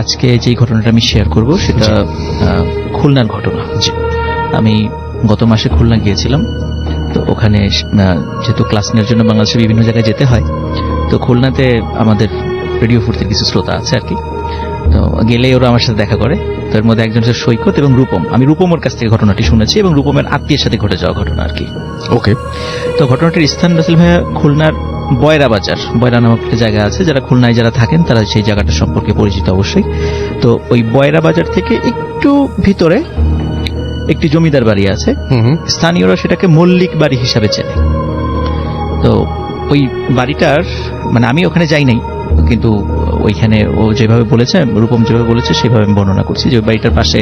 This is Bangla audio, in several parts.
আজকে যে ঘটনাটা আমি শেয়ার করব সেটা খুলনার ঘটনা। আমি গত মাসে খুলনা গিয়েছিলাম। তো ওখানে যেহেতু ক্লাস নেওয়ার জন্য বাংলাদেশের বিভিন্ন জায়গায় যেতে হয়, তো খুলনাতে আমাদের রেডিও ফুর্তির কিছু শ্রোতা আছে আর কি। তো গেলেই ওরা আমার সাথে দেখা করে। তো এর মধ্যে একজন হচ্ছে সৈকত এবং রূপম। আমি রূপমের কাছ থেকে ঘটনাটি শুনেছি এবং রূপমের আত্মীয়ের সাথে ঘটে যাওয়া ঘটনা আর কি। ওকে। তো ঘটনাটির স্থান রাসেল ভাইয়া খুলনার বয়রা বাজার। বয়রা নামক একটা জায়গা আছে, যারা খুলনায় যারা থাকেন তারা সেই জায়গাটা সম্পর্কে পরিচিত অবশ্যই। তো ওই বয়রা বাজার থেকে একটু ভিতরে একটি জমিদার বাড়ি আছে, স্থানীয়রা সেটাকে মল্লিক বাড়ি হিসাবে চেনে। তো ওই বাড়িটার মানে আমি ওখানে যাই নাই, কিন্তু ওইখানে ও যেভাবে বলেছে, রূপম যেভাবে বলেছে সেভাবে আমি বর্ণনা করছি যে ওই বাড়িটার পাশে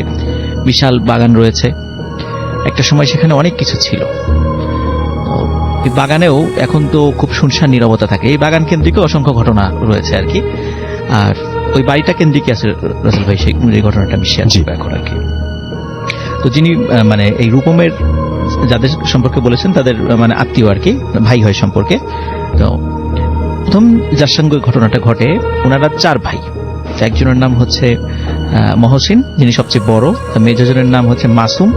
বিশাল বাগান রয়েছে। একটা সময় সেখানে অনেক কিছু ছিল। এই বাগানেও এখন তো খুব শুনশান নীরবতা থাকে। এই বাগান কেন্দ্রিক অসংখ্য ঘটনা রয়েছে আর কি। আর ওই বাড়িটা কেন্দ্রিক আছে রাসেল ভাই, সেই ঘটনাটা আমি শেয়ার করবো এখন আর কি। তো যিনি মানে এই রূপমের যাদের সম্পর্কে বলেছেন তাদের মানে আত্মীয় আর কি, ভাই হয় সম্পর্কে। তো প্রথম যার সঙ্গে ঘটনাটা ঘটে, ওনারা 4 ভাই। একজনের নাম হচ্ছে মহসিন, যিনি সবচেয়ে বড়। মেজজনের নাম হচ্ছে মাসুম,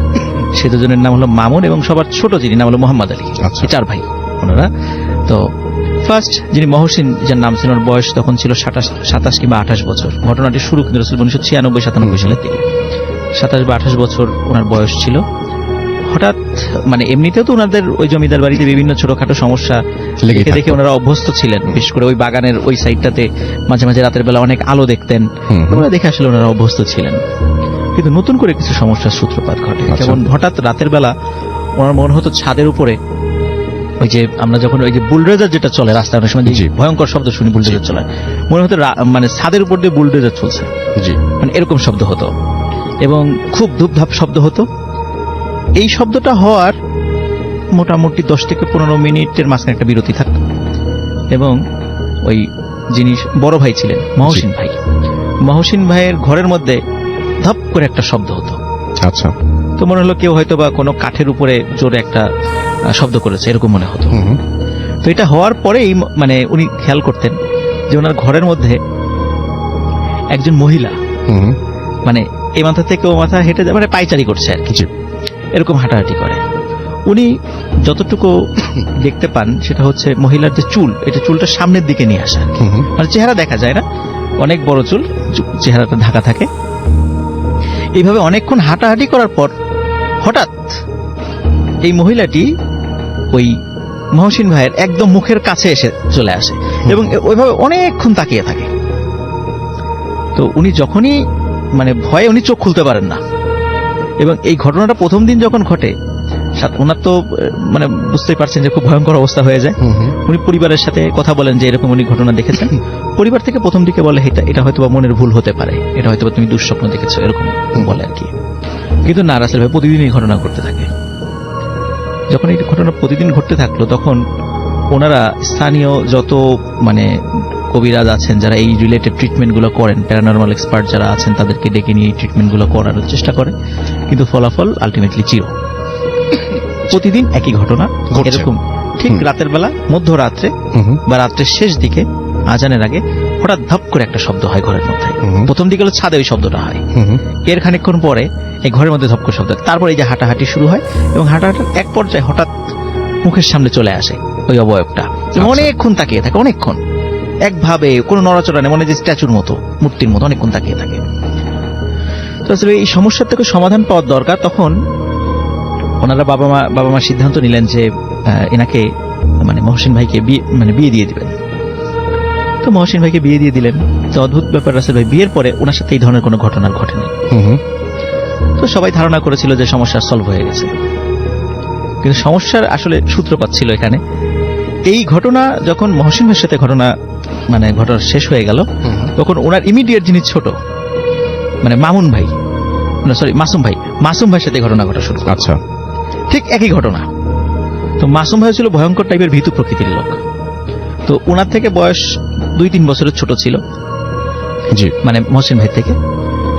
সে দুজনের নাম হলো মামুন, এবং সবার ছোট যিনি নাম হলো মোহাম্মদ আলী। 4 ভাই ওনারা। তো ফার্স্ট যিনি মহসিন, যার নাম ছিল, ওর বয়স তখন ছিল 27 কিংবা 28 বছর। ঘটনাটি শুরু কিন্তু 1996-97 সালের দিকে। 27 বা 28 বছর ওনার বয়স ছিল। হঠাৎ মানে এমনিতেও তো ওনাদের ওই জমিদার বাড়িতে বিভিন্ন ছোটখাটো সমস্যা দেখে দেখে ওনারা অভ্যস্ত ছিলেন। বিশেষ করে ওই বাগানের ওই সাইডটাতে মাঝে মাঝে রাতের বেলা অনেক আলো দেখতেন, ওনারা দেখে আসলে ওনারা অভ্যস্ত ছিলেন। কিন্তু নতুন করে কিছু সমস্যার সূত্রপাত ঘটে। যেমন হঠাৎ রাতের বেলা ওনার মনে হতো ছাদের উপরে ওই যে আমরা যখন ওই যে বুলডোজার যেটা চলে রাস্তায়, অনেক সময় যে ভয়ঙ্কর শব্দ শুনি বুলডোজার চলে, মনে হতো মানে ছাদের উপর দিয়ে বুলডোজার চলছে, মানে এরকম শব্দ হতো এবং খুব ধূপধাপ শব্দ হতো। এই শব্দটা হওয়ার মোটামুটি 10 থেকে 15 মিনিটের মাঝখানে একটা বিরতি থাকতো এবং ওই যিনি বড় ভাই ছিলেন মহসিন ভাই, মহসিন ভাইয়ের ঘরের মধ্যে ধপ করে একটা শব্দ হতো। আচ্ছা। তো মনে হলো কেউ হয়তো বা কোনো কাঠের উপরে জোরে একটা শব্দ করেছে, এরকম মনে হতো। তো এটা হওয়ার পরেই মানে উনি খেয়াল করতেন যে ওনার ঘরের মধ্যে একজন মহিলা মানে এই মাথা থেকে ও মাথা হেঁটে যায়, মানে পায়চারি করছে আর কিছু, এরকম হাঁটাহাঁটি করে। উনি যতটুকু দেখতে পান সেটা হচ্ছে মহিলার যে চুল, এটা চুলটা সামনের দিকে নিয়ে আসা, মানে চেহারা দেখা যায় না, অনেক বড় চুল, চেহারাটা ঢাকা থাকে। এইভাবে অনেকক্ষণ হাঁটাহাঁটি করার পর হঠাৎ এই মহিলাটি ওই মহসিন ভাইয়ের একদম মুখের কাছে এসে চলে আসে এবং ওইভাবে অনেকক্ষণ তাকিয়ে থাকে। তো উনি যখনই মানে ভয়ে উনি চোখ খুলতে পারেন না। এবং এই ঘটনাটা প্রথম দিন যখন ঘটে, ওনার তো মানে বুঝতেই পারছেন যে খুব ভয়ঙ্কর অবস্থা হয়ে যায়। উনি পরিবারের সাথে কথা বলেন যে এরকম উনি ঘটনা দেখেছেন। পরিবার থেকে প্রথম দিকে বলে এটা হয়তো বা মনের ভুল হতে পারে, এটা হয়তো তুমি দুঃস্বপ্ন দেখেছো, এরকম বলে আর কি। কিন্তু না, রাসেল ভাই প্রতিদিন এই ঘটনা ঘটতে থাকে। যখন এই ঘটনা প্রতিদিন ঘটতে থাকলো তখন ওনারা স্থানীয় যত মানে কবিরাজ আছেন যারা এই রিলেটেড ট্রিটমেন্টগুলো করেন, প্যারানরমাল এক্সপার্ট যারা আছেন তাদেরকে ডেকে নিয়ে এই ট্রিটমেন্টগুলো করার চেষ্টা করে, কিন্তু ফলাফল আলটিমেটলি জিরো। প্রতিদিন একই ঘটনা এরকম, ঠিক রাতের বেলা মধ্যরাত্রে বা রাত্রের শেষ দিকে আজানের আগে হঠাৎ ধপ করে একটা শব্দ হয় ঘরের মধ্যে। প্রথম দিকে হলো ছাদে ওই শব্দটা হয়, এর খানিকক্ষণ পরে এই ঘরের মধ্যে ধপ করে শব্দ, তারপর এই যে হাঁটাহাঁটি শুরু হয় এবং হাঁটাহাঁটার এক পর্যায়ে হঠাৎ মুখের সামনে চলে আসে ওই অবয়বটা। অনেকক্ষণ তাকিয়ে থাকে, অনেকক্ষণ একভাবে কোনো নড়াচড়া নেই, মনে যে স্ট্যাচুর মতো, মূর্তির মতো অনেকক্ষণ তাকিয়ে থাকে। তো আসলে এই সমস্যার থেকে সমাধান পাওয়ার দরকার। তখন ওনারা বাবা মা সিদ্ধান্ত নিলেন যে এনাকে মানে মহসিন ভাইকে বিয়ে দিয়ে দিবেন। তো মহসিন ভাইকে বিয়ে দিয়ে দিলেন। তো অদ্ভুত ব্যাপার, রাসেল ভাই বিয়ের পরে ওনার সাথে এই ধরনের কোনো ঘটনা ঘটেনি। তো সবাই ধারণা করেছিল যে সমস্যা সলভ হয়ে গেছে, কিন্তু সমস্যার আসলে সূত্রপাত ছিল এখানে। এই ঘটনা যখন মহসিন ভাইয়ের সাথে ঘটনা শেষ হয়ে গেল, তখন ওনার ইমিডিয়েট যিনি ছোট মানে মামুন ভাই, মাসুম ভাইয়ের সাথে ঘটনা ঘটা শুরু। আচ্ছা। ঠিক একই ঘটনা। তো মাসুম ভাই ছিল ভয়ঙ্কর টাইপের ভীতু প্রকৃতির লোক। তো ওনার থেকে বয়স 2-3 বছরের ছোট ছিল, মানে মহসিন ভাই থেকে।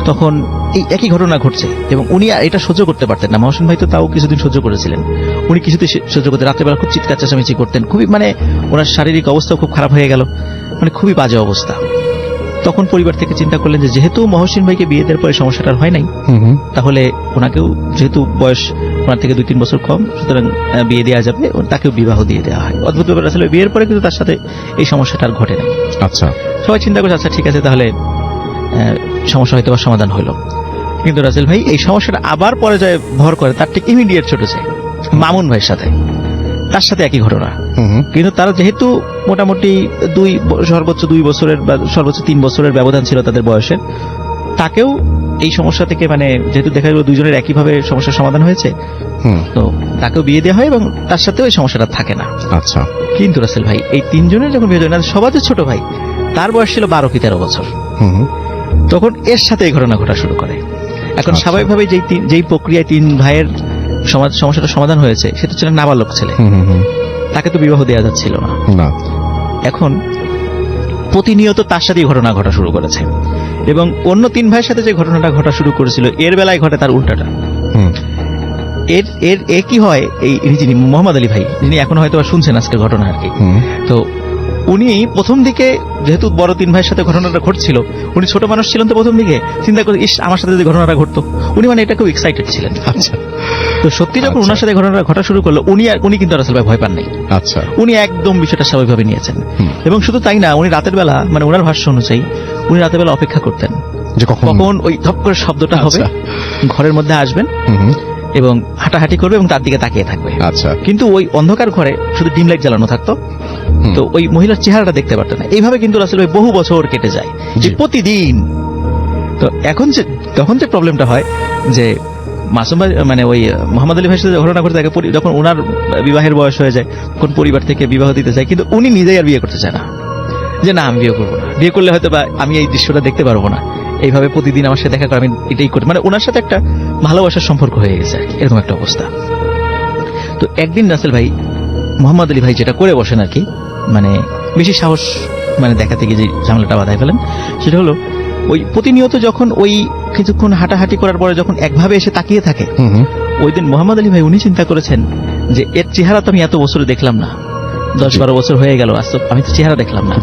তখন এই একই ঘটনা ঘটছে এবং উনি এটা সহ্য করতে পারতেন না। মহসিন ভাই তো তাও কিছুদিন সহ্য করেছিলেন, উনি কিছুদিন সহ্য করতে, রাত্রেবেলা খুব চিৎকার চেঁচামেচি করতেন, খুবই মানে ওনার শারীরিক অবস্থা খুব খারাপ হয়ে গেল, মানে খুবই বাজে অবস্থা। তখন পরিবার থেকে চিন্তা করলেন যে যেহেতু মহসিন ভাইকে বিয়ে দেওয়ার পরে সমস্যাটা আর হয় নাই, তাহলে ওনাকেও যেহেতু বয়স ওনার থেকে 2-3 বছর কম, সুতরাং বিয়ে দেওয়া যাবে, তাকেও বিবাহ দিয়ে দেওয়া হয়। অদ্ভুত ব্যাপার, আসলে বিয়ের পরে কিন্তু তার সাথে এই সমস্যাটা আর ঘটে নাই। আচ্ছা, সবাই চিন্তা করছে আচ্ছা ঠিক আছে, তাহলে সমস্যা হয়তো বা সমাধান হলো। কিন্তু রাসেল ভাই এই সমস্যাটা আবার পর্যায়ে ভর করে তার ঠিক ইমিডিয়েট ছোট চাই মামুন ভাইয়ের সাথে, তার সাথে একই ঘটনা। কিন্তু তারা যেহেতু মোটামুটি সর্বোচ্চ 2 বছরের বা সর্বোচ্চ 3 বছরের ব্যবধান ছিল তাদের বয়সের, তাকেও এই সমস্যা থেকে মানে যেহেতু দেখা গেল দুইজনের একইভাবে সমস্যার সমাধান হয়েছে, তো তাকেও বিয়ে দেওয়া হয় এবং তার সাথেও এই সমস্যাটা থাকে না। আচ্ছা, কিন্তু রাসেল ভাই এই 3 জনের যখন বিয়ে হয়, সবার যে ছোট ভাই তার বয়স ছিল 12 কি 13 বছর, তখন এর সাথে এই ঘটনা ঘটা শুরু করে। এখন স্বাভাবিকভাবে যেই প্রক্রিয়ায় 3 ভাইয়ের সমস্যাটা সমাধান হয়েছে, সেটা ছিল নাবালক ছেলে, তাকে তো বিবাহ দেওয়া যাচ্ছিল না। এখন প্রতিনিয়ত তার সাথে ঘটনা ঘটা শুরু করেছে এবং অন্য 3 ভাইয়ের সাথে যে ঘটনাটা ঘটা শুরু করেছিল এর বেলায় ঘটে তার উল্টাটা। এর কি হয়, এই যিনি মোহাম্মদ আলী ভাই, যিনি এখন হয়তো শুনছেন আজকের ঘটনা আর কি, তো উনি প্রথম দিকে যেহেতু বড় 3 ভাইয়ের সাথে ঘটনাটা ঘটছিল, উনি ছোট মানুষ ছিলেন, তো প্রথম দিকে চিন্তা করে ইস আমার সাথে যদি ঘটনাটা ঘটতো, উনি মানে এটা খুব এক্সাইটেড ছিলেন। আচ্ছা, তো সত্যি যখন ওনার সাথে ঘটনাটা ঘটা শুরু করলো, উনি কিন্তু রাসেল ভাই ভয় পান নাই। আচ্ছা, উনি একদম বিষয়টা স্বাভাবিকভাবে নিয়েছেন এবং শুধু তাই না, উনি রাতের বেলা মানে ওনার ভাষ্য অনুযায়ী উনি রাতের বেলা অপেক্ষা করতেন যে কখন ওই ধপ করে শব্দটা হবে, ঘরের মধ্যে আসবেন এবং হাঁটাহাঁটি করবে এবং তার দিকে তাকিয়ে থাকবে। আচ্ছা, কিন্তু ওই অন্ধকার ঘরে শুধু ডিম লাইট জ্বালানো থাকতো, তো ওই মহিলার চেহারাটা দেখতে পারতেন না। এইভাবে কিন্তু রাসেল ভাই বহু বছর কেটে যায়, যে প্রতিদিন। তো তখন যে প্রবলেমটা হয় যে মাসুম ভাই মানে ওই মোহাম্মদ আলী ভাইয়ের সাথে ঘটনা ঘটে থাকে, যখন ওনার বিবাহের বয়স হয়ে যায়, তখন পরিবার থেকে বিবাহ দিতে চায়, কিন্তু উনি নিজেই আর বিয়ে করতে চায় না, যে না আমি বিয়ে করবো না, বিয়ে করলে হয়তো বা আমি এই দৃশ্যটা দেখতে পারবো না, এইভাবে প্রতিদিন আমার সাথে দেখা করে আমি এটাই করি, মানে ওনার সাথে একটা ভালোবাসার সম্পর্ক হয়ে গেছে আর কি, এরকম একটা অবস্থা। তো একদিন রাসেল ভাই মোহাম্মদ আলী ভাই যেটা করে বসেন আর কি, মানে বেশি সাহস মানে দেখাতে গিয়ে যে ঝামেলাটা বাধায় ফেলেন, সেটা হলো ওই প্রতিনিয়ত যখন ওই কিছুক্ষণ হাঁটাহাঁটি করার পরে যখন একভাবে এসে তাকিয়ে থাকে, ওই দিন মোহাম্মদ আলী ভাই উনি চিন্তা করেছেন যে এর চেহারা তো আমি এত বছরে দেখলাম না, 10-12 বছর হয়ে গেল, আমি তো চেহারা দেখলাম না,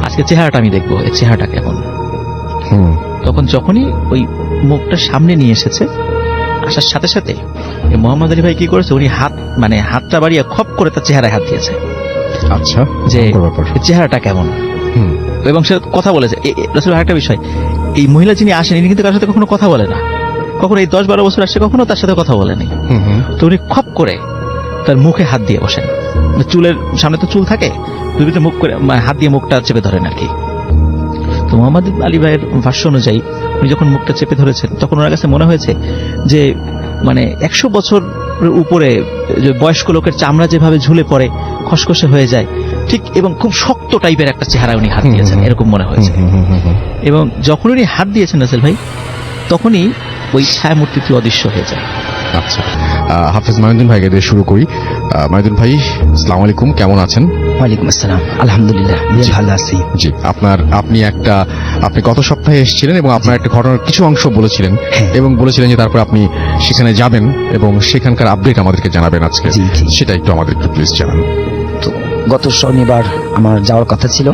আজকে চেহারাটা আমি দেখবো, এর চেহারাটা কেমন। তখন যখনই ওই মুখটা সামনে নিয়ে এসেছে, আসার সাথে সাথে মোহাম্মদ আলী ভাই কি করেছে, উনি হাতটা বাড়িয়ে খপ করে তার চেহারায় হাত দিয়েছে। আচ্ছা, যে চেহারাটা কেমন, এবং সে কথা বলেছে। রাসূল আরেকটা বিষয়, এই মহিলা যিনি আসেন ইনি কিন্তু কারোর সাথে কখনো কথা বলে না, কখনো এই 10-12 বছর আসছে কখনো তার সাথে কথা বলেনি। তো উনি খপ করে তার মুখে হাত দিয়ে বসেন, চুলের সামনে তো চুল থাকে, মুখ করে হাত দিয়ে মুখটা চেপে ধরেন আর কি। তো মোহাম্মদ আলী ভাইয়ের ভাষ্য অনুযায়ী উনি যখন মুখটা চেপে ধরেছেন, তখন ওনার কাছে মনে হয়েছে যে মানে 100 বছর উপরে বয়স্ক লোকের চামড়া যেভাবে ঝুলে পড়ে খসখসে হয়ে যায়, ঠিক এবং খুব শক্ত টাইপের একটা চেহারা উনি হাত দিয়েছেন, এরকম মনে হয়েছে। এবং যখন উনি হাত দিয়েছেন রাসেল ভাই, তখনই ওই ছায়ামূর্তিটি অদৃশ্য হয়ে যায়। আচ্ছা, হাফেজ মাইনুদ্দিন ভাইকে দিয়ে শুরু করি। মাইনুদ্দিন ভাই, আসসালামু আলাইকুম, কেমন আছেন? ওয়ালাইকুম আসসালাম, আলহামদুলিল্লাহ ভালো আছি। জি, আপনি গত সপ্তাহে এসেছিলেন এবং আপনার একটা ঘটনার কিছু অংশ বলেছিলেন এবং বলেছিলেন যে তারপর আপনি সেখানে যাবেন এবং সেখানকার আপডেট আমাদেরকে জানাবেন আজকে, সেটা একটু আমাদের একটু প্লিজ জানান। তো গত শনিবার আমার যাওয়ার কথা ছিল,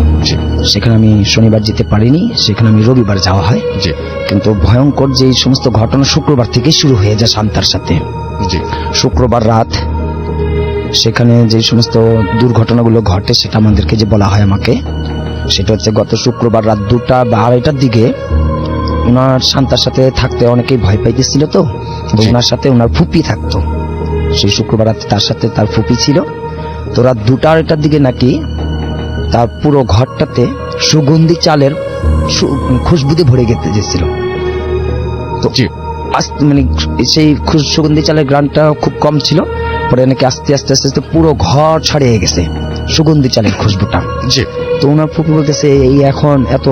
সেখানে আমি শনিবার যেতে পারিনি, সেখানে আমি রবিবার যাওয়া হয়। কিন্তু ভয়ঙ্কর যে সমস্ত ঘটনা শুক্রবার থেকে শুরু হয়ে যায় শান্তার সাথে। শুক্রবার রাত সেখানে যে সমস্ত দুর্ঘটনাগুলো ঘটে সেটা আমাদেরকে যে বলা হয় আমাকে, সেটা হচ্ছে গত শুক্রবার রাত 2টা বা 2:30টার দিকে ওনার শান্তার সাথে থাকতে অনেকেই ভয় পাইতেছিল, তো ওনার সাথে ওনার ফুপি থাকতো। সেই শুক্রবার রাতে তার সাথে তার ফুপি ছিল। তো রাত 2টা 2:30টার দিকে নাকি তার পুরো ঘরটাতে সুগন্ধি চালের খুশবুতে ভরে গেছিল। তো মানে সেই সুগন্ধি চালের গ্রানটা খুব কম ছিল, পরে নাকি আস্তে আস্তে আস্তে আস্তে পুরো ঘর ছড়িয়ে গেছে সুগন্ধি চালের খুশবুটা। তো ওনার ফুপি বলতেছে এই এখন এত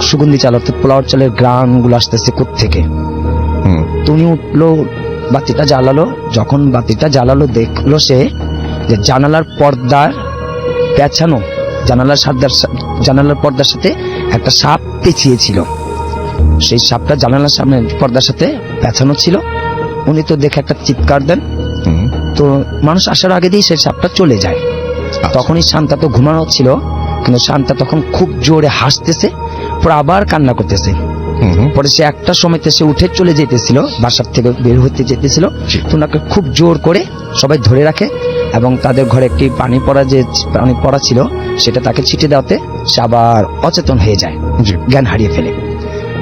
সুগন্ধি চাল অর্থাৎ পোলাওয়ার চালের গ্রান গুলো আসতেছে কোত্থেকে। তো উনি উঠলো, বাতিটা জ্বালালো, যখন বাতিটা জ্বালালো দেখলো সে যে জানালার পর্দার পেঁচানো, জানালার পর্দার সাথে একটা সাপ পেঁচিয়ে ছিল। সেই সাপটা জানালার সামনে পর্দার সাথে পেঁচানো ছিল। উনি তো দেখে একটা চিৎকার দেন, তো মানুষ আসার আগে দিয়ে সেই সাপটা চলে যায়। তখনই শান্তা তো ঘুমানো ছিল, কিন্তু শান্তা তখন খুব জোরে হাসতেছে, পরে আবার কান্না করতেছে। পরে সে একটা সময়তে সে উঠে চলে যেতেছিল, বাসার থেকে বের হতে যেতেছিল, তো ওনাকে খুব জোর করে সবাই ধরে রাখে এবং তাদের ঘরে একটি পানি পড়া ছিল সেটা তাকে ছিটে দেওয়াতে সে আবার অচেতন হয়ে যায়, জ্ঞান হারিয়ে ফেলে।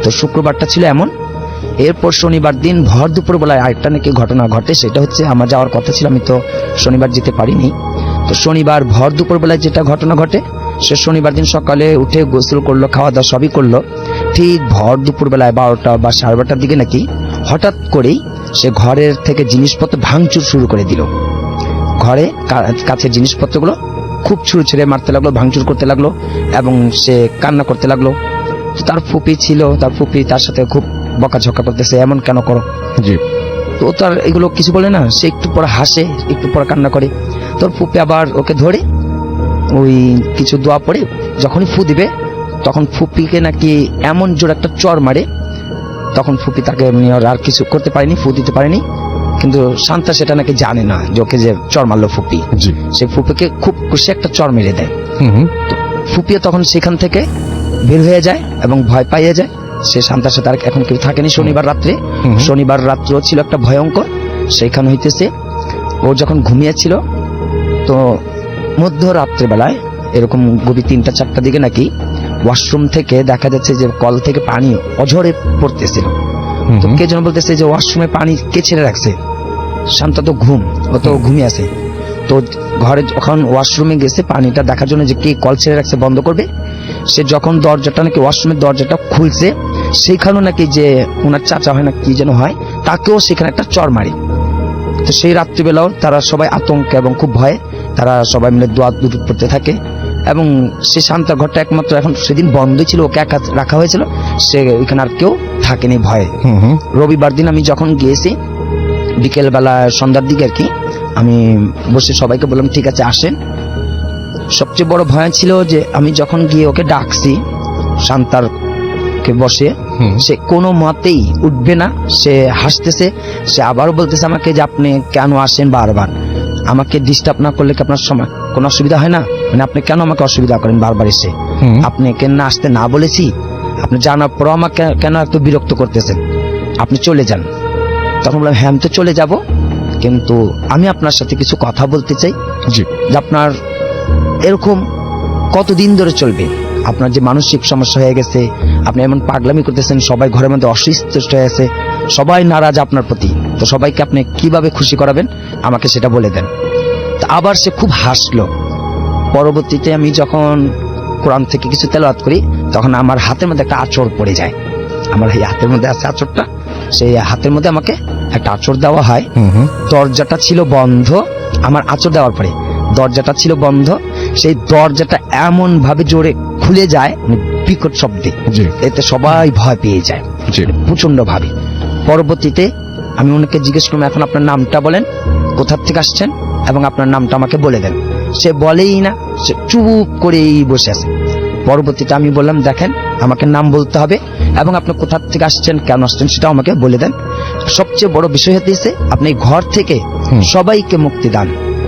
তো শুক্রবারটা ছিল এমন। এরপর শনিবার দিন ভর দুপুর বেলায় আরেকটা নাকি ঘটনা ঘটে, সেটা হচ্ছে আমার যাওয়ার কথা ছিল, আমি তো শনিবার যেতে পারিনি। তো শনিবার ভর দুপুর বেলায় যেটা ঘটনা ঘটে, সে শনিবার দিন সকালে উঠে গোসল করলো, খাওয়া দাওয়া সবই করলো। ঠিক ভর দুপুর বেলায় 12টা বা 12:30টার দিকে নাকি হঠাৎ করেই সে ঘরের থেকে জিনিসপত্র ভাঙচুর শুরু করে দিল। ঘরে কাছের জিনিসপত্রগুলো খুব ছুঁড়ে মারতে লাগলো, ভাঙচুর করতে লাগলো এবং সে কান্না করতে লাগলো। তার ফুপি ছিল, তার ফুপি তার সাথে খুব বকাঝকা করতেছে, এমন কেন করো। তো তার এগুলো কিছু বলে না, সে একটু পরে হাসে, একটু পরে কান্না করে। তোর ফুপি আবার ওকে ধরে ওই কিছু দোয়া পড়ে যখনই ফু দিবে তখন ফুপিকে নাকি এমন জোর একটা চর মারে, তখন ফুপি তাকে আর কিছু করতে পারেনি, ফু দিতে পারেনি। কিন্তু শান্তা সেটা নাকি জানে না যে ওকে যে চর মারলো ফুপি, সে ফুপিকে খুব খুশি একটা চর মেরে দেয়। ফুপিও তখন সেখান থেকে বের হয়ে যায় এবং ভয় পাইয়ে যায়। সে শান্তার সাথে আর এখন কেউ থাকেনি। শনিবার রাত্রে ছিল একটা ভয়ঙ্কর। সেইখানে হইতেছে ও যখন ঘুমিয়েছিল, তো মধ্যরাত্রে বেলায় এরকম গভীর 3টা-4টার দিকে নাকি ওয়াশরুম থেকে দেখা যাচ্ছে যে কল থেকে পানি অঝরে পড়তেছিল। তো কে যেন বলতেছে যে ওয়াশরুমে পানি কে ছেড়ে রাখছে। শান্তা তো ও তো ঘুমিয়ে আছে। তো ঘরে যখন ওয়াশরুমে গেছে পানিটা দেখার জন্য যে কে কল ছেড়ে রাখছে বন্ধ করবে, সে যখন দরজাটা নাকি ওয়াশরুমের দরজাটা খুলছে, সেইখানেও নাকি যে ওনার চাচা হয় না কি যেন হয়, তাকেও সেখানে একটা চর মারে। তো সেই রাত্রিবেলাও তারা সবাই আতঙ্কে এবং খুব ভয়ে তারা সবাই মিলে দোয়া দুরুদ পড়তে থাকে। এবং সে শান্তার ঘরটা একমাত্র এখন সেদিন বন্ধই ছিল, ওকে একা রাখা হয়েছিল, সে ওইখানে আর কেউ থাকেনি ভয়ে। রবিবার দিন আমি যখন গিয়েছি বিকেল বেলা সন্ধ্যার দিকে আর কি, আমি বসে সবাইকে বললাম ঠিক আছে আসেন। সবচেয়ে বড় ভয় ছিল যে আমি যখন গিয়ে ওকে ডাকছি শান্তার কে বসে, সে কোনো মতেই উঠবে না, সে হাসতেছে। সে আবারও বলতেছে আমাকে যে আপনি কেন আসেন বারবার, আমাকে ডিস্টার্ব না করলে কি আপনার সময় কোনো অসুবিধা হয় না, মানে আপনি কেন আমাকে অসুবিধা করেন বারবার এসে, আপনি কেন আসতে না বলেছি, আপনি জানার পরও আমাকে কেন এত বিরক্ত করতেছেন, আপনি চলে যান। তখন বললাম হ্যাঁ আমি তো চলে যাব, কিন্তু আমি আপনার সাথে কিছু কথা বলতে চাই। যে আপনার এরকম কতদিন ধরে চলবে, আপনার যে মানসিক সমস্যা হয়ে গেছে, আপনি এমন পাগলামি করতেছেন, সবাই ঘরের মধ্যে অসুস্থ হয়ে আছে, সবাই নারাজ আপনার প্রতি, তো সবাইকে আপনি কিভাবে খুশি করাবেন আমাকে সেটা বলে দেন। তা আবার সে খুব হাসলো। পরবর্তীতে আমি যখন কোরআন থেকে কিছু তেলাওয়াত করি তখন আমার হাতের মধ্যে একটা আঁচড় পড়ে যায়, আমার এই হাতের মধ্যে আছে আঁচড়টা, সেই হাতের মধ্যে আমাকে একটা আঁচড় দেওয়া হয়। দরজাটা ছিল বন্ধ, আমার আঁচড় দেওয়ার পরে দরজাটা ছিল বন্ধ, সেই দরজাটা এমন ভাবে জোরে খুলে যায় বিকট শব্দে, এতে সবাই ভয় পেয়ে যায় প্রচন্ড ভাবে। পরবর্তীতে আমি ওনাকে জিজ্ঞেস করলাম এখন আপনার নামটা বলেন, কোথার থেকে আসছেন এবং আপনার নামটা আমাকে বলে দেন। সে বলেই না, সে চুপ করেই বসে আছে। পরবর্তীতে আমি বললাম দেখেন আমাকে নাম বলতে হবে এবং আপনি কোথার থেকে আসছেন কেন আসছেন সেটা আমাকে বলে দেন। সবচেয়ে বড় বিষয় হচ্ছে আপনি ঘর থেকে সবাইকে মুক্তি দান,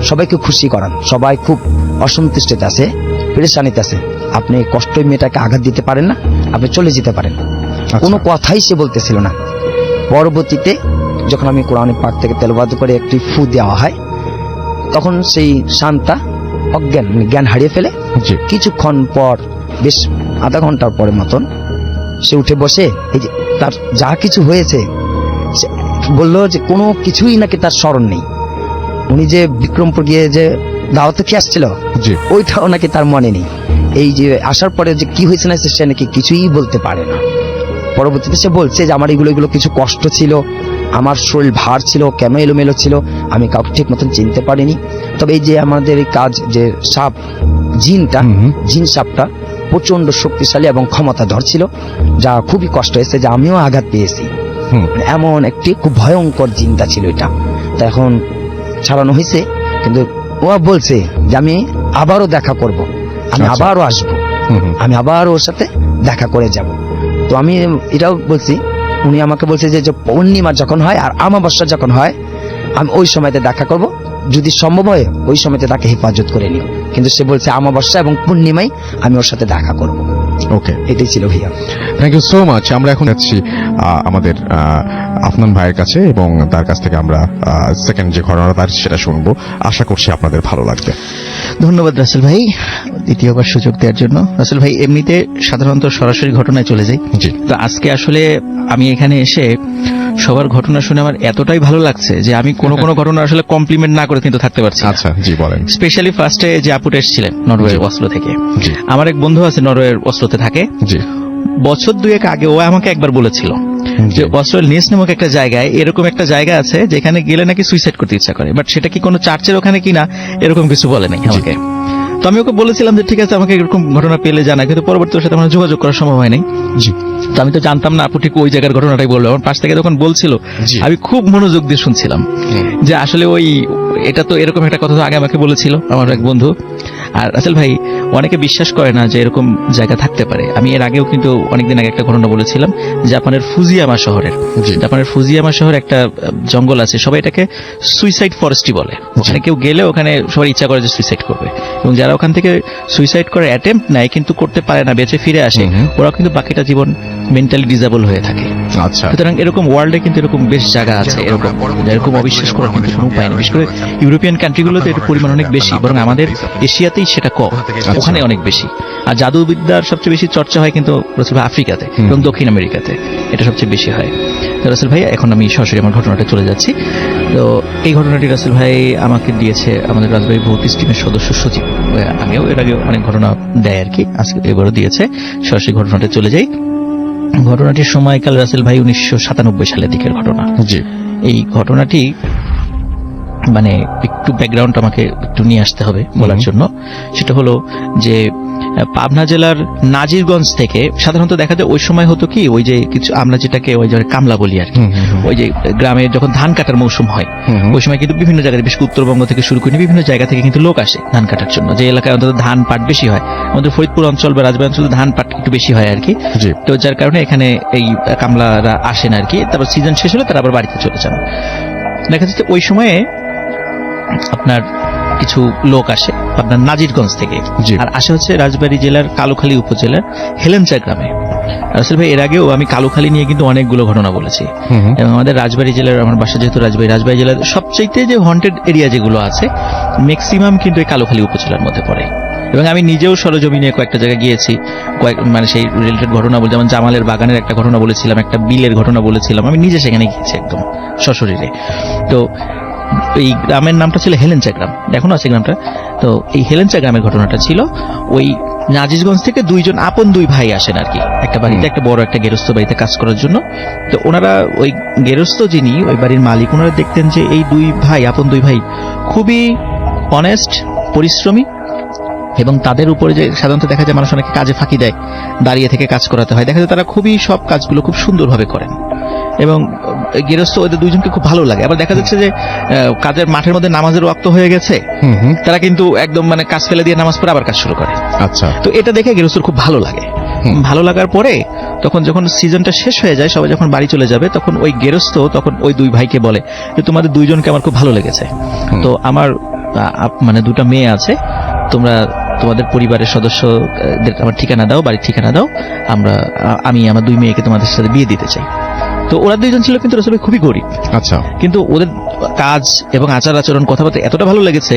সবাইকে খুশি করান, সবাই খুব অসন্তুষ্টিতে আছে, পেরেশানিতে আছে, আপনি কষ্টই মেয়েটাকে আঘাত দিতে পারেন না, আপনি চলে যেতে পারেন। কোনো কথাই সে বলতেছিল না। পরবর্তীতে যখন আমি কোরআনে পাক থেকে তেলাওয়াত করে একটি ফু দেওয়া হয় তখন সেই শান্তা অজ্ঞান জ্ঞান হারিয়ে ফেলে। কিছুক্ষণ পর বেশ আধা ঘন্টার পরে মতন সে উঠে বসে এই যে তার যা কিছু হয়েছে সে বললো যে কোনো কিছুই নাকি তার স্মরণ নেই। উনি যে বিক্রমপুর গিয়ে যে দাওয়াতে খেয়ে আসছিল ওইটাও নাকি তার মনে নেই। এই যে আসার পরে যে কি হয়েছে না সে নাকি কিছুই বলতে পারে না। পরবর্তীতে সে বলছে যে আমার এগুলো কিছু কষ্ট ছিল, আমার শরীর ভার ছিল, কেন এলোমেলো ছিল, আমি কাউকে ঠিক মতন চিনতে পারিনি। তবে এই যে আমাদের এই কাজ যে সাপ জিন সাপটা প্রচন্ড শক্তিশালী এবং ক্ষমতাধর ছিল, যা খুবই কষ্ট হয়েছে, যে আমিও আঘাত পেয়েছি। এমন একটি খুব ভয়ঙ্কর জিনটা ছিল এটা। তা এখন ছাড়ানো হয়েছে, কিন্তু ও বলছে যে আমি আবারও দেখা করব, আমি আবারও আসবো, আমি আবার ওর সাথে দেখা করে যাব। তো আমি এটাও বলছি, উনি আমাকে বলছে যে পূর্ণিমা যখন হয় আর আমাবস্যা যখন হয় আমি ওই সময়তে দেখা করব, যদি সম্ভব হয় ওই সময়তে তাকে হেফাজত করে নিও। কিন্তু সে বলছে আমাবস্যা এবং পূর্ণিমায় আমি ওর সাথে দেখা করব। ওকে, এটাই ছিল ভাইয়া। Thank you so much. আমরা এখন যাচ্ছি আমাদের আফনান ভাইয়ের কাছে এবং তার কাছ থেকে আমরা সেকেন্ড যে ঘটনা তার সেটা শুনবো। আশা করছি আপনাদের ভালো লাগবে। ধন্যবাদ রাসেল ভাই দ্বিতীয়বার সুযোগ দেওয়ার জন্য। রাসেল ভাই, এমনিতে সাধারণত সরাসরি ঘটনায় চলে যাই, জি, তো আজকে আসলে আমি এখানে এসে সবার ঘটনা শুনে আমার এতটাই ভালো লাগছে যে আমি কোনো কোনো ঘটনা আসলে কমপ্লিমেন্ট না করে কিন্তু থাকতে পারছি। আচ্ছা, জি বলেন। স্পেশালি ফার্স্টে যে আপুটা এসেছিলেন নরওয়ের অসলো থেকে, জি, আমার এক বন্ধু আছে নরওয়ের অসলোতে থাকে। জি, বছর দুয়েক আগে ও আমাকে একবার বলেছিল যে অস্ট্রেলিয়ার নিস নামক একটা জায়গায় এরকম একটা জায়গা আছে যেখানে গেলে নাকি সুইসাইড করতে ইচ্ছা করে, বাট সেটা কি কোনো চার্চের ওখানে কিনা এরকম কিছু বলে নাই আমাকে। তো আমি ওকে বলেছিলাম যে ঠিক আছে আমাকে এরকম ঘটনা পেলে জানা, কিন্তু পরবর্তী ওর সাথে আমার যোগাযোগ করার সম্ভব হয় নাই। জি, তো আমি তো জানতাম না আপু ঠিক ওই জায়গার ঘটনাটাই বললো। আমার পাশ থেকে যখন বলছিল জি, আমি খুব মনোযোগ দিয়ে শুনছিলাম যে আসলে ওই এটা তো এরকম একটা কথা তো আগে আমাকে বলেছিল আমার এক বন্ধু। আর রাসেল ভাই, অনেকে বিশ্বাস করে না যে এরকম জায়গা থাকতে পারে। আমি এর আগেও কিন্তু অনেকদিন আগে একটা ঘটনা বলেছিলাম, জাপানের ফুজিয়ামা শহরের, জি, জাপানের ফুজিয়ামা শহরে একটা জঙ্গল আছে, সবাই এটাকে সুইসাইড ফরেস্টই বলে। ওখানে কেউ গেলে ওখানে সবাই ইচ্ছা করে যে সুইসাইড করবে, এবং যারা ওখান থেকে সুইসাইড করে অ্যাটেম্প্ট নেয় কিন্তু করতে পারে না, বেঁচে ফিরে আসে, ওরা কিন্তু বাকিটা জীবন মেন্টালি ডিসেবল হয়ে থাকে। আচ্ছা, সুতরাং এরকম ওয়ার্ল্ডে কিন্তু এরকম বেশ জায়গা আছে এরকম অবিশ্বাস করার কিন্তু কোনো উপায় নেই। বিশেষ করে ইউরোপিয়ান কান্ট্রিগুলোতে এর পরিমাণ অনেক বেশি, বরং আমাদের এশিয়াতেই সেটা কম, ওখানে অনেক বেশি। আর জাদুবিদ্যার সবচেয়ে বেশি চর্চা হয় কিন্তু রাসেল ভাই আফ্রিকাতে এবং দক্ষিণ আমেরিকাতে, এটা সবচেয়ে বেশি হয়। তো রাসেল ভাই, এখন আমি সরাসরি আমার ঘটনাটা চলে যাচ্ছি। তো এই ঘটনাটি রাসেল ভাই আমাকে দিয়েছে আমাদের রাজবাড়ী ভৌতিক টিমের সদস্য সচিব। আমিও এর আগে অনেক ঘটনা দেয় আর কি, আজকে এবারও দিয়েছে। সরাসরি ঘটনাটা চলে যাই। ঘটনাটির সময়কাল রাসেল ভাই 1997 সালের দিকের ঘটনা। জি, এই ঘটনাটি মানে একটু ব্যাকগ্রাউন্ড আমাকে একটু নিয়ে আসতে হবে বলার জন্য। সেটা হলো যে পাবনা জেলার নাজিরগঞ্জ থেকে সাধারণত দেখা যায় ওই সময় হতো কি, ওই যে কিছু আমরা যেটাকে ওই যে কামলা বলি আর কি, ওই যে গ্রামে যখন ধান কাটার মৌসুম হয় ওই সময় কিন্তু বিভিন্ন জায়গায়, বিশেষ করে উত্তরবঙ্গ থেকে শুরু করে বিভিন্ন জায়গা থেকে কিন্তু লোক আসে ধান কাটার জন্য। যে এলাকায় অন্তত ধান পাট বেশি হয়, আমাদের ফরিদপুর অঞ্চল বা রাজবাড়ী অঞ্চলে ধান পাট একটু বেশি হয় আর কি। তো যার কারণে এখানে এই কামলারা আসেন আর কি। তারপর সিজন শেষ হলে তারা আবার বাড়িতে চলে যান। দেখা যাচ্ছে ওই সময়ে আপনার কিছু লোক আসে আপনার নাজিরগঞ্জ থেকে, আর আসে হচ্ছে রাজবাড়ী জেলার কালুখালী উপজেলার হেলেঞ্চা গ্রামে। রাসেল ভাই, এর আগেও আমি কালুখালী নিয়ে কিন্তু অনেকগুলো ঘটনা বলেছি, এবং আমাদের রাজবাড়ী জেলার, আমার বাসা যেহেতু রাজবাড়ী জেলার সবচাইতে যে হন্টেড এরিয়া যেগুলো আছে ম্যাক্সিমাম কিন্তু এই কালুখালী উপজেলার মধ্যে পড়ে। এবং আমি নিজেও সরজমিনে কয়েকটা জায়গায় গিয়েছি, মানে সেই রিলেটেড ঘটনা বলতে, যেমন জামালের বাগানের একটা ঘটনা বলেছিলাম, একটা বিলের ঘটনা বলেছিলাম, আমি নিজে সেখানে গিয়েছি একদম সশরীরে। তো এই গ্রামের নামটা ছিল হেলেঞ্চা গ্রাম, এখনো আছে গ্রামটা। তো এই হেলেঞ্চা গ্রামের ঘটনাটা ছিল ওই নাজিরগঞ্জ থেকে আপন দুই ভাই আসেন আর কি একটা বাড়িতে, একটা বড় একটা গেরস্ত বাড়িতে কাজ করার জন্য। তো ওনারা ওই গেরস্ত যিনি ওই বাড়ির মালিক, ওনারা দেখতেন যে এই আপন দুই ভাই খুবই অনেস্ট, পরিশ্রমী, এবং তাদের উপরে যে সাধারণত দেখা যায় মানুষ অনেকে কাজে ফাঁকি দেয়, দাঁড়িয়ে থেকে কাজ করাতে হয়, দেখা যায় তারা খুবই সব কাজগুলো খুব সুন্দরভাবে করেন। এবং গৃহস্থ ওদের দুইজনকে খুব ভালো লাগে। আবার দেখা যাচ্ছে যে কাজের মাঠের মধ্যে নামাজের ওয়াক্ত হয়ে গেছে, তারা কিন্তু একদম মানে কাজ ফেলে দিয়ে নামাজ পড়ে আবার কাজ শুরু করে। আচ্ছা, তো এটা দেখে গৃহস্থর খুব ভালো লাগে। ভালো লাগার পরে তখন যখন সিজনটা শেষ হয়ে যায়, সবাই যখন বাড়ি চলে যাবে, তখন ওই গৃহস্থ তখন ওই দুই ভাইকে বলে যে তোমাদের দুইজনকে আমার খুব ভালো লেগেছে, তো আমার মানে দুটো মেয়ে আছে, তোমরা তোমাদের পরিবারের সদস্যদের আমার ঠিকানা দাও, বাড়ির ঠিকানা দাও, আমি আমার দুই মেয়েকে তোমাদের সাথে বিয়ে দিতে চাই। তো ওরা দুইজন ছিল কিন্তু আসলে খুবই গরিব। আচ্ছা, কিন্তু ওদের কাজ এবং আচার আচরণ কথাবার্তা এতটা ভালো লেগেছে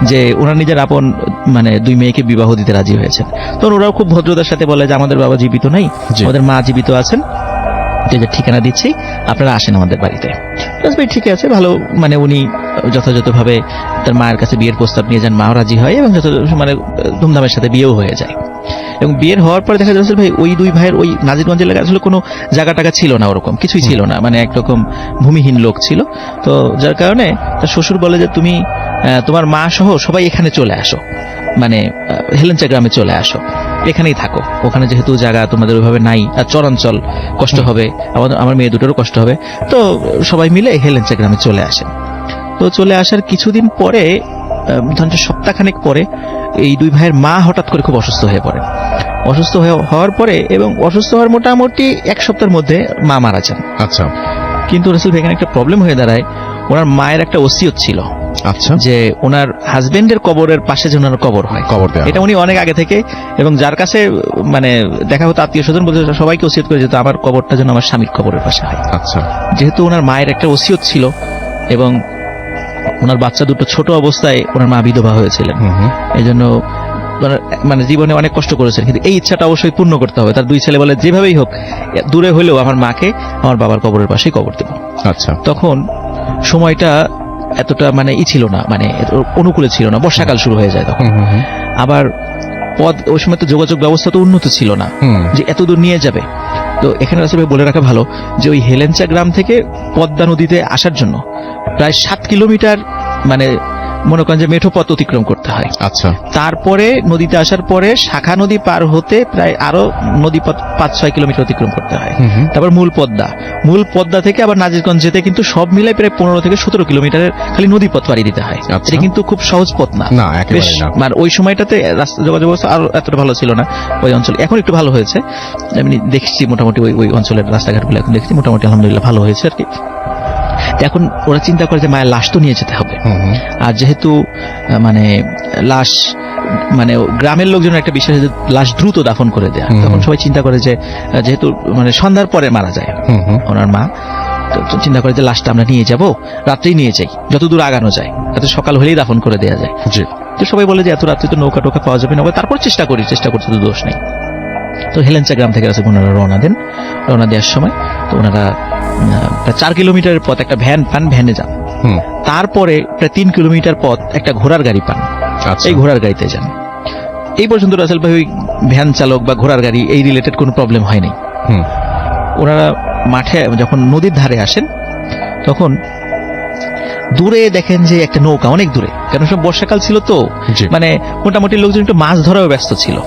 যে ওনারা নিজের আপন মানে দুই মেয়েকে বিবাহ দিতে রাজি হয়েছেন। তখন ওরাও খুব ভদ্রতার সাথে বলে যে আমাদের বাবা জীবিত নাই, আমাদের মা জীবিত আছেন, যে ঠিকানা দিচ্ছি, আপনারা আসেন আমাদের বাড়িতে। ভাই ঠিক আছে, ভালো, মানে উনি যথাযথভাবে তার মায়ের কাছে বিয়ের প্রস্তাব নিয়ে যান, মাও রাজি হয় এবং মানে ধুমধামের সাথে বিয়েও হয়ে যায়। এবং বিয়ের হওয়ার পরে দেখা যাচ্ছে ভাই ওই দুই ভাইয়ের ওই নাজিরগঞ্জ এলাকায় আসলে কোনো জায়গা টাকা ছিল না, ওরকম কিছুই ছিল না, মানে একরকম ভূমিহীন লোক ছিল। তো যার কারণে তার শ্বশুর বলে যে তুমি তোমার মা সহ সবাই এখানে চলে আসো, মানে হেলেঞ্চা গ্রামে চলে আসো, এখানেই থাকো, ওখানে যেহেতু জায়গা তোমাদের ওইভাবে নাই, আর চরাঞ্চল কষ্ট হবে, আমার মেয়ে দুটোরও কষ্ট হবে। তো সবাই মিলে হেলেঞ্চা গ্রামে চলে আসেন। তো চলে আসার কিছুদিন পরে, সপ্তাহখানেক পরে, এই দুই ভাইয়ের মা হঠাৎ করে খুব অসুস্থ হয়ে পড়ে। অসুস্থ হওয়ার পরে এবং অসুস্থ হওয়ার মোটামুটি এক সপ্তাহের মধ্যে মা মারা যান। আচ্ছা, কিন্তু রাসেল ভাই এখানে একটা প্রবলেম হয়ে দাঁড়ায়, ওনার মায়ের একটা ওসিয়ত ছিল আচ্ছা, যে ওনার হাজবেন্ডের কবরের পাশে যে ওনার কবর হয়, কবর দেওয়া এটা উনি অনেক আগে থেকে, এবং যার কাছে মানে দেখা হতো আত্মীয় স্বজন বলতে সবাইকে ওসিয়ত করে যেত আমার কবরটা যেন আমার স্বামীর কবরের পাশে হয়। আচ্ছা, যেহেতু ওনার মায়ের একটা ওসিয়ত ছিল এবং ওনার বাচ্চা দুটো ছোট অবস্থায় ওনার মা বিধবা হয়েছিলেন, এই জন্য মানে জীবনে অনেক কষ্ট করেছেন, কিন্তু এই ইচ্ছাটা অবশ্যই পূর্ণ করতে হবে। তার দুই ছেলে বলে যেভাবেই হোক দূরে হলেও আমার মাকে আমার বাবার কবরের পাশেই কবর দেব। আচ্ছা, তখন সময়টা এতটা মানে ছিল না, মানে অনুকূলে ছিল না, বর্ষাকাল শুরু হয়ে যায় তখন। আবার পথ ওই সময় তো যোগাযোগ ব্যবস্থা তো উন্নত ছিল না যে এত দূর নিয়ে যাবে। তো এখানে আসলে বলে রাখা ভালো যে ওই হেলেঞ্চা গ্রাম থেকে পদ্মা নদীতে আসার জন্য প্রায় 7 কিলোমিটার মানে মনে করেন যে মেঠো পথ অতিক্রম করতে হয়। আচ্ছা, তারপরে নদীতে আসার পরে শাখা নদী পার হতে প্রায় আরো নদী পথ 5-6 কিলোমিটার অতিক্রম করতে হয়। তারপর মূল পদ্মা থেকে আবার নাজিরগঞ্জ যেতে কিন্তু সব মিলাই প্রায় 15 থেকে 17 কিলোমিটারের খালি নদী পথ পাড়ি দিতে হয়। আচ্ছা। এটা কিন্তু খুব সহজ পথ না, না, একেবারে না। মানে ওই সময়টাতে রাস্তা যোগাযোগ ব্যবস্থা আরো এতটা ভালো ছিল না ওই অঞ্চলে। এখন একটু ভালো হয়েছে, আমি দেখছি মোটামুটি ওই অঞ্চলের রাস্তাঘাটগুলো এখন দেখছি মোটামুটি আলহামদুলিল্লাহ ভালো হয়েছে আর কি। এখন ওরা চিন্তা করে যে মায়ের লাশ তো নিয়ে যেতে হবে, আর যেহেতু মানে লাশ মানে গ্রামের লোকজনের একটা বিশ্বাস যে লাশ দ্রুত দাফন করে দেয়া, তখন সবাই চিন্তা করে যে যেহেতু মানে সন্ধ্যার পরে মারা যায় ওনার মা, তো চিন্তা করে যে লাশটা আমরা নিয়ে যাব, রাত্রেই নিয়ে যাই, যতদূর আগানো যায়, যাতে সকাল হলেই দাফন করে দেয়া যায়। তো সবাই বলে যে এত রাত্রে তো নৌকা টোকা পাওয়া যাবে না, তারপর চেষ্টা করতে তো দোষ নেই। তো হেলেঞ্চা গ্রাম থেকে রাসূল ওনারা রওনা দেওয়ার সময় তো ওনারা প্রায় 4 কিলোমিটারের পথ একটা ভ্যানে যান। তারপরে প্রায় 3 কিলোমিটার পথ একটা ঘোড়ার গাড়ি পান, এই ঘোড়ার গাড়িতে যান। এই পর্যন্ত রাসূল ভাই ওই ভ্যান চালক বা ঘোড়ার গাড়ি এই রিলেটেড কোনো প্রবলেম হয়নি। ওনারা মাঠে যখন নদীর ধারে আসেন তখন দূরে দেখেন যে একটা নৌকা অনেক দূরে, কারণ সব বর্ষাকাল ছিল তো মানে মোটামুটি লোকজন একটু মাছ ধরাও ব্যস্ত ছিল।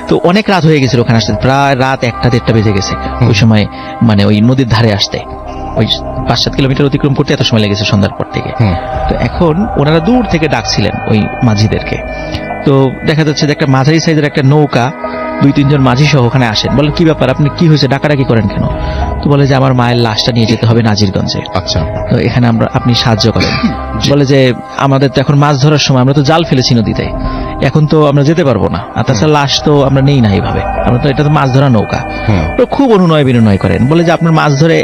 তো অনেক রাত হয়ে গেছিল ওখানে আসতে, প্রায় রাত 1টা-1:30 বেজে গেছে ওই সময়, মানে ওই নদীর ধারে আসতে ওই 5-7 কিলোমিটার অতিক্রম করতে এত সময় লেগেছে সন্ধ্যার পর থেকে। তো এখন ওনারা দূর থেকে ডাকছিলেন ওই মাঝিদেরকে। তো দেখা যাচ্ছে যে একটা মাঝারি সাইজের একটা নৌকা 2-3 জন মাঝি সহ ওখানে আসেন। বলেন কি ব্যাপার, আপনি কি হয়েছে, ডাকাডাকি করেন কেন? তো বলে যে আমার মায়ের লাশটা নিয়ে যেতে হবে নাজিরগঞ্জে। আচ্ছা, তো এখানে আপনি সাহায্য করেন। বলে যে আমাদের তো এখন মাছ ধরার সময়, আমরা তো জাল ফেলেছি নদীতে, এখন তো আমরা যেতে পারবো না, আর তাছাড়া লাশ তো আমরা নেই না এইভাবে, আমরা তো এটা তো মাছ ধরা নৌকা। খুব অনুনয় বিনয় করেন, বলে যে আপনার মাছ ধরে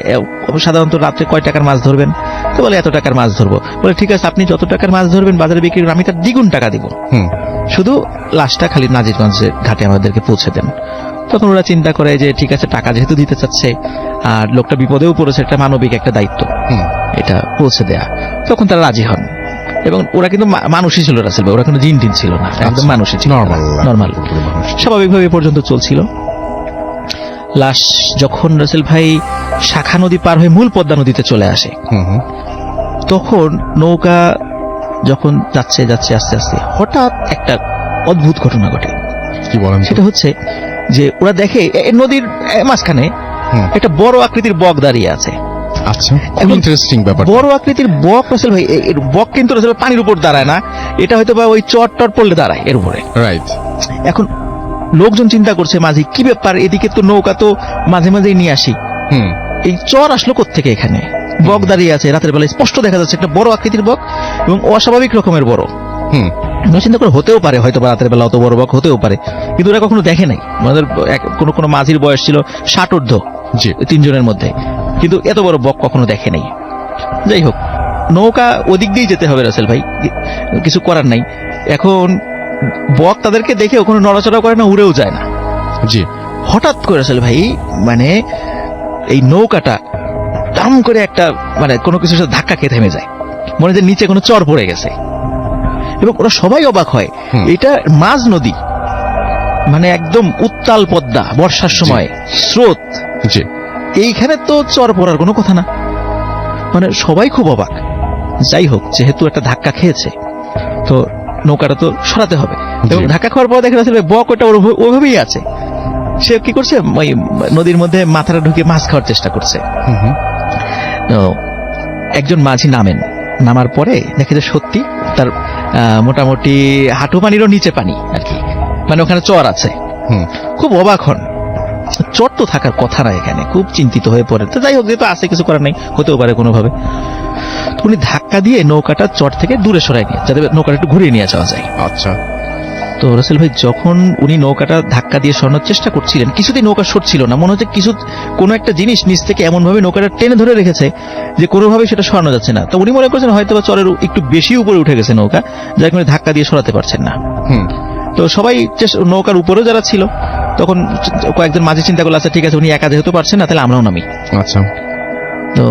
সাধারণত রাত্রে কয় টাকার মাছ ধরবেন? তো বলে এত টাকার মাছ ধরবো। বলে ঠিক আছে, আপনি যত টাকার মাছ ধরবেন বাজারে বিক্রি করবেন, আমি তার দ্বিগুণ টাকা দিব, শুধু লাশটা খালি নাজিরগঞ্জের ঘাটে আমাদেরকে পৌঁছে দেন। তখন ওরা চিন্তা করে যে ঠিক আছে, টাকা যেহেতু দিতে চাচ্ছে আর লোকটা বিপদেও পড়েছে, একটা মানবিক একটা দায়িত্ব এটা পৌঁছে দেয়া, তখন তারা রাজি হন। এবং ওরা কিন্তু মানুষই ছিল রাসূল ভাই, ওরা কোনো জিন টিন ছিল না, একদম মানুষই ছিল, নরমাল স্বাভাবিকভাবে পর্যন্ত চলছিল। লাশ যখন রাসূল ভাই শাখা নদী পার হয়ে মূল পদ্মা নদীতে চলে আসে, তখন নৌকা যখন যাচ্ছে আস্তে আস্তে হঠাৎ একটা অদ্ভুত ঘটনা ঘটে। কি বলেন? সেটা হচ্ছে যে ওরা দেখে নদীর মাঝখানে একটা বড় আকৃতির বক দাঁড়িয়ে আছে। আচ্ছা, ইন্টারেস্টিং ব্যাপার। বড় আকৃতির বক রাসূল ভাই, এর বক কিন্তু রাসূল পানির উপর দাঁড়ায় না, এটা হয়তো বা ওই চট পড়লে দাঁড়ায় এর উপরে। রাইট। এখন লোকজন চিন্তা করছে মাঝি কি ব্যাপার, এদিকে তো নৌকা তো মাঝে মাঝেই নিয়ে আসি, এই চর আসলো কোত্থেকে এখানে? বক দাঁড়িয়ে আছে রাতের বেলায়, স্পষ্ট দেখা যাচ্ছে একটা বড় আকৃতির বক এবং অস্বাভাবিক রকমের বড়। চিন্তা করে হতেও পারে হয়তো বা রাতের বেলা অত বড় বক হতেও পারে, কিন্তু ওরা কখনো দেখে নাই। আমাদের কোনো মাঝির বয়স ছিল 60 ঊর্ধ্ব 3 জনের মধ্যে, কিন্তু এত বড় বক কখনো দেখে নাই। যাই হোক, নৌকা ওদিক দিয়েই যেতে হবে রাসূল ভাই, কিছু করার নাই। এখন বক তাদেরকে দেখে ওখানে নড়াচড়া করে না, উড়েও যায় না। হঠাৎ করে রাসূল ভাই মানে এই নৌকাটা টাম করে একটা মানে কোনো কিছুর সাথে ধাক্কা খেয়ে থেমে যায়, মনে হয় নিচে কোনো চর পড়ে গেছে। এবং ওরা সবাই অবাক হয়, এটা মাঝ নদী, মানে একদম উত্তাল পদ্মা, বর্ষার সময় স্রোত, এইখানে তো চর পড়ার কোনো কথা না, মানে সবাই খুব অবাক। যাই হোক, যেহেতু একটা ধাক্কা খেয়েছে তো নৌকাটা তো সরাতে হবে, এবং ধাক্কা খাওয়ার পর দেখা যাচ্ছে বক ওটা ওইভাবেই আছে। সে কি করছে, ওই নদীর মধ্যে মাথাটা ঢুকে মাছ খাওয়ার চেষ্টা করছে। তো একজন মাঝি নামার পরে দেখে যে সত্যি তার মোটামুটি হাঁটু পানিরও নিচে পানি আর কি, মানে ওখানে চর আছে। খুব অবাক হন চট তো থাকার কথা না এখানে, খুব চিন্তিত হয়ে পড়ে। তো যাই হোক, যেহেতু আছে কিছু করার নেই, হতেও পারে কোনোভাবে। উনি ধাক্কা দিয়ে নৌকাটা চট থেকে দূরে সরাই নিয়ে, যাতে নৌকাটা একটু ঘুরিয়ে নিয়ে যাওয়া যায়। আচ্ছা। তো রাসেল ভাই যখন উনি নৌকাটা ধাক্কা দিয়ে সরানোর চেষ্টা করছিলেন, কিছুতেই নৌকা সরছিল না। মনে হচ্ছে কোনো একটা জিনিস নিচ থেকে এমন ভাবে নৌকাটা টেনে ধরে রেখেছে যে কোনোভাবেই সেটা সরানো যাচ্ছে না। তো উনি মনে করছেন হয়তো বা চরের একটু বেশি উপরে উঠে গেছে নৌকা, যার কারণে ধাক্কা দিয়ে সরাতে পারছেন না। তো সবাই নৌকার উপরেও যারা ছিল, তখন কয়েকজন মাঝে চিন্তা করলো, আচ্ছা ঠিক আছে, উনি একা যেহেতু পারছেন না, তাহলে আমরাও নামি। আচ্ছা। তো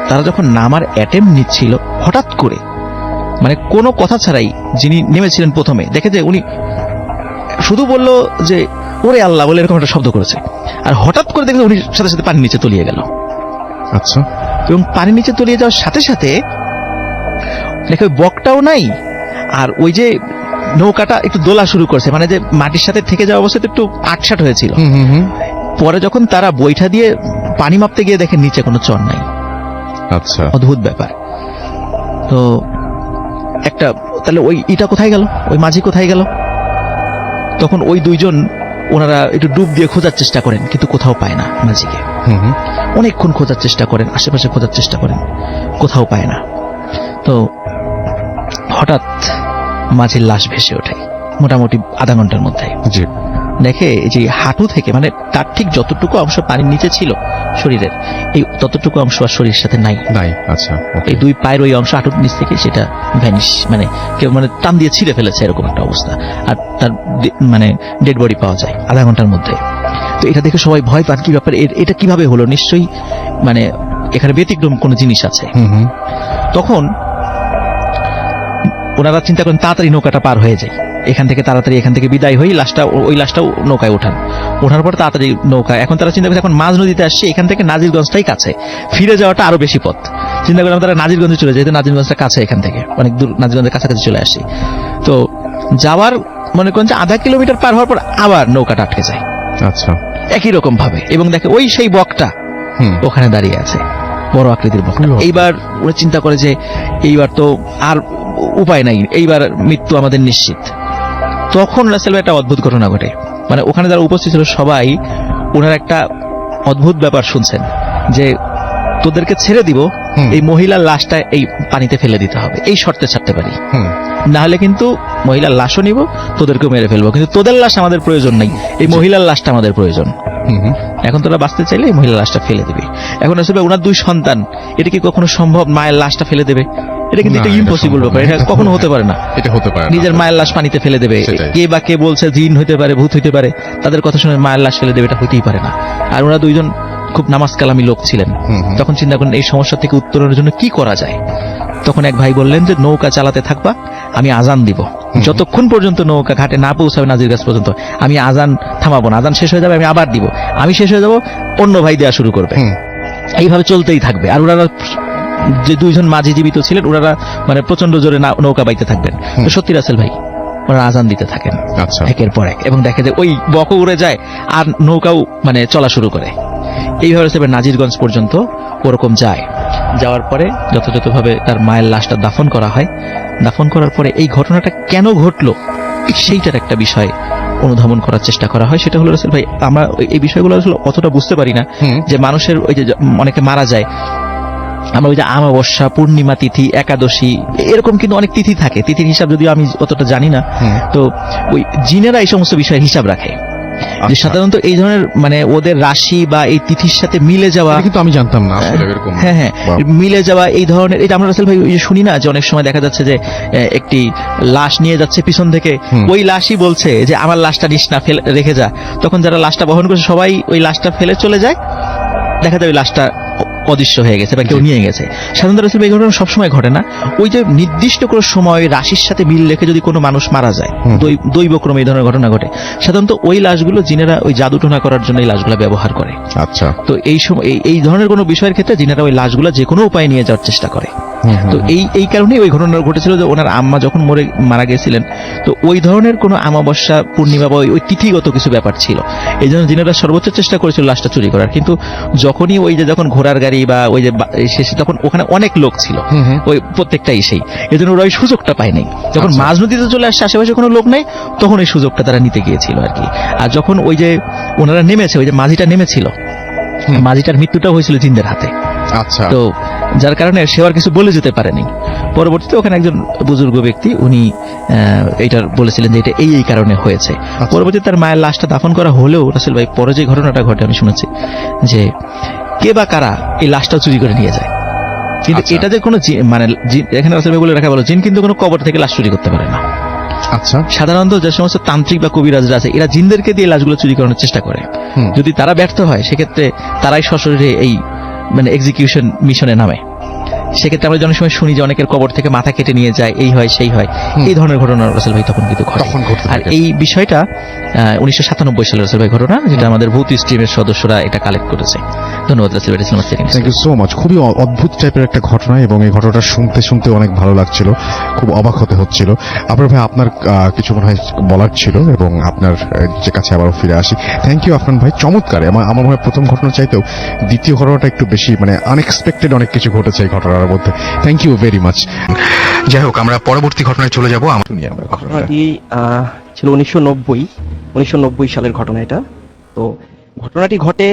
তারা যখন নামার অ্যাটেম্প নিচ্ছিল, হঠাৎ করে মানে কোনো কথা ছাড়াই যিনি নেমেছিলেন প্রথমে, দেখে যে উনি শুধু বলল যে ওরে আল্লাহ বলে এরকম একটা শব্দ করেছে, আর হঠাৎ করে দেখে উনি সাথে সাথে পানির নিচে তলিয়ে গেল। আচ্ছা। এবং পানির নিচে তলিয়ে যাওয়ার সাথে সাথে দেখে ওই বকটাও নাই, আর ওই যে নৌকাটা একটু দোলা শুরু করছে, মানে যে মাটির সাথে থেকে যাওয়া অবস্থাতে একটু আটসাট হয়েছিল। পরে যখন তারা বৈঠা দিয়ে পানি মাপতে গিয়ে দেখে নিচে কোনো চর নাই। আচ্ছা। অদ্ভুত ব্যাপার। তো একটা তাহলে ওই ইটা কোথায় গেল, ওই মাঝি কোথায় গেল? তখন ওই দুইজন ওনারা একটু ডুব দিয়ে খোঁজার চেষ্টা করেন, কিন্তু কোথাও পায় না মাঝিকে। অনেকক্ষণ খোঁজার চেষ্টা করেন, আশেপাশে খোঁজার চেষ্টা করেন, কোথাও পায় না। তো হঠাৎ মাঝির লাশ ভেসে ওঠে মোটামুটি আধা ঘন্টার মধ্যে। দেখে যে হাঁটু থেকে, মানে তার ঠিক যতটুকু অংশ পানির নিচে ছিল শরীরের, এই ততটুকু অংশ আর শরীরের সাথে নাই। আচ্ছা। এই দুই পায়ের ওই অংশ হাঁটুর নিচ থেকে সেটা ভ্যানিশ, মানে কেউ মানে টান দিয়ে ছিঁড়ে ফেলেছে, এরকম একটা অবস্থা। আর তার মানে ডেড বডি পাওয়া যায় আধা ঘন্টার মধ্যে। তো এটা দেখে সবাই ভয় পান, কি ব্যাপার, এটা কিভাবে হলো? নিশ্চয়ই মানে এখানে ব্যতিক্রম কোনো জিনিস আছে। তখন ওনারা চিন্তা করেন তাড়াতাড়ি নৌকাটা পার হয়ে যায়, এখান থেকে তাড়াতাড়ি এখান থেকে বিদায় হই, ওই লাশটাও নৌকায় ওঠার পর তাড়াতাড়ি নৌকা। এখন তারা চিন্তা করছে এখন মাঝ নদীতে আসছে, এখান থেকে নাজিরগঞ্জটাই কাছে, ফিরে যাওয়াটা আরো বেশি পথ। চিন্তা করলাম তারা নাজিরগঞ্জে চলে যায়, যেহেতু নাজিরগঞ্জটা কাছে, এখান থেকে অনেক দূর, নাজিরগঞ্জের কাছাকাছি চলে আসছি। তো যাওয়ার মনে করেন যে আধা কিলোমিটার পার হওয়ার পর আবার নৌকাটা আটকে যায়। আচ্ছা। একই রকম ভাবে, এবং দেখে ওই সেই বকটা ওখানে দাঁড়িয়ে আছে, বড় আকৃতির বক। এইবার ওরা চিন্তা করে যে এইবার তো আর উপায় নাই, এইবার মৃত্যু আমাদের নিশ্চিত। তখন রাসেল ভাই একটা অদ্ভুত ঘটনা ঘটে, মানে ওখানে যারা উপস্থিত ছিল সবাই ওনার একটা অদ্ভুত ব্যাপার শুনছেন, যে তোদেরকে ছেড়ে দিব, এই মহিলার লাশটা এই পানিতে ফেলে দিতে হবে, এই শর্তে ছাড়তে পারি, না হলে কিন্তু মহিলার লাশও নিব, তোদেরকেও মেরে ফেলবো, কিন্তু তোদের লাশ আমাদের প্রয়োজন নাই, এই মহিলার লাশটা আমাদের প্রয়োজন। এখন তোরা বাঁচতে চাইলে এই মহিলার লাশটা ফেলে দিবে। এখন আসলে ওনার দুই সন্তান, এটা কি কখনো সম্ভব মায়ের লাশটা ফেলে দেবে? এটা কিন্তু একটা ইম্পসিবল ব্যাপার, এটা কখনো হতে পারে না। এটা হতে পারে নিজের মায়ের লাশ পানিতে ফেলে দেবে, কে বা কে বলছে জিন হইতে পারে, ভূত হইতে পারে, তাদের কথা শুনে মায়ের লাশ ফেলে দেবে, এটা হইতেই পারে না। আর ওরা দুইজন খুব নামাজ কালামি লোক ছিলেন। তখন চিন্তা করেন এই সমস্যা থেকে উত্তরণের জন্য কি করা যায়। তখন এক ভাই বললেন যে নৌকা চালাতে থাকবা, আমি আজান দিব, যতক্ষণ পর্যন্ত নৌকা ঘাটে না পৌঁছাবে নাজিরগাছ পর্যন্ত আমি আজান থামাবো না, আজান শেষ হয়ে যাবে আমি আবার দিব, আমি শেষ হয়ে যাব অন্য ভাই দেওয়া শুরু করবে, এইভাবে চলতেই থাকবে। আর ওরা যে দুইজন মাঝি জীবিত ছিলেন, ওনারা মানে প্রচন্ড জোরে নৌকা বাইতে থাকবেন। তো সত্যি রাসেল ভাই ওরা আজান দিতে থাকেন একের পর এক, এবং দেখে যে ওই বকও উড়ে যায় আর নৌকাও মানে চলা শুরু করে। এইভাবে নাজিরগঞ্জ পর্যন্ত ওরকম যায়। যাওয়ার পরে যথাযথভাবে তার মায়ের লাশটা দাফন করা হয়। দাফন করার পরে এই ঘটনাটা কেন ঘটলো সেইটার একটা বিষয় অনুধাবন করার চেষ্টা করা হয়। সেটা হলো রাসেল ভাই, আমরা এই বিষয়গুলো আসলে অতটা বুঝতে পারি না, যে মানুষের ওই যে অনেকে মারা যায়, আমরা ওই যে আমাবস্যা, পূর্ণিমা তিথি, একাদশী, এরকম কিন্তু অনেক তিথি থাকে, তিথির হিসাব যদিও আমি অতটা জানি না। তো ওই জিনেরা এই সমস্ত বিষয়ের হিসাব রাখে, যে সাধারণত এই ধরনের মানে ওদের রাশি বা এই তিথির সাথে মিলে যাওয়া, কিন্তু আমি জানতাম না আসলে এরকম। হ্যাঁ, মিলে যাওয়া এই ধরনের, এটা আমরা রাসেল ভাই শুনি না যে অনেক সময় দেখা যাচ্ছে যে একটি লাশ নিয়ে যাচ্ছে পিছন থেকে, ওই লাশই বলছে যে আমার লাশটা নিস না, রেখে যা। তখন যারা লাশটা বহন করছে সবাই ওই লাশটা ফেলে চলে যায়, দেখা যায় ওই লাশটা অদৃশ্য হয়ে গেছে বা কেউ নিয়ে গেছে। সাধারণত রাসেল ভাই এই ঘটনা সবসময় ঘটে না, ওই যে নির্দিষ্ট কোনো সময় রাশির সাথে মিল রেখে যদি কোনো মানুষ মারা যায়, দৈবক্রমে এই ধরনের ঘটনা ঘটে, সাধারণত ওই লাশগুলো জিনেরা ওই জাদুটোনা করার জন্য এই লাশগুলো ব্যবহার করে। আচ্ছা। তো এই সময় এই ধরনের কোনো বিষয়ের ক্ষেত্রে জিনেরা ওই লাশগুলো যে কোনো উপায়ে নিয়ে যাওয়ার চেষ্টা করে। তো এই কারণেই ওই ঘটনা ঘটেছিল যে ওনার আম্মা যখন মারা গেছিলেন, তো ওই ধরনের কোনো আমাবস্যা পূর্ণিমা বা ওই তিথিগত কিছু ব্যাপার ছিল, এই জন্য জিনেরা সর্বোচ্চ চেষ্টা করেছিল লাশটা চুরি করার। কিন্তু যখনই ওই যে যখন ঘোড়ার গাড়ি বা ওই যে শেষে তখন ওখানে অনেক লোক ছিল, ওই প্রত্যেকটাই সেই, এই জন্য ওরা ওই সুযোগটা পায়নি। যখন মাঝ নদীতে চলে আসছে, আশেপাশে কোনো লোক নেই, তখন ওই সুযোগটা তারা নিতে গিয়েছিল আর কি। আর যখন ওই যে ওনারা নেমেছে, ওই যে মাঝিটা নেমেছিল, মাঝিটার মৃত্যুটাও হয়েছিল জিনদের হাতে। আচ্ছা, তো যার কারণে সে আর কিছু বলে যেতে পারেনি। পরবর্তীতে ওখানে একজন বুজুর্গ ব্যক্তি উনি এইটার বলেছিলেন যে এটা এই কারণে হয়েছে। পরবর্তীতে তার মায়ের লাশটা দাফন করা হলেও রাসেল ভাই পরে যে ঘটনাটা ঘটে আমি শুনেছি যে কে বা কারা এই লাশটা চুরি করে নিয়ে যায়। কিন্তু এটা যে কোনো মানে এখানে রাসেল ভাই বলে রাখা ভালো, জিন কিন্তু কোনো কবর থেকে লাশ চুরি করতে পারে না। আচ্ছা, সাধারণত যে সমস্ত তান্ত্রিক বা কবিরাজরা আছে এরা জিনদেরকে দিয়ে লাশগুলো চুরি করানোর চেষ্টা করে। যদি তারা ব্যর্থ হয় সেক্ষেত্রে তারাই সশরীরে এই মানে এক্সিকিউশন মিশনে নামে। সেক্ষেত্রে আমরা অনেক সময় শুনি যে অনেকের কবর থেকে মাথা কেটে নিয়ে যায়, এই হয় সেই হয়, এই ধরনের ঘটনা রাসেল ভাই তখন কিন্তু ঘটে। আর এই বিষয়টা 1997 সালের রাসেল ভাই ঘটনা, যেটা আমাদের ভূত স্ট্রিমের সদস্যরা এটা কালেক্ট করেছে। ধন্যবাদ রাসেল ভাই। Thank you so much. খুবই অদ্ভুত টাইপের একটা ঘটনা এবং এই ঘটনাটা শুনতে শুনতে অনেক ভালো লাগছিল, খুব অবাক হতে হচ্ছিল। আপনার ভাই আপনার কিছু মনে হয় বলার ছিল এবং আপনার যে কাছে আবারও ফিরে আসি। থ্যাংক ইউ আফরান ভাই, চমৎকার। আমার মনে হয় প্রথম ঘটনা চাইতেও দ্বিতীয় ঘটনাটা একটু বেশি মানে আনএক্সপেক্টেড অনেক কিছু ঘটেছে এই ঘটনার মধ্যে। Thank you very much. যাই হোক, আমরা পরবর্তী ঘটনায় চলে যাবো। ঘটনাটি ছিল 1990 সালের ঘটনা এটা। তো ঘটনাটি ঘটে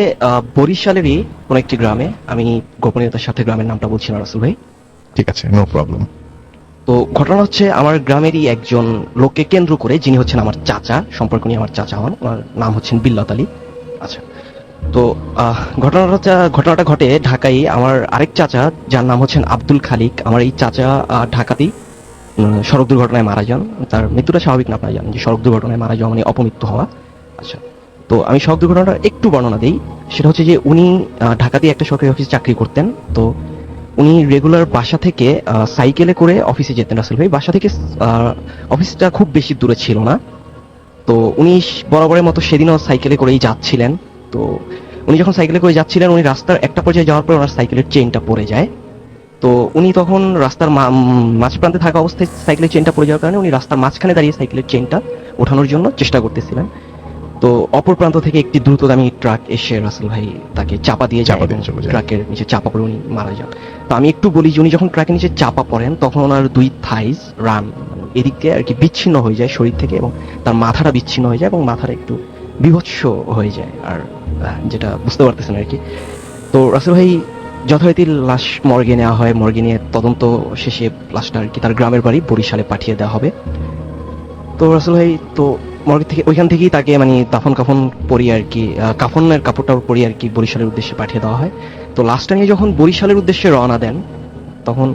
বরিশালেরই কোন একটি গ্রামে। আমি গোপনীয়তার সাথে গ্রামের নামটা বলছি না রাসেল ভাই। ঠিক আছে, নো প্রবলেম। তো ঘটনা হচ্ছে আমার গ্রামেরই একজন লোককে কেন্দ্র করে, যিনি হচ্ছেন আমার চাচা, সম্পর্ক নিয়ে আমার চাচা হন, ওনার নাম হচ্ছেন বিল্লাত আলী। আচ্ছা, তো ঘটনাটা ঘটে ঢাকায়। আমার আরেক চাচা যার নাম হচ্ছেন আব্দুল খালিক, আমার এই চাচা ঢাকাতেই সড়ক দুর্ঘটনায় মারা যান। তার মৃত্যুটা স্বাভাবিক না, আপনারা জানেন যে সড়ক দুর্ঘটনায় মারা যাওয়া মানে অপমৃত্যু হওয়া। আচ্ছা, তো আমি সড়ক দুর্ঘটনাটা একটু বর্ণনা দিই। সেটা হচ্ছে যে উনি ঢাকাতেই একটা সরকারি অফিসে চাকরি করতেন। তো উনি রেগুলার বাসা থেকে সাইকেলে করে অফিসে যেতেন রাসেল ভাই। বাসা থেকে অফিসটা খুব বেশি দূরে ছিল না। তো উনি বরাবরের মতো সেদিনও সাইকেলে করেই যাচ্ছিলেন। তো উনি যখন সাইকেলে করে যাচ্ছিলেন, উনি রাস্তার একটা পর্যায়ে যাওয়ার পর ওনার সাইকেলের চেইনটা পড়ে যায়। তো উনি তখন রাস্তার মাঝ প্রান্তে থাকা অবস্থায় সাইকেলের চেইনটা পড়ে যাওয়ার কারণে উনি রাস্তার মাঝখানে দাঁড়িয়ে সাইকেলের চেইনটা ওঠানোর জন্য চেষ্টা করতেছিলেন। তো অপর প্রান্ত থেকে একটি দ্রুতগামী ট্রাক এসে রাসেল ভাই তাকে চাপা দিয়ে যায়, ট্রাকের নিচে চাপা পড়ে উনি মারা যান। তো আমি একটু বলি যে উনি যখন ট্রাকের নিচে চাপা পড়েন তখন ওনার দুই থাইস রান এদিকে আর কি বিচ্ছিন্ন হয়ে যায় শরীর থেকে, এবং তার মাথাটা বিচ্ছিন্ন হয়ে যায় এবং মাথাটা একটু বিভৎস হয়ে যায়, আর যেটা বুঝতে পারতেছেন আর কি। তো রাসেল ভাই যথারীতি লাশ মর্গে নেওয়া হয়। মর্গে নিয়ে তদন্ত শেষে লাশটা আর কি তার গ্রামের বাড়ি বরিশালে পাঠিয়ে দেওয়া হবে। তো রাসেল ভাই তো মর্গ থেকে ওইখান থেকেই তাকে মানে কাফন পরিয়ে আর কি, কাফনের কাপড়টা পরিয়ে আর কি বরিশালের উদ্দেশ্যে পাঠিয়ে দেওয়া হয়। তো লাশটা নিয়ে যখন বরিশালের উদ্দেশ্যে রওনা দেন, তখন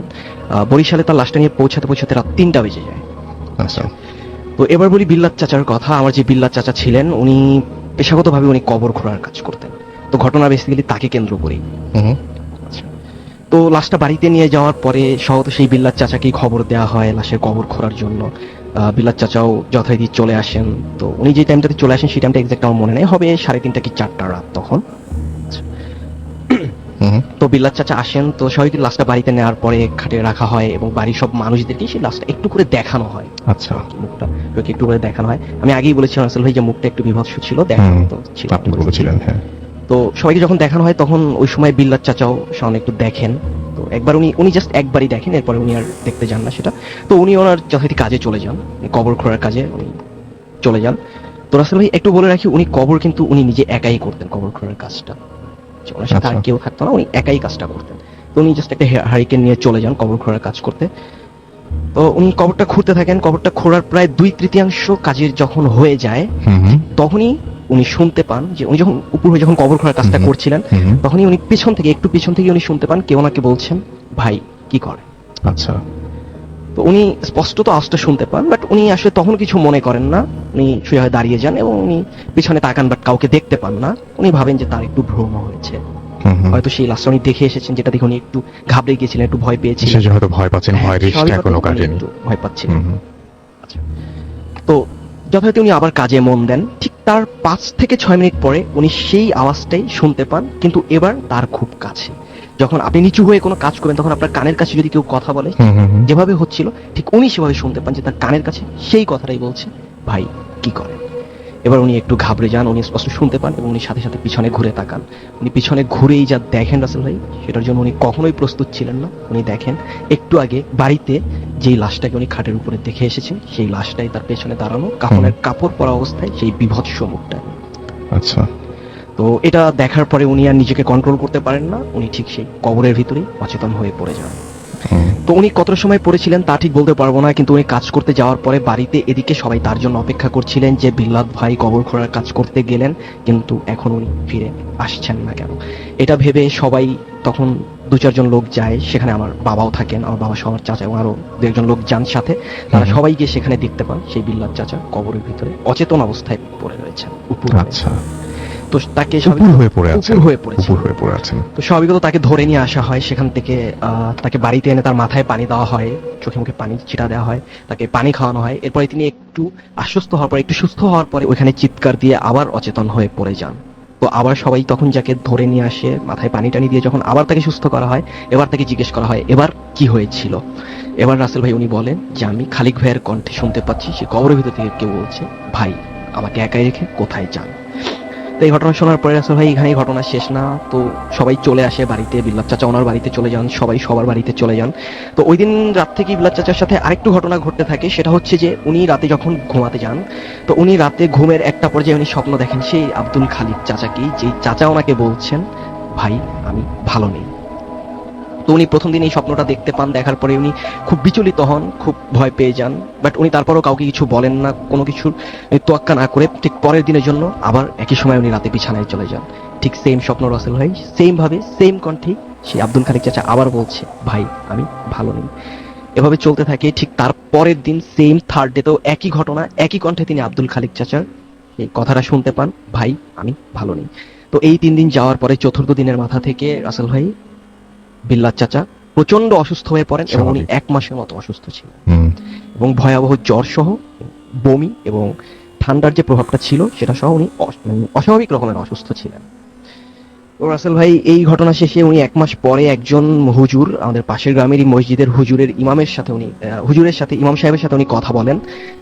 বরিশালে তার লাশটা নিয়ে পৌঁছাতে রাত 3টা বেজে যায়। আচ্ছা, তো এবার বলি বিল্লাত চাচার কথা। আমার যে বিল্লাত চাচা ছিলেন, উনি পেশাগতভাবে উনি কবর খোঁড়ার কাজ করতেন। তো ঘটনা বেসিক্যালি তাকে কেন্দ্র করেই। তো লাশটা বাড়িতে নিয়ে যাওয়ার পরে সহত সেই বিল্লাত চাচাকেই খবর দেওয়া হয় লাশের কবর খোঁড়ার জন্য। বিল্লাত চাচাও যথারীতি চলে আসেন। তো উনি যে টাইমটাতে চলে আসেন সেই টাইমটা এক্সাক্ট আমার মনে নেই, হবে 3:30 কি 4টা রাত তখন। তো বিল্লাত চাচা আসেন। তো সবাইকে লাশটা বাড়িতে নেওয়ার পরে খাটে রাখা হয় এবং বাড়ির সব মানুষদেরকে সেই লাশটা একটু করে দেখানো হয়। আচ্ছা, মুখটা একটু করে দেখানো হয়। আমি আগেই বলেছিলাম রাসেল ভাই যে মুখটা একটু বিভৎস ছিল, দেখানো তো ছিল, আপনি বলেছিলেন। হ্যাঁ, তো সবাইকে যখন দেখানো হয় তখন ওই সময় বিল্লাত চাচাও সামনে একটু দেখেন। তো একবার উনি জাস্ট একবারই দেখেন, এরপরে উনি আর দেখতে যান না সেটা। তো উনি ওনার যথারীতি কাজে চলে যান, কবর খোঁড়ার কাজে উনি চলে যান। তো রাসেল ভাই একটু বলে রাখি, উনি কবর কিন্তু উনি নিজে একাই করতেন কবর খোঁড়ার কাজটা, ওনার সাথে আর কেউ থাকতো না, উনি একাই কাজটা করতেন। তো উনি জাস্ট একটা হারিকেন নিয়ে চলে যান কবর খোঁড়ার কাজ করতে। তো উনি কবরটা খুঁড়তে থাকেন। কবরটা খোঁড়ার প্রায় 2/3 কাজের যখন হয়ে যায়, তখনই উনি শুনতে পান যে উনি যখন উপর হয়ে যখন কবর খোঁড়ার কাজটা করছিলেন, তখনই উনি একটু পিছন থেকে উনি শুনতে পান কেউ ওনাকে বলছেন, ভাই কি করে। আচ্ছা, তো উনি স্পষ্টত আওয়াজটা শুনতে পান, বাট উনি আসলে তখন কিছু মনে করেন না। উনি শুয়ে হয়ে দাঁড়িয়ে যান এবং উনি পিছনে তাকান, বাট কাউকে দেখতে পান না। উনি ভাবেন যে তার একটু ভ্রম হয়েছে, হয়তো সেই লাশটা উনি দেখে এসেছেন, যেটা দেখে উনি একটু ঘাবড়ে গিয়েছিলেন, একটু ভয় পেয়েছিলেন, হয়তো ভয় পাচ্ছেন, ভয় পাচ্ছিলেন। আচ্ছা, তো যথারীতি উনি আবার কাজে মন দেন। ঠিক তার 5 থেকে 6 মিনিট পরে উনি সেই আওয়াজটাই শুনতে পান, কিন্তু এবার তার খুব কাছে। যখন আপনি নিচু হয়ে কোনো কাজ করবেন তখন আপনার কানের কাছে যদি কেউ কথা বলে যেভাবে হচ্ছিল ঠিক উনি সেভাবে শুনতে পান যে তার কানের কাছে সেই কথাটাই বলছে, ভাই কি করে। এবার উনি একটু ঘাবড়ে যান, উনি স্পষ্ট শুনতে পান এবং উনি সাথে সাথে পিছনে ঘুরে তাকান। উনি পিছনে ঘুরেই যা দেখেন রাসেল ভাই, সেটার জন্য উনি কখনোই প্রস্তুত ছিলেন না। উনি দেখেন একটু আগে বাড়িতে যেই লাশটাকে উনি খাটের উপরে দেখে এসেছেন সেই লাশটাই তার পেছনে দাঁড়ানো, কাফনের কাপড় পরা অবস্থায় সেই বিভৎস মুখটা। আচ্ছা, তো এটা দেখার পরে উনি আর নিজেকে কন্ট্রোল করতে পারেন না, উনি ঠিক সেই কবরের ভিতরেই অচেতন হয়ে পড়ে যান। তো উনি কত সময় পড়েছিলেন তা ঠিক বলতে পারবো না, কিন্তু উনি কাজ করতে যাওয়ার পরে বাড়িতে এদিকে সবাই তার জন্য অপেক্ষা করছিলেন যে বিল্লাত ভাই কবর খোঁড়ার কাজ করতে গেলেন, কিন্তু এখন উনি ফিরে আসছেন না কেন। এটা ভেবে সবাই তখন 2-4 জন লোক যায় সেখানে, আমার বাবাও থাকেন, আমার বাবা সহ আমার চাচা এবং আরো 2-1 জন লোক যান সাথে। তারা সবাই গিয়ে সেখানে দেখতে পান সেই বিল্লাত চাচা কবরের ভিতরে অচেতন অবস্থায় পড়ে রয়েছেন উপর হয়ে। আচ্ছা, তো তাকে উপর হয়ে পড়ে আছেন, উপর হয়ে পড়েছে, উপর হয়ে পড়ে আছেন। তো স্বাভাবিকত তাকে ধরে নিয়ে আসা হয় সেখান থেকে। তাকে বাড়িতে এনে তার মাথায় পানি দেওয়া হয়, চোখে মুখে পানি ছিটা দেওয়া হয়, তাকে পানি খাওয়ানো হয়। এরপরে তিনি একটু আশ্বস্ত হওয়ার পরে, একটু সুস্থ হওয়ার পরে ওইখানে চিৎকার দিয়ে আবার অচেতন হয়ে পড়ে যান। তো আবার সবাই তখন যাকে ধরে নিয়ে আসে মাথায় পানি টানি দিয়ে যখন আবার তাকে সুস্থ করা হয়, এবার তাকে জিজ্ঞেস করা হয় এবার কি হয়েছিল। এবার রাসেল ভাই উনি বলেন যে আমি খালিক ভাইয়ের কণ্ঠে শুনতে পাচ্ছি সে কবরের ভিতর থেকে কেউ বলছে, ভাই আমাকে একাই রেখে কোথায় যান। তো এই ঘটনা শোনার পরে রাসেল ভাই এখানেই ঘটনা শেষ না, তো সবাই চলে আসে বাড়িতে, বিল্লাত চাচা ওনার বাড়িতে চলে যান, সবাই সবার বাড়িতে চলে যান। তো ওই দিন রাত থেকে বিল্লাত চাচার সাথে আরেকটু ঘটনা ঘটতে থাকে, সেটা হচ্ছে যে উনি রাতে যখন ঘুমাতে যান, তো উনি রাতে ঘুমের একটা পর্যায়ে উনি স্বপ্ন দেখেন সেই আব্দুল খালিক চাচাকেই, যেই চাচা ওনাকে বলছেন ভাই আমি ভালো নেই। তো উনি প্রথম দিন এই স্বপ্নটা দেখতে পান, দেখার পরে উনি খুব বিচলিত হন, খুব ভয় পেয়ে যান, বাট উনি তারপরও কাউকে কিছু বলেন না, কোনো কিছুর তোয়াক্কা না করে ঠিক পরের দিনের জন্য আবার একই সময় উনি রাতে বিছানায় চলে যান। ঠিক সেম স্বপ্ন রাসেল ভাই সেম ভাবে সেম কণ্ঠেই সেই আব্দুল খালিক চাচা আবার বলছে ভাই আমি ভালো নেই। এভাবে চলতে থাকে। ঠিক তার পরের দিন সেম থার্ড ডে তো একই ঘটনা, একই কণ্ঠে তিনি আব্দুল খালিক চাচার এই কথাটা শুনতে পান, ভাই আমি ভালো নেই। তো এই 3 দিন যাওয়ার পরে চতুর্থ দিনের মাথা থেকে রাসেল ভাই বিল্লাত চাচা প্রচন্ড অসুস্থ হয়ে পড়েন এবং উনি 1 মাসের মতো অসুস্থ ছিলেন এবং ভয়াবহ জ্বর সহ বমি এবং ঠান্ডার যে প্রভাবটা ছিল সেটা সহ উনি অস্বাভাবিক রকমের অসুস্থ ছিলেন। তো রাসেল ভাই এই ঘটনা শেষে উনি 1 মাস পরে একজন হুজুর, আমাদের পাশের গ্রামেরই মসজিদের হুজুরের ইমামের সাথে উনি হুজুরের সাথে ইমাম সাহেবের সাথে উনি কথা বলেন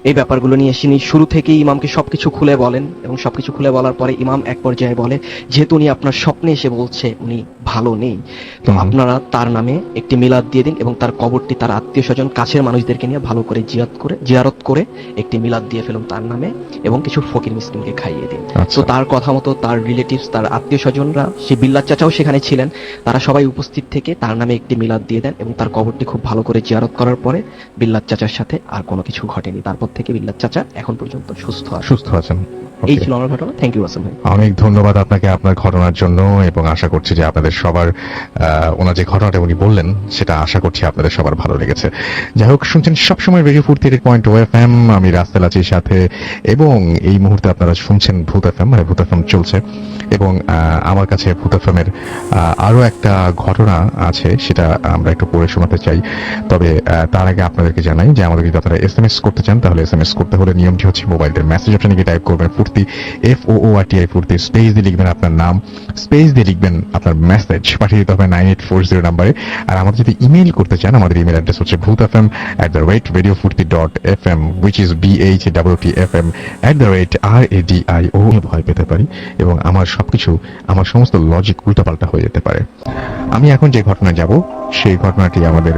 এই ব্যাপারগুলো নিয়ে। তিনি শুরু থেকেই ইমামকে সবকিছু খুলে বলেন এবং সবকিছু খুলে বলার পরে ইমাম এক পর্যায়ে বলে যেহেতু উনি আপনার স্বপ্নে এসে বলছে উনি ভালো নেই, তো আপনারা তার নামে একটি মিলাদ দিয়ে দিন এবং তার কবরটি তার আত্মীয় স্বজন কাছের মানুষদেরকে নিয়ে ভালো করে জিয়ারত করে একটি মিলাদ দিয়ে ফেলুন তার নামে এবং কিছু ফকির মিসকিনকে খাইয়ে দিন। তো তার কথা মতো তার রিলেটিভস, তার আত্মীয় স্বজনরা, সে বিল্লাত চাচাও সেখানে ছিলেন, তারা সবাই উপস্থিত থেকে তার নামে একটি মিলাদ দিয়ে দেন এবং তার কবরটি খুব ভালো করে জিয়ারত করার পরে বিল্লাত চাচার সাথে আর কোনো কিছু ঘটেনি। তারপর থেকে বিল্লাত চাচা এখন পর্যন্ত সুস্থ আছেন। এই ছিল আমার ঘটনা। থ্যাংক ইউ রাসেল ভাই। অনেক ধন্যবাদ আপনাকে আপনার ঘটনার জন্য এবং আশা করছি যে আপনাদের সবার ওনার যে ঘটনাটা উনি বললেন সেটা আশা করছি আপনাদের সবার ভালো লেগেছে। যাই হোক, শুনছেন সবসময় রেডিও ফুর্তির .FM, আমি রাসেল আছি সাথে, এবং এই মুহূর্তে আপনারা শুনছেন ভূত FM, মানে ভূত FM চলছে এবং আমার কাছে ভূত FM এর আরো একটা ঘটনা আছে, সেটা আমরা একটু পড়ে শোনাতে চাই। তবে তার আগে আপনাদেরকে জানাই যে আমাদের যদি আপনারা SMS করতে চান তাহলে SMS করতে হলে নিয়মটি হচ্ছে মোবাইলের মেসেজ অপশনে গিয়ে টাইপ করবেন ফুর্তি, FOORTI ফুর্তি, স্পেস দিয়ে লিখবেন আপনার নাম, স্পেস দিয়ে লিখবেন আপনার মেসেজ, পাঠিয়ে দিতে হবে 9840 নাম্বারে। আর আমাদের যদি ইমেল করতে চান আমাদের ইমেল অ্যাড্রেস হচ্ছে bhutfm@radiofurti.fm, which is BHWTFM@radio। ভয় পেতে পারি এবং আমার সবকিছু, আমার সমস্ত লজিক উল্টাপাল্টা হয়ে যেতে পারে। আমি এখন যে ঘটনা যাব সেই ঘটনাটি আমাদের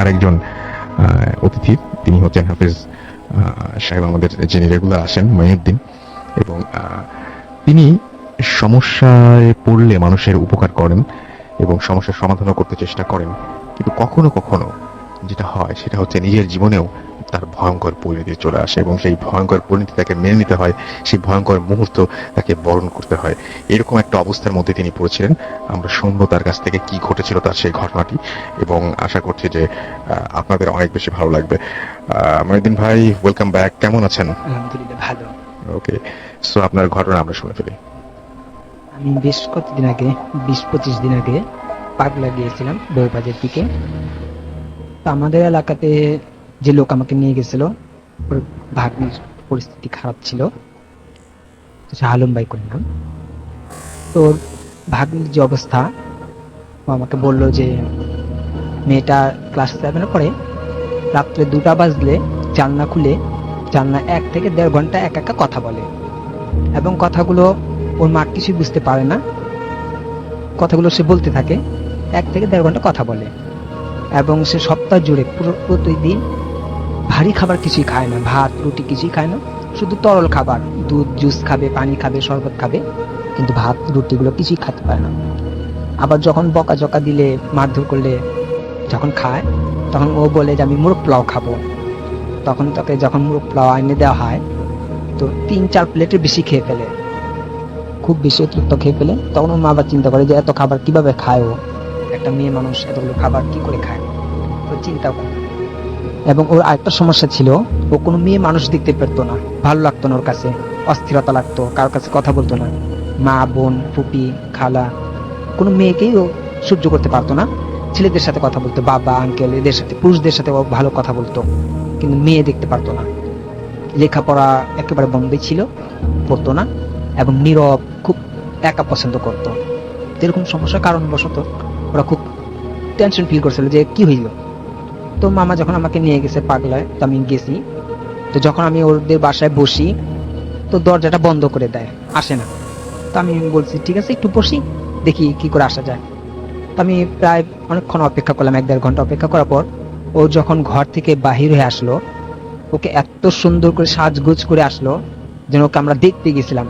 আরেকজন অতিথি, তিনি হচ্ছেন হাফেজ সাহেব, আমাদের যিনি রেগুলার আসেন, মঈনুদ্দিন, এবং তিনি সমস্যায় পড়লে মানুষের উপকার করেন এবং সমস্যার সমাধানও করতে চেষ্টা করেন, কিন্তু কখনো কখনো যেটা হয় সেটা হচ্ছে নিজের জীবনেও তার ভয়ঙ্কর পরিণতি চলে আসে এবং সেই ভয়ঙ্কর পরিণতি তাকে মেনে নিতে হয়, সেই ভয়ঙ্কর মুহূর্ত তাকে বরণ করতে হয়। এরকম একটা অবস্থার মধ্যে তিনি পড়েছিলেন। আমরা শুনবো তার কাছ থেকে কি ঘটেছিল তার সেই ঘটনাটি, এবং আশা করছি যে আপনাদের অনেক বেশি ভালো লাগবে। মঈনুদ্দিন ভাই, ওয়েলকাম ব্যাক, কেমন আছেন? আলহামদুলিল্লাহ ভালো। ওকে, সো আপনার ঘটনা আমরা শুনে ফেলি। আমি বেশ কতদিন আগে, 20-25 দিন আগে পাগলা গিয়েছিলাম বউবাজার দিকে। তো আমাদের এলাকাতে যে লোক আমাকে নিয়ে গেছিল ওর ভাগ্নির পরিস্থিতি খারাপ ছিল, তো সে আলম ভাই করে নাম। তো ওর ভাগ্নির যে অবস্থা, ও আমাকে বললো যে মেয়েটা ক্লাস 7-এ পড়ে, রাত্রে 2টা বাজলে জানলা খুলে জানলা 1 থেকে 1.5 ঘন্টা একা একা কথা বলে, এবং কথাগুলো ওর মা কিছুই বুঝতে পারে না, কথাগুলো সে বলতে থাকে, 1 থেকে 1.5 ঘন্টা কথা বলে, এবং সে সপ্তাহ জুড়ে প্রতিদিন ভারী খাবার কিছুই খায় না, ভাত রুটি কিছুই খায় না, শুধু তরল খাবার, দুধ জুস খাবে, পানি খাবে, শরবত খাবে, কিন্তু ভাত রুটিগুলো কিছুই খেতে পারে না। আবার যখন বকাঝকা দিলে, মারধর করলে যখন খায়, তখন ও বলে যে আমি মুরগ পোলাও খাবো। তখন তাকে যখন মুরগ পোলাও এনে দেওয়া হয়, তো 3-4 প্লেটের বেশি খেয়ে ফেলে, খুব বেশি অতিরিক্ত খেয়ে ফেলে। তখন ওর মা আবার চিন্তা করে যে এত খাবার কিভাবে খায় ও, একটা মেয়ে মানুষ এতগুলো খাবার কি করে খায়, তো চিন্তা করে। এবং ওর আরেকটা সমস্যা ছিল, ও কোনো মেয়ে মানুষ দেখতে পেতো না, ভালো লাগতো না ওর কাছে, অস্থিরতা লাগতো, কারোর কাছে কথা বলতো না, মা বোন ফুপি খালা কোনো মেয়েকেই ও সহ্য করতে পারতো না। ছেলেদের সাথে কথা বলতো, বাবা আঙ্কেল এদের সাথে, পুরুষদের সাথে ও ভালো কথা বলতো, কিন্তু মেয়ে দেখতে পারতো না। লেখাপড়া একেবারে বন্ধই ছিল, পড়তো না, এবং নীরব, খুব একা পছন্দ করতো। এরকম সমস্যার কারণবশত ওরা খুব টেনশন ফিল করছিল যে কি হইল। তো মামা যখন আমাকে নিয়ে গেছে পাগলায়, তো আমি গেছি। তো যখন আমি ওদের বাসায় বসি, তো দরজাটা বন্ধ করে দেয়, আসে না। তো আমি বলছি ঠিক আছে একটু বসি, দেখি কি করে আসা যায়। তো আমি প্রায় অনেকক্ষণ অপেক্ষা করলাম, 1-1.5 ঘন্টা অপেক্ষা করার পর ও যখন ঘর থেকে বাহির হয়ে আসলো, ওকে এত সুন্দর করে সাজগোজ করে আসলো যেন ওকে আমরা দেখতে গেছিলাম,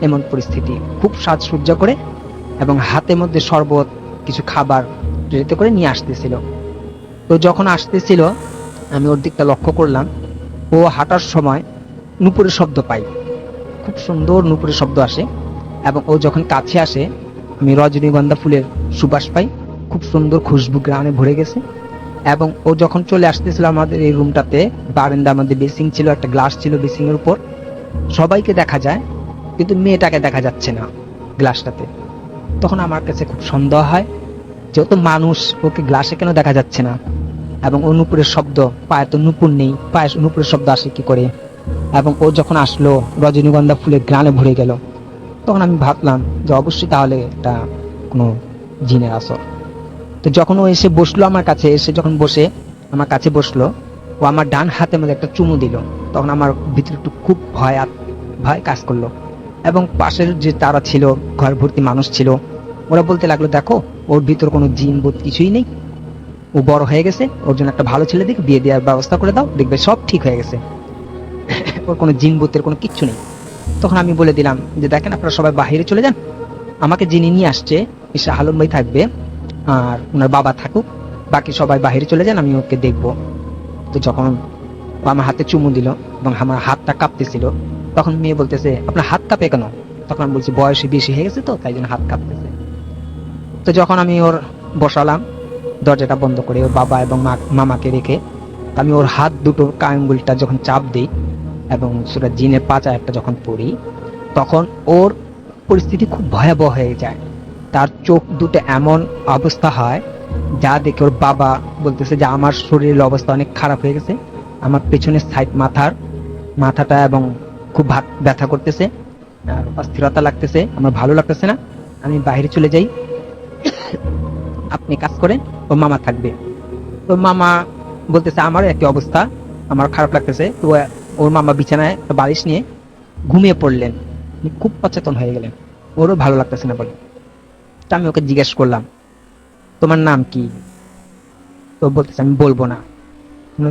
এমন পরিস্থিতি। খুব সাজসজ্জা করে, এবং হাতের মধ্যে শরবত, কিছু খাবার রেতে করে নিয়ে আসতেছিল। তো যখন আসতেছিল আমি ওর দিকটা লক্ষ্য করলাম, ও হাঁটার সময় নুপুরের শব্দ পাই, খুব সুন্দর নুপুরের শব্দ আসে, এবং ও যখন কাছে আসে আমি রজনীগন্ধা ফুলের সুবাস পাই, খুব সুন্দর খুশবু গ্রামে ভরে গেছে। এবং ও যখন চলে আসতেছিল আমাদের এই রুমটাতে, বারান্দার মধ্যে বেসিং ছিল, একটা গ্লাস ছিল বেসিং এর উপর, সবাইকে দেখা যায় কিন্তু মেয়েটাকে দেখা যাচ্ছে না গ্লাসটাতে। তখন আমার কাছে খুব সন্দেহ হয়, যেহেতু মানুষ, ওকে গ্লাসে কেন দেখা যাচ্ছে না, এবং ও নুপুরের শব্দ, পায়ে তো নুপুর নেই, পায়ে নুপুরের শব্দ আসে কি করে। এবং ও যখন আসলো রজনীগন্ধা ফুলের গ্রানে ভরে গেল, তখন আমি ভাবলাম যে অবশ্যই তাহলে এটা কোনো জিনের আসর। তো যখন ও এসে বসলো আমার কাছে, এসে যখন বসে আমার কাছে বসলো, ও আমার ডান হাতের মধ্যে একটা চুমু দিল, তখন আমার ভিতরে একটু খুব ভয় কাজ করলো। এবং পাশের যে তারা ছিল, ঘর ভর্তি মানুষ ছিল, ওরা বলতে লাগলো দেখো ওর ভিতর কোনো জিন ভূত কিছুই নেই, ও বড় হয়ে গেছে, ওর জন্য একটা ভালো ছেলে দেখে বিয়ে দেওয়ার ব্যবস্থা করে দাও, দেখবে সব ঠিক হয়ে গেছে, ওর কোনো জিন ভূতের কোনো কিচ্ছু নেই। তখন আমি বলে দিলাম যে দেখেন আপনারা সবাই বাহিরে চলে যান, আমাকে যিনি নিয়ে আসছে মিস্টার আলম ভাই থাকবে, আর ওনার বাবা থাকুক, বাকি সবাই বাহিরে চলে যান, আমি ওকে দেখবো। তো যখন ও আমার হাতে চুমু দিল এবং আমার হাতটা কাঁপতেছিল, তখন মেয়ে বলতেছে আপনার হাত কাঁপে কেন? তখন আমি বলছি বয়স বেশি হয়ে গেছে তো তাই জন্য হাত কাঁপতেছে। তো যখন আমি ওর বসালাম, দরজাটা বন্ধ করে ওর বাবা এবং মামাকে রেখে, আমি ওর হাত দুটোর আঙ্গুলটা যখন চাপ দিই এবং সেটা জিনের পাচা একটা যখন পড়ি, তখন ওর পরিস্থিতি খুব ভয়াবহ হয়ে যায়। তার চোখ দুটো এমন অবস্থা হয় যা দেখে ওর বাবা বলতেছে যে আমার শরীরের অবস্থা অনেক খারাপ হয়ে গেছে, আমার পেছনের সাইড মাথাটা এবং খুব ব্যথা করতেছে, আর অস্থিরতা লাগতেছে, আমার ভালো লাগতেছে না, আমি বাইরে চলে যাই, আপনি কাজ করেন, ও মামা থাকবে। তো মামা বলতেছে আমার একই অবস্থা, আমার খারাপ লাগতেছে। তো ওর মামা বিছানায় একটা বালিশ নিয়ে ঘুমিয়ে পড়লেন, খুব সচেতন হয়ে গেলেন, ওরও ভালো লাগতেছে না বলে। তো আমি ওকে জিজ্ঞেস করলাম তোমার নাম কি? তো বলতেছে আমি বলবো না।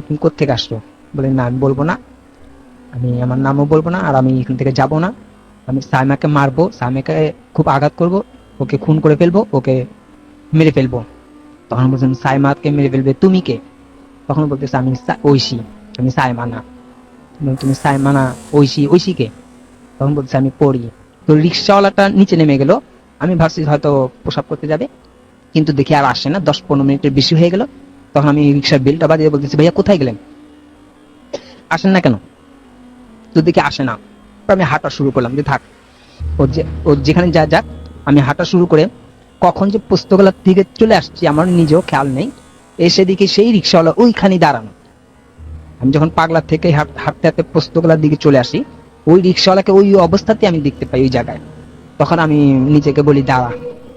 তুমি কোত্থেকে আসছো? বলে না আমি বলবো না, আমি আমার নামও বলবো না, আর আমি এখান থেকে যাব না, আমি সাইমাকে মারবো, সাইমাকে খুব আঘাত করব, ওকে খুন করে ফেলবো, ওকে মেরে ফেলবো। তখন বলছেন সাইমাকে মেরে ফেলবে তুমি কে? তখন বলতেছে আমি ঐশী, আমি সাইমা না। তুমি সাইমা না, ঐশী কে? তখন বলতেছে আমি পড়ি। তো রিক্সাওয়ালাটা নিচে নেমে গেল, আমি ভাবছি হয়তো প্রসাব করতে যাবে, কিন্তু দেখি আর আসে না, 10-15 মিনিটের বেশি হয়ে গেল। তখন আমি রিক্সার বেলটা বাজিয়ে বলতেছি ভাইয়া কোথায় গেলেন, আসেন না কেন? তো দেখি আসে না। আমি হাঁটা শুরু করলাম যে থাক, ও যেখানে যাক, আমি হাঁটা শুরু করে কখন যে পুস্তকালয়ের দিকে চলে আসছি আমার নিজেও খেয়াল নেই। এসে দেখি সেই রিক্সাওয়ালা ওইখানে দাঁড়ানো। আমি যখন পাগলা থেকে হাঁটতে হাঁটতে পুস্তকালয়ের দিকে চলে আসি, ওই রিক্সাওয়ালাকে ওই অবস্থাতে আমি দেখতে পাই ওই জায়গায়। তখন আমি নিজেকে বলি দাঁড়া।